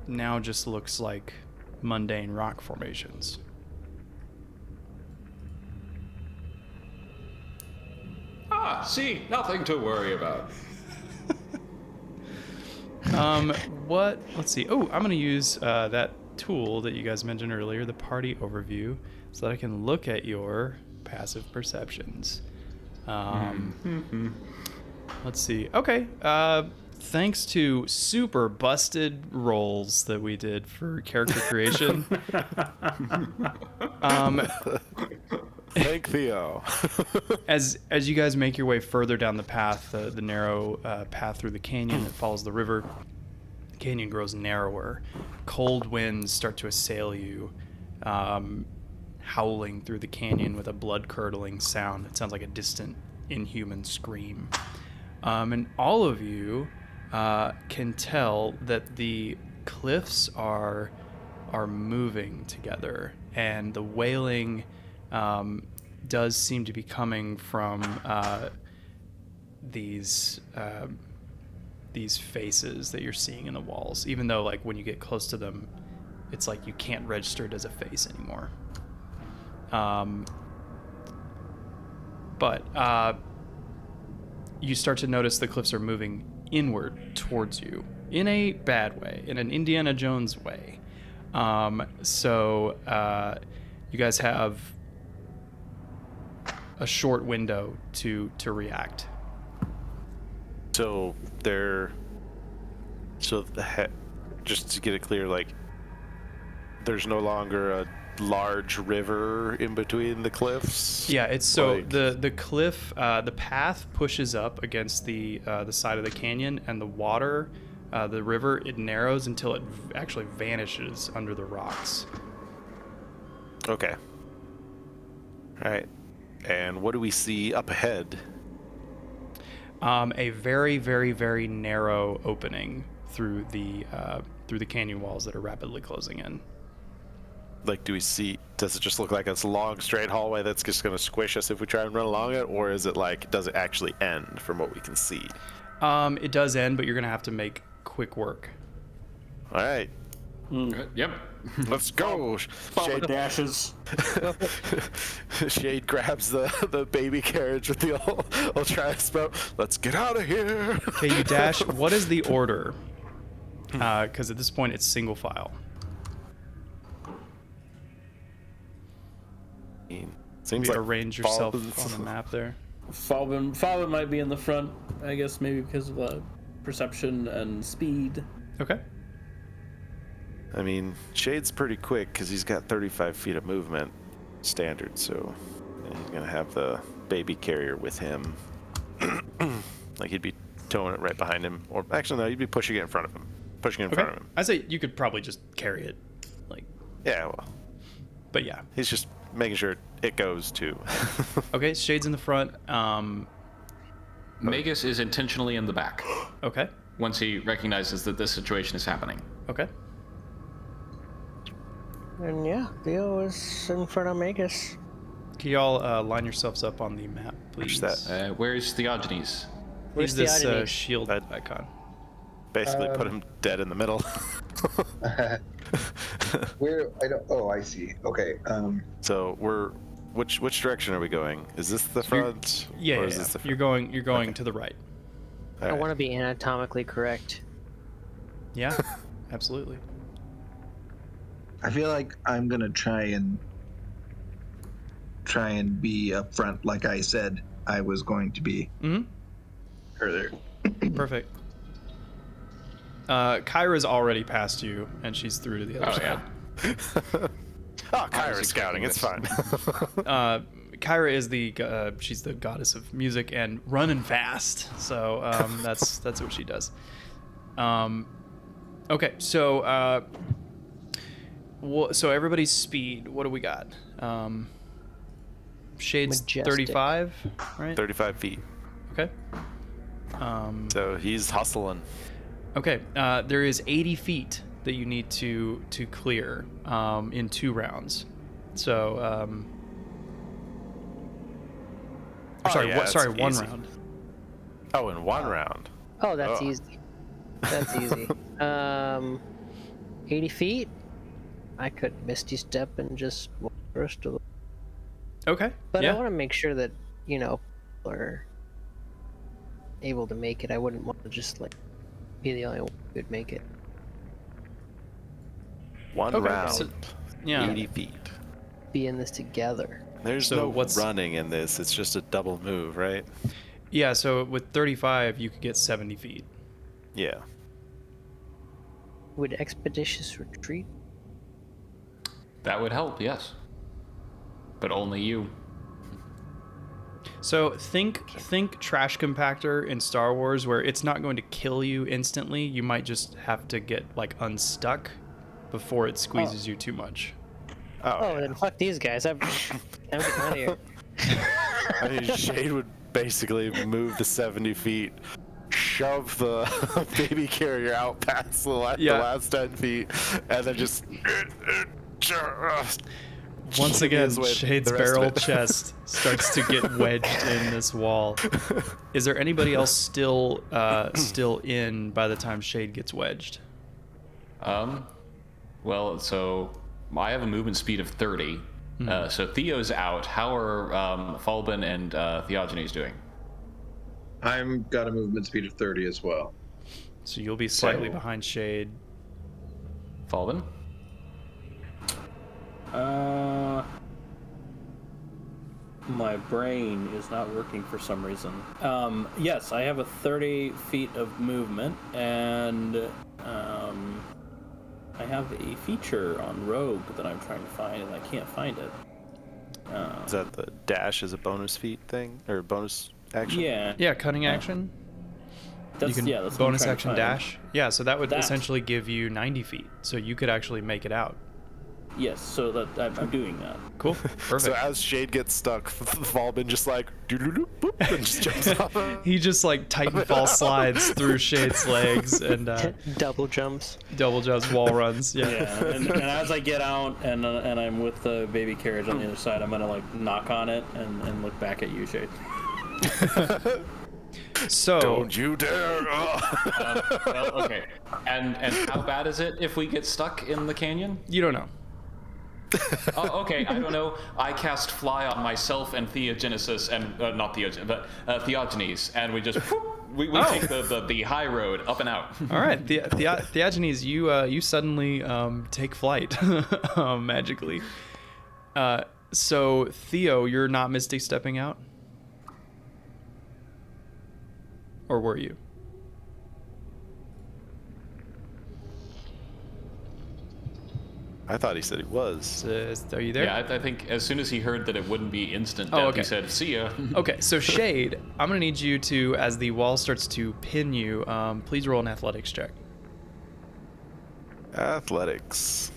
[SPEAKER 1] now just looks like mundane rock formations.
[SPEAKER 2] See, nothing to worry about.
[SPEAKER 1] Let's see. Oh, I'm going to use that tool that you guys mentioned earlier, the party overview, so that I can look at your passive perceptions. Let's see. Okay. Thanks to super busted rolls that we did for character creation.
[SPEAKER 3] Thank Theo.
[SPEAKER 1] As you guys make your way further down the path, the narrow path through the canyon that follows the river, the canyon grows narrower. Cold winds start to assail you, howling through the canyon with a blood-curdling sound. It sounds like a distant, inhuman scream. And all of you can tell that the cliffs are moving together, and the wailing does seem to be coming from these faces that you're seeing in the walls, even though like when you get close to them, it's like you can't register it as a face anymore. But you start to notice the cliffs are moving inward towards you in a bad way, in an Indiana Jones way. So you guys have a short window to react.
[SPEAKER 3] So just to get it clear, like there's no longer a large river in between the cliffs.
[SPEAKER 1] Yeah, it's so
[SPEAKER 3] like...
[SPEAKER 1] the cliff, the path pushes up against the side of the canyon, and the water, the river, it narrows until it actually vanishes under the rocks.
[SPEAKER 3] Okay. All right. And what do we see up ahead?
[SPEAKER 1] A very, very, very narrow opening through the canyon walls that are rapidly closing in.
[SPEAKER 3] Like, does it just look like it's a long straight hallway that's just going to squish us if we try and run along it, or is it like, does it actually end from what we can see?
[SPEAKER 1] It does end, but you're going to have to make quick work.
[SPEAKER 3] All right.
[SPEAKER 2] Yep.
[SPEAKER 3] Let's go.
[SPEAKER 5] Shade dashes.
[SPEAKER 3] Shade grabs the baby carriage with the old Trias boat. Let's get out of here.
[SPEAKER 1] Okay, you dash. What is the order? Because at this point, it's single file.
[SPEAKER 3] Seems
[SPEAKER 1] Maybe
[SPEAKER 3] like
[SPEAKER 1] arrange yourself on the map there.
[SPEAKER 5] Falvin might be in the front, I guess, maybe because of perception and speed.
[SPEAKER 1] Okay.
[SPEAKER 3] I mean, Shade's pretty quick because he's got 35 feet of movement standard, so he's going to have the baby carrier with him. Like, he'd be towing it right behind him. Or, actually, no, he'd be pushing it in front of him. Pushing it in front of him.
[SPEAKER 1] I'd say you could probably just carry it. Like.
[SPEAKER 3] Yeah, well.
[SPEAKER 1] But yeah.
[SPEAKER 3] He's just making sure it goes, too.
[SPEAKER 1] Okay, Shade's in the front.
[SPEAKER 2] Magus is intentionally in the back.
[SPEAKER 1] Okay.
[SPEAKER 2] Once he recognizes that this situation is happening.
[SPEAKER 1] Okay.
[SPEAKER 4] And yeah, Theo is in front of Magus.
[SPEAKER 1] Can y'all line yourselves up on the map, please?
[SPEAKER 3] That?
[SPEAKER 2] Where's Theogenes?
[SPEAKER 1] He's this shield icon.
[SPEAKER 3] Basically put him dead in the middle.
[SPEAKER 6] Where I don't. Oh, I see. Okay.
[SPEAKER 3] So we're which direction are we going? Is this the front?
[SPEAKER 1] Yeah,
[SPEAKER 3] or
[SPEAKER 1] yeah,
[SPEAKER 3] is
[SPEAKER 1] yeah.
[SPEAKER 3] this the
[SPEAKER 1] You're
[SPEAKER 3] front?
[SPEAKER 1] going to the right.
[SPEAKER 3] All
[SPEAKER 4] I
[SPEAKER 3] right.
[SPEAKER 4] want to be anatomically correct.
[SPEAKER 1] Yeah, absolutely.
[SPEAKER 6] I feel like I'm gonna try and be up front, like I said I was going to be earlier.
[SPEAKER 1] Perfect. Kyra's already passed you, and she's through to the other
[SPEAKER 2] Oh,
[SPEAKER 1] side.
[SPEAKER 2] yeah.
[SPEAKER 3] Oh, Kyra's scouting. It's fine.
[SPEAKER 1] Kyra is she's the goddess of music and running fast. So that's what she does. Okay, so so everybody's speed. What do we got? Shade's
[SPEAKER 4] Majestic.
[SPEAKER 1] 35, right?
[SPEAKER 3] 35 feet.
[SPEAKER 1] Okay.
[SPEAKER 3] So he's hustling.
[SPEAKER 1] Okay. There is 80 feet that you need to clear in 2 rounds. So sorry,
[SPEAKER 3] yeah,
[SPEAKER 1] sorry,
[SPEAKER 3] it's
[SPEAKER 1] 1
[SPEAKER 3] easy.
[SPEAKER 1] round.
[SPEAKER 3] Oh, in 1 round.
[SPEAKER 4] Oh, that's
[SPEAKER 3] Oh.
[SPEAKER 4] easy. That's easy. 80 feet? I could Misty Step and just walk the rest of the...
[SPEAKER 1] Okay.
[SPEAKER 4] But
[SPEAKER 1] yeah.
[SPEAKER 4] I want to make sure that, people are able to make it. I wouldn't want to just, be the only one who could make it.
[SPEAKER 3] 1
[SPEAKER 1] Okay,
[SPEAKER 3] round.
[SPEAKER 1] so- yeah.
[SPEAKER 3] 80 feet.
[SPEAKER 4] Be in this together.
[SPEAKER 3] There's
[SPEAKER 1] So
[SPEAKER 3] no
[SPEAKER 1] what's-
[SPEAKER 3] running in this. It's just a double move, right?
[SPEAKER 1] Yeah, so with 35, you could get 70 feet.
[SPEAKER 3] Yeah.
[SPEAKER 4] Would Expeditious Retreat?
[SPEAKER 2] That would help, yes. But only you.
[SPEAKER 1] So think trash compactor in Star Wars, where it's not going to kill you instantly. You might just have to get unstuck before it squeezes you too much.
[SPEAKER 3] Oh, yeah.
[SPEAKER 4] Then fuck these guys. I'm getting out of here.
[SPEAKER 3] I mean, Shade would basically move the 70 feet, shove the baby carrier out past the last 10 feet, and then just
[SPEAKER 1] Once
[SPEAKER 3] shimmy
[SPEAKER 1] again,
[SPEAKER 3] his way
[SPEAKER 1] Shade's
[SPEAKER 3] the rest of
[SPEAKER 1] barrel
[SPEAKER 3] it.
[SPEAKER 1] chest starts to get wedged in this wall. Is there anybody else still in by the time Shade gets wedged?
[SPEAKER 2] Well, so I have a movement speed of 30. So Theo's out. How are Falbin and Theogenes doing?
[SPEAKER 6] I'm got a movement speed of 30 as well.
[SPEAKER 1] So you'll be slightly behind Shade.
[SPEAKER 2] Falbin?
[SPEAKER 5] My brain is not working for some reason. Yes, I have a 30 feet of movement, and I have a feature on Rogue that I'm trying to find, and I can't find it.
[SPEAKER 3] Is that the dash is a bonus feat thing or bonus action?
[SPEAKER 5] Yeah.
[SPEAKER 1] Yeah, cutting action.
[SPEAKER 5] That's,
[SPEAKER 1] You can
[SPEAKER 5] yeah, that's what I'm
[SPEAKER 1] bonus
[SPEAKER 5] trying to
[SPEAKER 1] action
[SPEAKER 5] find.
[SPEAKER 1] dash. Yeah, so that would
[SPEAKER 5] That.
[SPEAKER 1] essentially give you 90 feet. So you could actually make it out.
[SPEAKER 5] Yes, so that I'm doing that.
[SPEAKER 1] Cool. Perfect.
[SPEAKER 3] So as Shade gets stuck, Falbin just doo-doo-doo, boop, and just jumps off.
[SPEAKER 1] He just Titanfall slides through Shade's legs and
[SPEAKER 4] Double jumps.
[SPEAKER 1] double jumps, wall runs. Yeah.
[SPEAKER 5] Yeah, and as I get out and I'm with the baby carriage on the other side, I'm gonna knock on it and look back at you, Shade.
[SPEAKER 1] So
[SPEAKER 3] Don't you dare!
[SPEAKER 2] Well, okay. And how bad is it if we get stuck in the canyon?
[SPEAKER 1] you don't know.
[SPEAKER 2] Oh, okay, I don't know. I cast Fly on myself and Theogenesis, and not Theogenesis, but Theogenes, and we just we take the high road up and out.
[SPEAKER 1] All right, Theogenes, you suddenly take flight magically. So Theo, you're not Misty stepping out, or were you?
[SPEAKER 3] I thought he said he was.
[SPEAKER 1] Are you there?
[SPEAKER 2] Yeah, I think as soon as he heard that it wouldn't be instant
[SPEAKER 1] Oh,
[SPEAKER 2] death,
[SPEAKER 1] okay.
[SPEAKER 2] he said, "See ya."
[SPEAKER 1] Okay, so Shade, I'm gonna need you to, as the wall starts to pin you, please roll an athletics check.
[SPEAKER 3] Athletics.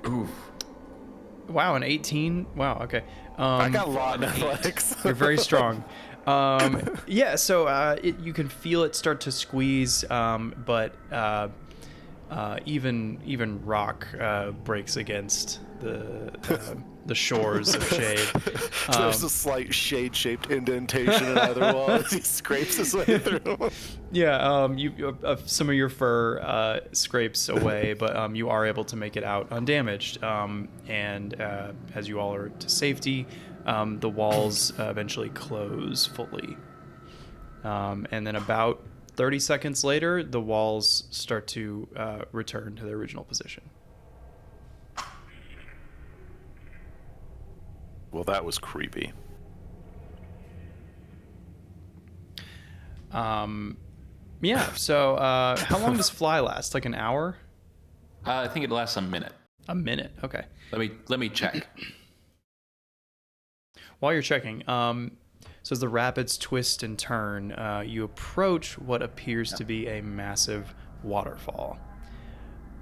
[SPEAKER 2] Oof.
[SPEAKER 1] Wow, an 18. Wow, okay.
[SPEAKER 3] I got a lot in athletics.
[SPEAKER 1] You're very strong. Yeah, so you can feel it start to squeeze, but Even rock breaks against the shores of shade.
[SPEAKER 3] There's a slight shade-shaped indentation in either wall as he scrapes his way through.
[SPEAKER 1] Yeah, some of your fur scrapes away, but you are able to make it out undamaged. And as you all are to safety, the walls eventually close fully. And then about 30 seconds later, the walls start to return to their original position.
[SPEAKER 3] Well, that was creepy.
[SPEAKER 1] Yeah, so how long does fly last? Like an hour?
[SPEAKER 2] I think it lasts a minute.
[SPEAKER 1] A minute, okay.
[SPEAKER 2] Let me check.
[SPEAKER 1] While you're checking, so as the rapids twist and turn, you approach what appears to be a massive waterfall.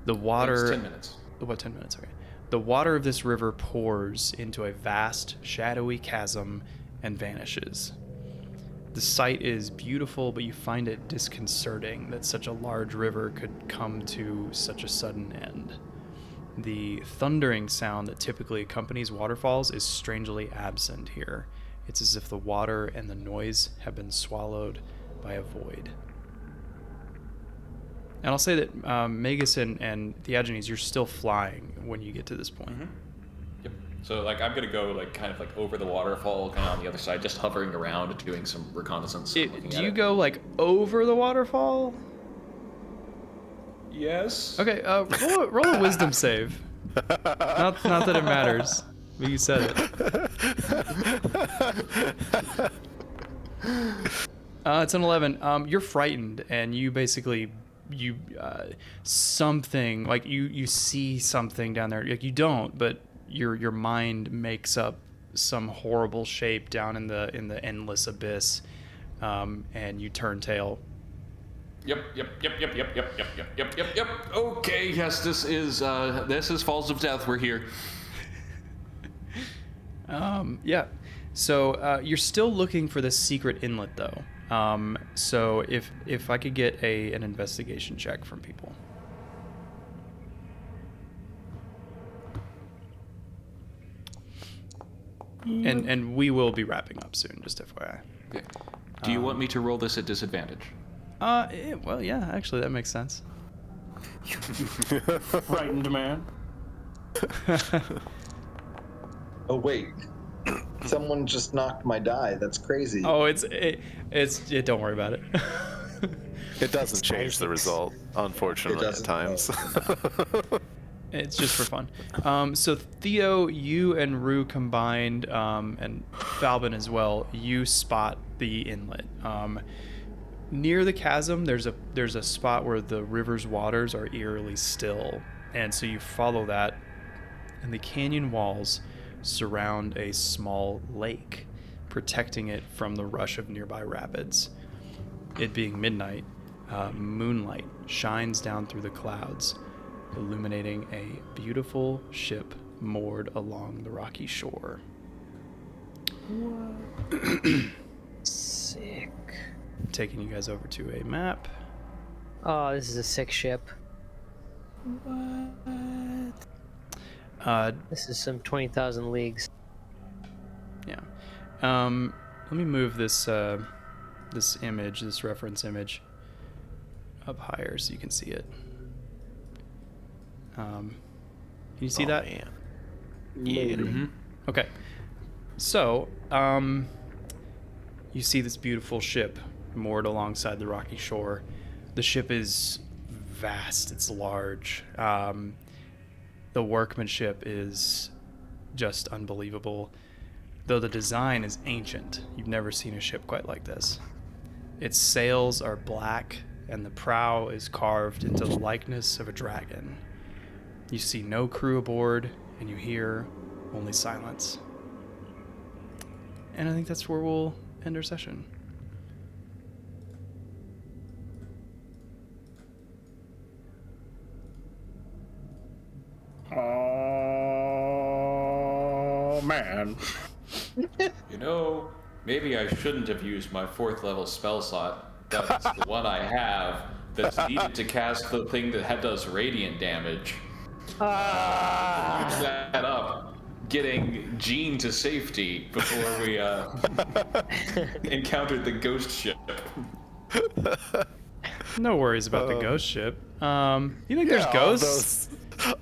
[SPEAKER 1] The water...
[SPEAKER 2] It's 10 minutes.
[SPEAKER 1] What, 10 minutes? Okay. The water of this river pours into a vast, shadowy chasm and vanishes. The sight is beautiful, but you find it disconcerting that such a large river could come to such a sudden end. The thundering sound that typically accompanies waterfalls is strangely absent here. It's as if the water and the noise have been swallowed by a void. And I'll say that Magus and Theagenes, you're still flying when you get to this point.
[SPEAKER 2] Mm-hmm. Yep. So like I'm gonna go kind of over the waterfall, kind of on the other side, just hovering around, doing some reconnaissance.
[SPEAKER 1] Do you go over the waterfall?
[SPEAKER 2] Yes.
[SPEAKER 1] Okay. Roll a wisdom save. Not that it matters, but you said it. It's an 11. You're frightened, and you basically something like you see something down there. Like you don't, but your mind makes up some horrible shape down in the endless abyss, and you turn tail.
[SPEAKER 2] Yep. Okay, yes, this is Falls of Death. We're here.
[SPEAKER 1] Yeah. So you're still looking for this secret inlet, though. So if I could get an investigation check from people. And we will be wrapping up soon, just FYI.
[SPEAKER 2] Okay. Do you want me to roll this at disadvantage?
[SPEAKER 1] Well, yeah, actually, that makes sense.
[SPEAKER 5] Frightened man.
[SPEAKER 6] Oh wait, someone just knocked my die. That's crazy.
[SPEAKER 1] Oh, it's don't worry about it.
[SPEAKER 3] It doesn't change the result, unfortunately, at times.
[SPEAKER 1] It's just for fun. So Theo, you and Rue combined, and Falbin as well, you spot the inlet. Near the chasm, there's a spot where the river's waters are eerily still, and so you follow that, and the canyon walls surround a small lake, protecting it from the rush of nearby rapids. It being midnight, moonlight shines down through the clouds, illuminating a beautiful ship moored along the rocky shore.
[SPEAKER 4] Sick.
[SPEAKER 1] Taking you guys over to a map.
[SPEAKER 4] Oh, this is a sick ship. This is some 20,000 leagues.
[SPEAKER 1] Yeah. Let me move this this reference image up higher so you can see it. Can you see that?
[SPEAKER 3] Man.
[SPEAKER 2] Yeah. Mm-hmm.
[SPEAKER 1] Okay. So, you see this beautiful ship moored alongside the rocky shore. The ship is vast. It's large. The workmanship is just unbelievable. Though the design is ancient, you've never seen a ship quite like this. Its sails are black, and the prow is carved into the likeness of a dragon. You see no crew aboard, and you hear only silence. And I think that's where we'll end our session.
[SPEAKER 5] Oh man.
[SPEAKER 2] Maybe I shouldn't have used my 4th level spell slot, but it's the one I have that's needed to cast the thing that does radiant damage. Use that up, getting Jean to safety before we encountered the ghost ship.
[SPEAKER 1] No worries about the ghost ship. You think there's ghosts?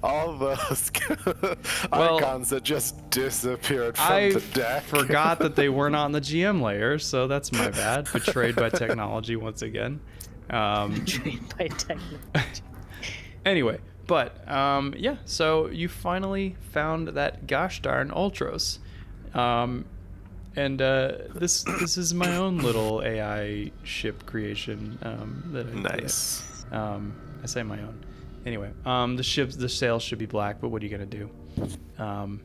[SPEAKER 3] All those
[SPEAKER 1] Well,
[SPEAKER 3] icons that just disappeared from
[SPEAKER 1] I
[SPEAKER 3] the deck.
[SPEAKER 1] forgot that they weren't on the GM layer, so that's my bad. Betrayed by technology once again.
[SPEAKER 4] Trained by technology.
[SPEAKER 1] Anyway, but yeah, so you finally found that gosh darn Ultros. And this is my own little AI ship creation that I
[SPEAKER 3] Nice.
[SPEAKER 1] I say my own. Anyway, the sails should be black, but what are you gonna do?
[SPEAKER 6] Well,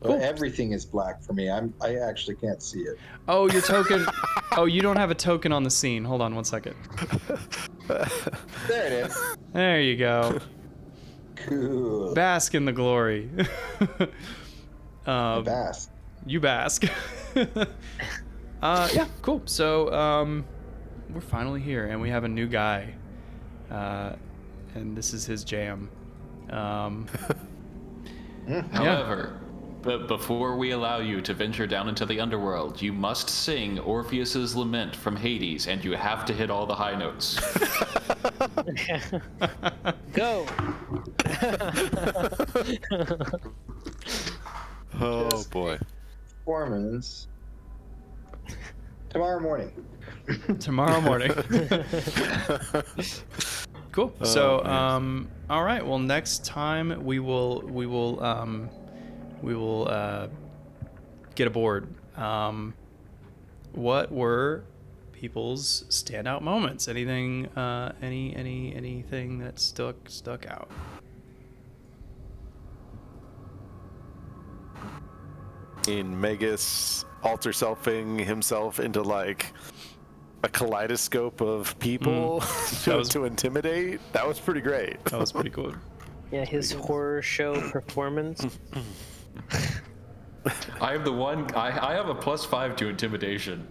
[SPEAKER 1] Cool.
[SPEAKER 6] everything is black for me. I actually can't see it.
[SPEAKER 1] Oh, your token. Oh, you don't have a token on the scene. Hold on one second.
[SPEAKER 6] There it is.
[SPEAKER 1] There you go.
[SPEAKER 6] Cool.
[SPEAKER 1] Bask in the glory.
[SPEAKER 6] Bass.
[SPEAKER 1] You bask. Yeah, cool. So we're finally here, and we have a new guy, and this is his jam.
[SPEAKER 2] However, but before we allow you to venture down into the underworld, you must sing Orpheus's Lament from Hades, and you have to hit all the high notes.
[SPEAKER 4] Go.
[SPEAKER 3] Oh boy.
[SPEAKER 6] Performance. Tomorrow morning.
[SPEAKER 1] Tomorrow morning. Cool. So, all right. Well, next time we will get aboard. What were people's standout moments? Anything? Anything that stuck out?
[SPEAKER 3] In Magus alter selfing himself into like a kaleidoscope of people to intimidate. That was pretty great.
[SPEAKER 1] That was pretty cool.
[SPEAKER 4] Yeah, his horror show performance.
[SPEAKER 2] I am the one. I have a +5 to intimidation.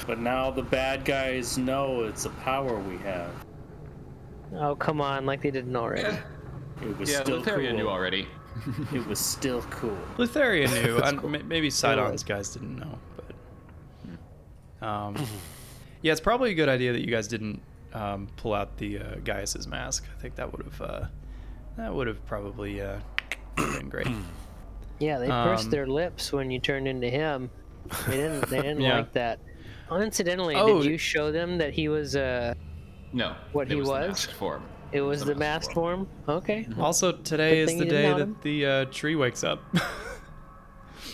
[SPEAKER 5] But now the bad guys know it's a power we have.
[SPEAKER 4] Oh, come on, like they didn't already.
[SPEAKER 5] It was
[SPEAKER 2] Yeah,
[SPEAKER 5] still
[SPEAKER 2] Lotharia
[SPEAKER 5] cool.
[SPEAKER 2] knew already.
[SPEAKER 5] It was still cool.
[SPEAKER 1] Lotharia knew. Maybe Sidon's guys didn't know, but yeah, it's probably a good idea that you guys didn't pull out the Gaius's mask. I think that would have probably been great.
[SPEAKER 4] Yeah, they pursed their lips when you turned into him. They didn't
[SPEAKER 1] Yeah.
[SPEAKER 4] like that. Incidentally,
[SPEAKER 1] Oh.
[SPEAKER 4] did you show them that he was
[SPEAKER 2] No.
[SPEAKER 4] What
[SPEAKER 2] it
[SPEAKER 4] he
[SPEAKER 2] was? The
[SPEAKER 4] was?
[SPEAKER 2] masked form.
[SPEAKER 4] it was the masked form? Okay.
[SPEAKER 1] Also, today
[SPEAKER 4] Good
[SPEAKER 1] is
[SPEAKER 4] thing
[SPEAKER 1] the
[SPEAKER 4] you didn't
[SPEAKER 1] day
[SPEAKER 4] know him.
[SPEAKER 1] that the tree wakes up.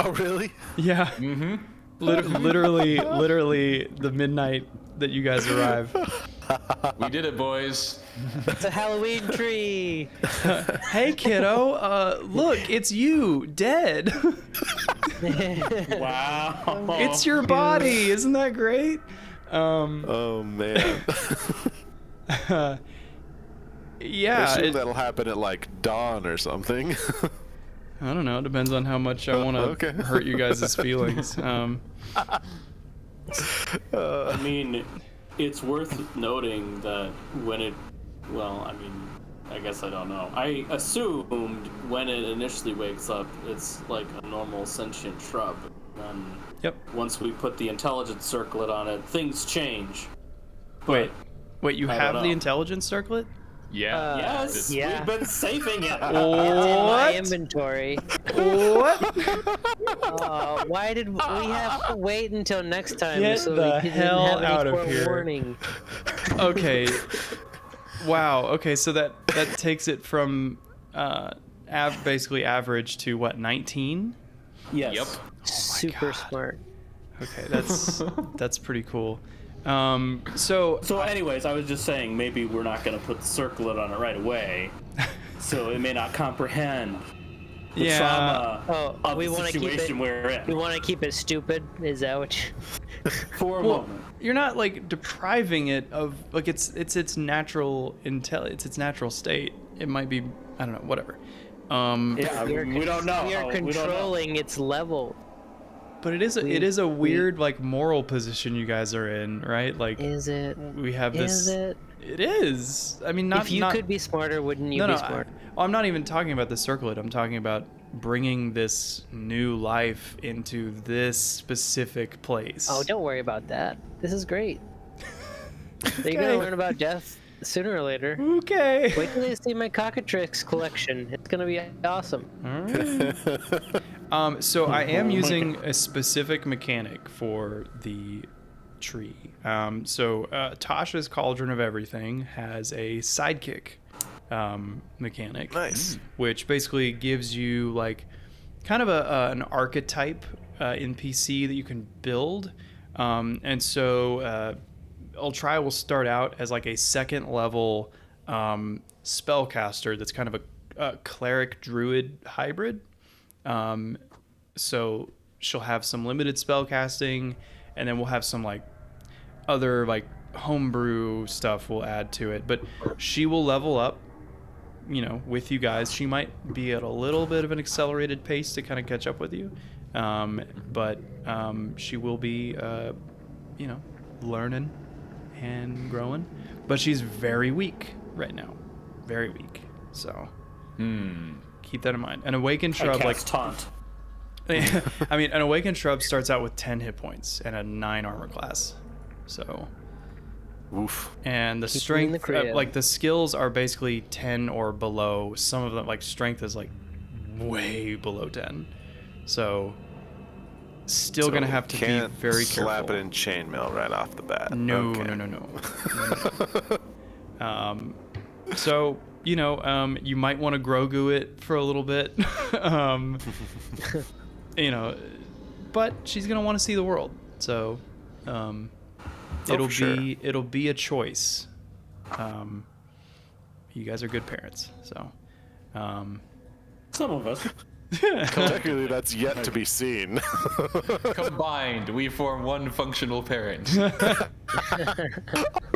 [SPEAKER 3] Oh really?
[SPEAKER 1] Yeah.
[SPEAKER 2] Mm-hmm.
[SPEAKER 1] Literally the midnight that you guys arrive.
[SPEAKER 2] We did it, boys.
[SPEAKER 4] It's a Halloween tree.
[SPEAKER 1] Hey kiddo, look, it's you, dead.
[SPEAKER 5] Wow.
[SPEAKER 1] It's your body. Isn't that great?
[SPEAKER 3] Oh man.
[SPEAKER 1] Yeah.
[SPEAKER 3] Assume that'll happen at like dawn or something.
[SPEAKER 1] I don't know. It depends on how much I want to
[SPEAKER 3] okay.
[SPEAKER 1] hurt you guys' feelings.
[SPEAKER 5] I mean, it's worth noting that when it, well, I mean, I guess I don't know. I assumed when it initially wakes up, it's like a normal sentient shrub. And
[SPEAKER 1] Yep.
[SPEAKER 5] once we put the intelligence circlet on it, things change.
[SPEAKER 1] Wait, you
[SPEAKER 5] I
[SPEAKER 1] have
[SPEAKER 5] don't
[SPEAKER 1] the
[SPEAKER 5] know.
[SPEAKER 1] intelligence circlet?
[SPEAKER 2] Yeah.
[SPEAKER 5] Yes,
[SPEAKER 4] yeah.
[SPEAKER 5] we've been saving it.
[SPEAKER 4] It's in my
[SPEAKER 1] What?
[SPEAKER 4] inventory.
[SPEAKER 1] What?
[SPEAKER 4] Why did we have to wait until next time
[SPEAKER 1] Get
[SPEAKER 4] so
[SPEAKER 1] the
[SPEAKER 4] we
[SPEAKER 1] hell
[SPEAKER 4] didn't have
[SPEAKER 1] out
[SPEAKER 4] any
[SPEAKER 1] of here.
[SPEAKER 4] forewarning?
[SPEAKER 1] Okay. Wow. Okay, so that takes it from basically average to what, 19?
[SPEAKER 5] Yes.
[SPEAKER 2] Yep.
[SPEAKER 4] Super smart.
[SPEAKER 1] Okay, that's pretty cool. So
[SPEAKER 5] So, anyways, I was just saying maybe we're not going to put the circlet on it right away, so it may not comprehend the
[SPEAKER 1] yeah.
[SPEAKER 5] trauma
[SPEAKER 4] Oh,
[SPEAKER 5] of
[SPEAKER 4] we
[SPEAKER 5] the
[SPEAKER 4] want to keep
[SPEAKER 5] situation
[SPEAKER 4] it.
[SPEAKER 5] we're in.
[SPEAKER 4] We want to keep it stupid. Is that what?
[SPEAKER 5] For a
[SPEAKER 1] Well,
[SPEAKER 5] moment.
[SPEAKER 1] you're not like depriving it of like its natural it's its natural state. It might be, I don't know, whatever.
[SPEAKER 5] Yeah, we don't know.
[SPEAKER 4] We are
[SPEAKER 5] We don't know.
[SPEAKER 4] controlling its level.
[SPEAKER 1] But it is a weird like moral position you guys are in, right? Like,
[SPEAKER 4] Is it?
[SPEAKER 1] we have this.
[SPEAKER 4] Is it?
[SPEAKER 1] It is. I mean,
[SPEAKER 4] If you could be smarter, wouldn't you be smarter?
[SPEAKER 1] I'm not even talking about the circlet. I'm talking about bringing this new life into this specific place.
[SPEAKER 4] Oh, don't worry about that. This is great. You're gonna learn about death sooner or later.
[SPEAKER 1] Okay.
[SPEAKER 4] Wait till they see my cockatrix collection. It's gonna be awesome.
[SPEAKER 1] All right. So I am using a specific mechanic for the tree. Tasha's Cauldron of Everything has a sidekick mechanic.
[SPEAKER 3] Nice.
[SPEAKER 1] Which basically gives you like kind of an archetype NPC that you can build. Ultri will start out as like a second level spellcaster that's kind of a cleric druid hybrid. So she'll have some limited spell casting, and then we'll have some like other like homebrew stuff we'll add to it. But she will level up, with you guys. She might be at a little bit of an accelerated pace to kind of catch up with you. But she will be, learning and growing. But she's very weak right now. Very weak. So keep that in mind. An awakened shrub
[SPEAKER 5] taunt.
[SPEAKER 1] I mean, an awakened shrub starts out with 10 hit points and a 9 armor class. So
[SPEAKER 3] Oof.
[SPEAKER 1] and the strength like the skills are basically 10 or below. Some of them, like strength, is like way below 10. So still gonna have to be very careful.
[SPEAKER 3] Slap it in chainmail right off the bat.
[SPEAKER 1] No. So you might want to Grogu it for a little bit. But she's gonna want to see the world. So it'll be a choice. You guys are good parents, so
[SPEAKER 5] some of us.
[SPEAKER 3] Technically, that's yet to be seen.
[SPEAKER 2] Combined, we form one functional parent.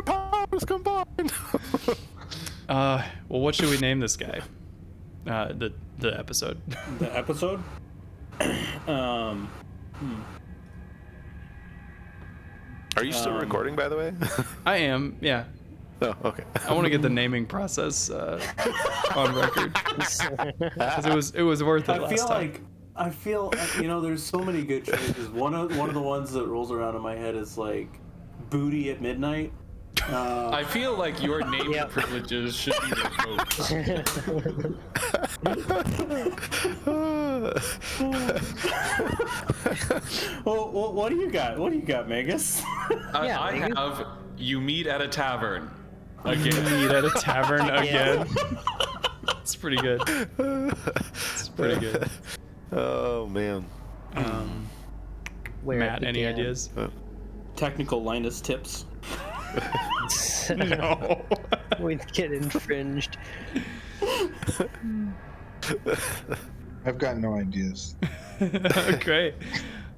[SPEAKER 3] Powers combined.
[SPEAKER 1] Well, what should we name this guy? The episode.
[SPEAKER 5] The episode?
[SPEAKER 3] Are you still recording, by the way?
[SPEAKER 1] I am, yeah.
[SPEAKER 3] Oh, okay.
[SPEAKER 1] I want to get the naming process on record. 'Cause it was worth it last time.
[SPEAKER 5] I feel there's so many good choices. One of the ones that rolls around in my head is like Booty at Midnight.
[SPEAKER 2] I feel like your name privileges should be revoked.
[SPEAKER 5] Well, what do you got? What do you got, Magus?
[SPEAKER 2] I have you meet at a tavern again.
[SPEAKER 1] Meet at a tavern again. It's pretty good. It's pretty good.
[SPEAKER 3] Oh man.
[SPEAKER 1] Matt, any ideas?
[SPEAKER 5] Technical Linus tips.
[SPEAKER 1] No.
[SPEAKER 4] We'd get infringed.
[SPEAKER 6] I've got no ideas.
[SPEAKER 1] Great.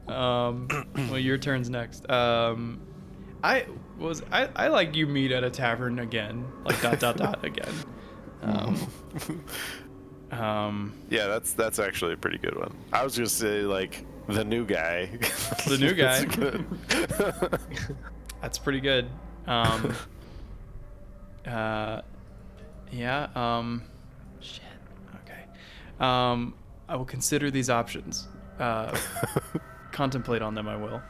[SPEAKER 1] Well, your turn's next. I like you meet at a tavern again, like ... again.
[SPEAKER 3] Yeah, that's actually a pretty good one. I was gonna say like the new guy.
[SPEAKER 1] The new guy.
[SPEAKER 3] That's good.
[SPEAKER 1] That's pretty good. Shit. Okay. I will consider these options. Contemplate on them, I will.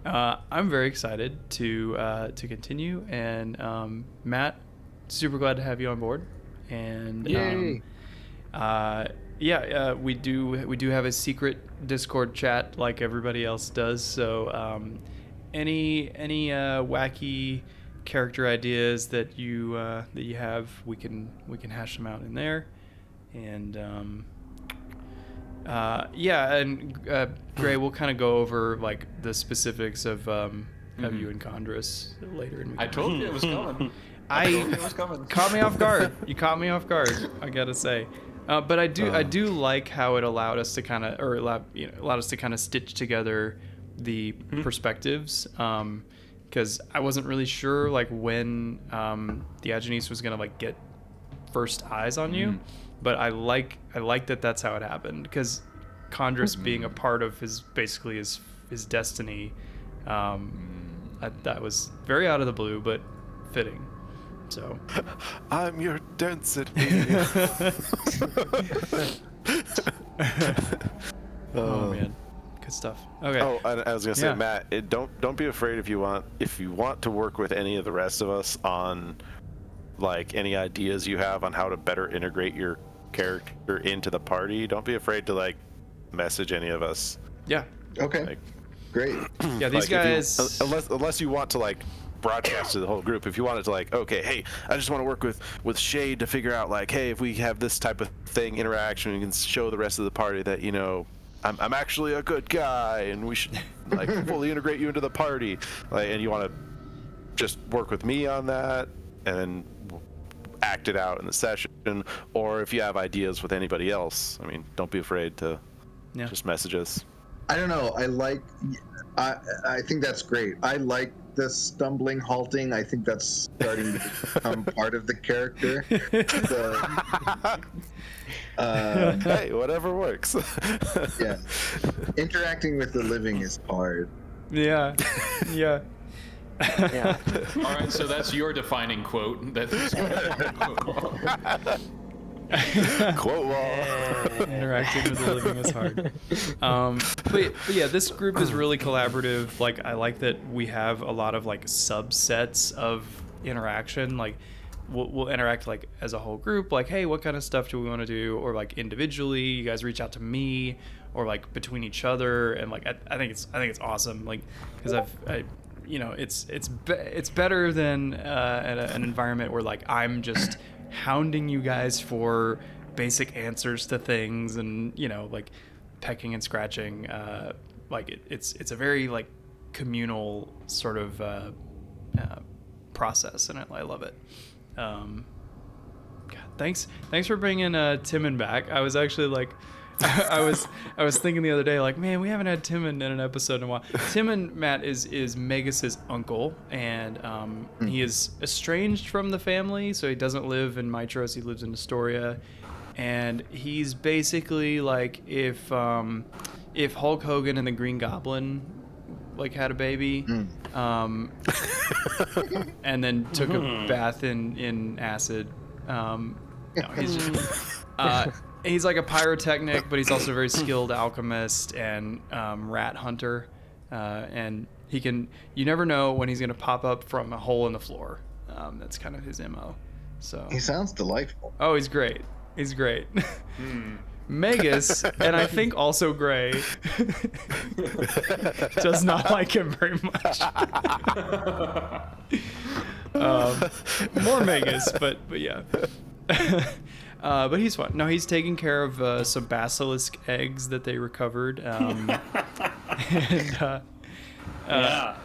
[SPEAKER 1] I'm very excited to continue, and Matt, super glad to have you on board. And
[SPEAKER 6] Yay.
[SPEAKER 1] we do have a secret Discord chat like everybody else does. So any wacky character ideas that you have, we can hash them out in there. And Gray, we'll kind of go over like the specifics of you and Condris later. And
[SPEAKER 2] I told you it was coming.
[SPEAKER 1] It was coming. Caught me off guard. You caught me off guard, I gotta say. But I do like how it allowed us to allowed us to kind of stitch together the perspectives, because I wasn't really sure like when Diogenes was gonna like get first eyes on you, but I like that that's how it happened, because Condris being a part of his destiny. That was very out of the blue, but fitting. So
[SPEAKER 3] I'm your density.
[SPEAKER 1] oh man, good stuff. Okay.
[SPEAKER 3] Oh, I was gonna say,
[SPEAKER 1] Yeah.
[SPEAKER 3] Matt, don't be afraid if you want to work with any of the rest of us on like any ideas you have on how to better integrate your character into the party. Don't be afraid to like message any of us.
[SPEAKER 1] Yeah.
[SPEAKER 6] Okay.
[SPEAKER 3] Like,
[SPEAKER 6] Great.
[SPEAKER 1] Yeah. These
[SPEAKER 3] like, if you-
[SPEAKER 1] guys.
[SPEAKER 3] unless you want to like broadcast to the whole group. If you wanted to like, okay, hey, I just want to work with Shade to figure out like, hey, if we have this type of thing interaction, we can show the rest of the party that, you know, I'm actually a good guy and we should like fully integrate you into the party. Like, and you want to just work with me on that and then act it out in the session, or if you have ideas with anybody else, I mean, don't be afraid to just message us.
[SPEAKER 6] I don't know. I think that's great. I like the stumbling, halting. I think that's starting to become part of the character. So,
[SPEAKER 3] Hey, whatever works.
[SPEAKER 6] yeah. Interacting with the living is hard.
[SPEAKER 1] Yeah. Yeah.
[SPEAKER 4] Yeah.
[SPEAKER 2] All right, so that's your defining quote. That's
[SPEAKER 3] Quote wall.
[SPEAKER 1] Interacting with the living is hard. But yeah, this group is really collaborative. Like, I like that we have a lot of like subsets of interaction. Like, we'll interact like as a whole group. Like, hey, what kind of stuff do we want to do? Or like individually, you guys reach out to me, or like between each other. And like, I think it's awesome. Like, because you know, it's better than an environment where like I'm just hounding you guys for basic answers to things, and you know, like pecking and scratching. Like it's a very like communal sort of process, and I love it. God, thanks for bringing Timon back. I was actually like, I was thinking the other day, like, man, we haven't had Timon in an episode in a while. Timon, Matt, is Magus's uncle, and he is estranged from the family, so he doesn't live in Mitros. He lives in Astoria, and he's basically like if Hulk Hogan and the Green Goblin like had a baby, and then took a bath in acid. No, he's just, he's like a pyrotechnic, but he's also a very skilled alchemist and rat hunter. And you never know when he's going to pop up from a hole in the floor. That's kind of his MO. So
[SPEAKER 6] He sounds delightful.
[SPEAKER 1] oh, he's great. He's great. Magus, and I think also Gray, does not like him very much. More Magus, but yeah. But he's fun. No, he's taking care of some basilisk eggs that they recovered. And
[SPEAKER 5] Yeah.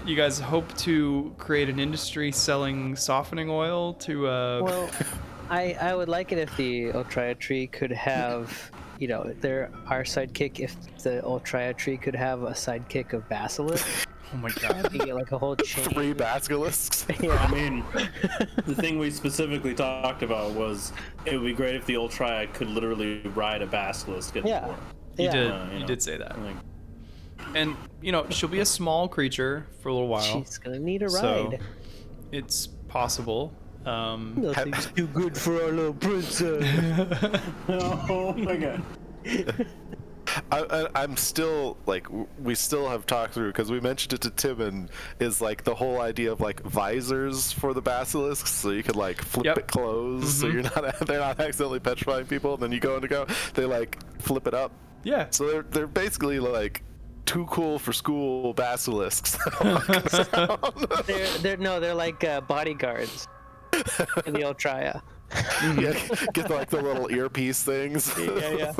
[SPEAKER 1] you guys hope to create an industry selling softening oil to.
[SPEAKER 4] Well, I would like it if the Ultria tree could have, you know, our sidekick. If the Ultria tree could have a sidekick of basilisk,
[SPEAKER 1] Oh my god.
[SPEAKER 4] you get like a whole chain.
[SPEAKER 3] 3 basilisks.
[SPEAKER 4] Yeah.
[SPEAKER 5] I mean, the thing we specifically talked about was it would be great if the old triad could literally ride a basilisk at
[SPEAKER 4] Yeah.
[SPEAKER 5] war.
[SPEAKER 1] You
[SPEAKER 4] Yeah.
[SPEAKER 1] did.
[SPEAKER 5] you
[SPEAKER 1] You
[SPEAKER 5] know,
[SPEAKER 1] did say that.
[SPEAKER 5] Like,
[SPEAKER 1] And you know, she'll be a small creature for a little while.
[SPEAKER 4] She's gonna need a
[SPEAKER 1] So
[SPEAKER 4] ride.
[SPEAKER 1] it's possible.
[SPEAKER 4] Nothing's too good for our little princess.
[SPEAKER 5] oh my god.
[SPEAKER 3] I'm still like, we still have talked through, because we mentioned it to Timon, is like the whole idea of like visors for the basilisks, so you could like flip
[SPEAKER 1] Yep.
[SPEAKER 3] it closed, so you're not they're not accidentally petrifying people, and then you go, they like flip it up.
[SPEAKER 1] Yeah.
[SPEAKER 3] So they're basically like too cool for school basilisks.
[SPEAKER 4] They're like bodyguards in the Ultria.
[SPEAKER 3] Yeah, get like the little earpiece things.
[SPEAKER 4] Yeah.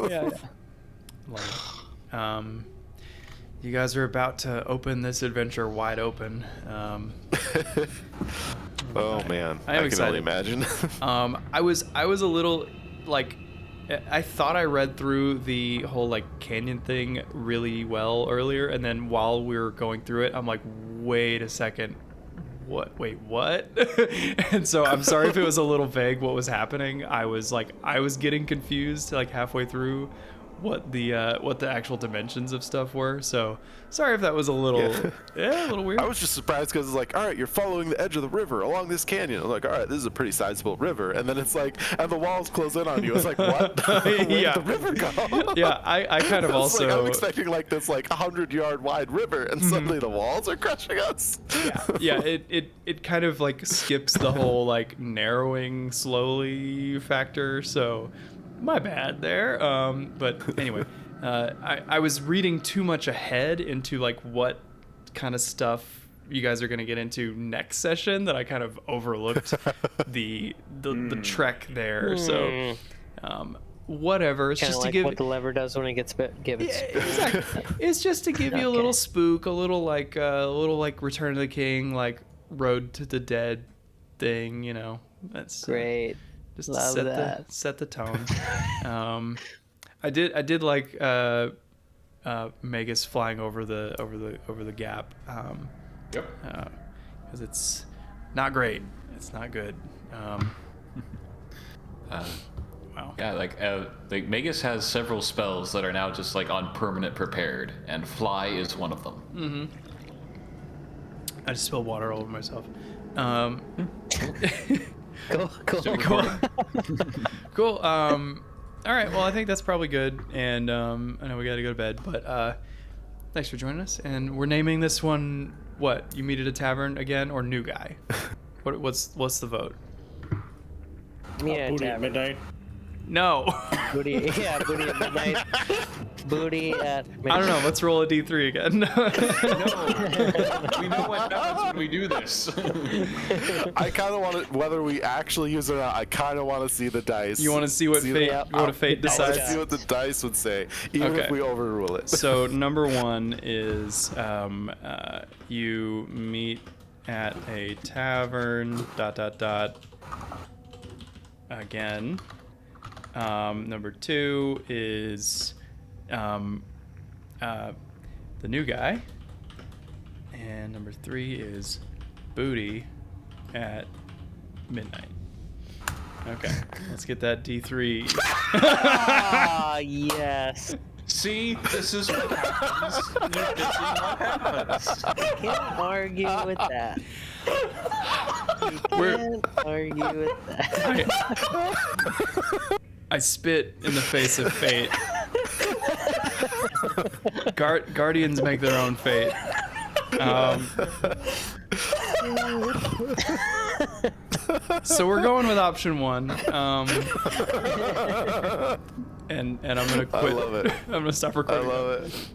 [SPEAKER 1] Love it. You guys are about to open this adventure wide open.
[SPEAKER 3] Oh man,
[SPEAKER 1] I am
[SPEAKER 3] can
[SPEAKER 1] excited.
[SPEAKER 3] only imagine.
[SPEAKER 1] I was a little like, I thought I read through the whole like canyon thing really well earlier, and then while we were going through it, I'm like, wait a second, wait, what? And so I'm sorry if it was a little vague what was happening. I was getting confused like halfway through what the actual dimensions of stuff were. So sorry if that was a little a little weird.
[SPEAKER 3] I was just surprised because it's like, all right, you're following the edge of the river along this canyon. I'm like, all right, this is a pretty sizable river, and then it's like, and the walls close in on you. It's like, what? Where
[SPEAKER 1] Yeah.
[SPEAKER 3] did the river go?
[SPEAKER 1] Yeah, I kind of
[SPEAKER 3] It's
[SPEAKER 1] also
[SPEAKER 3] like, I'm expecting like this like 100-yard wide river, and suddenly the walls are crushing us.
[SPEAKER 1] yeah, it kind of like skips the whole like narrowing slowly factor, so my bad there. But anyway, I was reading too much ahead into like what kind of stuff you guys are going to get into next session that I kind of overlooked the trek there. So whatever, it's
[SPEAKER 4] Kind of
[SPEAKER 1] just
[SPEAKER 4] like
[SPEAKER 1] to give
[SPEAKER 4] what the lever does when it gets bit. Give it.
[SPEAKER 1] exactly. It's just to give you a little spook, a little like Return of the King, like Road to the Dead thing, you know. That's
[SPEAKER 4] Great.
[SPEAKER 1] just
[SPEAKER 4] Love
[SPEAKER 1] to
[SPEAKER 4] that.
[SPEAKER 1] set the tone. I did like Magus flying over the gap.
[SPEAKER 2] Yep.
[SPEAKER 1] Because it's not great. It's not good. Wow.
[SPEAKER 2] Yeah, like Magus has several spells that are now just like on permanent prepared, and fly is one of them.
[SPEAKER 1] I just spilled water all over myself.
[SPEAKER 4] Cool.
[SPEAKER 1] Cool. All right. Well, I think that's probably good. And I know we got to go to bed, but thanks for joining us. And we're naming this one what? You Meet at a Tavern again, or New Guy? What's the vote?
[SPEAKER 4] Yeah,
[SPEAKER 5] Booty at
[SPEAKER 4] tavern.
[SPEAKER 5] midnight.
[SPEAKER 1] No.
[SPEAKER 4] Booty at midnight. Booty at midnight.
[SPEAKER 1] I don't know. Let's roll a D3 again.
[SPEAKER 2] We know what happens when we do this.
[SPEAKER 3] I kind of want to, whether we actually use it or not, I kind of want to see the dice.
[SPEAKER 1] You want to see what fate? What fate
[SPEAKER 3] I want
[SPEAKER 1] decides?
[SPEAKER 3] to see what the dice would say, even
[SPEAKER 1] Okay.
[SPEAKER 3] if we overrule it.
[SPEAKER 1] So number one is you meet at a tavern. ... Again. Number two is the New Guy. And number three is Booty at midnight. Okay, let's get that D3.
[SPEAKER 4] Ah, yes.
[SPEAKER 2] See, this is what happens. This is what happens.
[SPEAKER 4] Can't argue with that.
[SPEAKER 1] We're-
[SPEAKER 4] Can't argue with that.
[SPEAKER 1] I spit in the face of fate. Guardians make their own fate. So we're going with option one. And I'm gonna quit.
[SPEAKER 3] I love it.
[SPEAKER 1] I'm gonna stop recording.
[SPEAKER 3] I love it.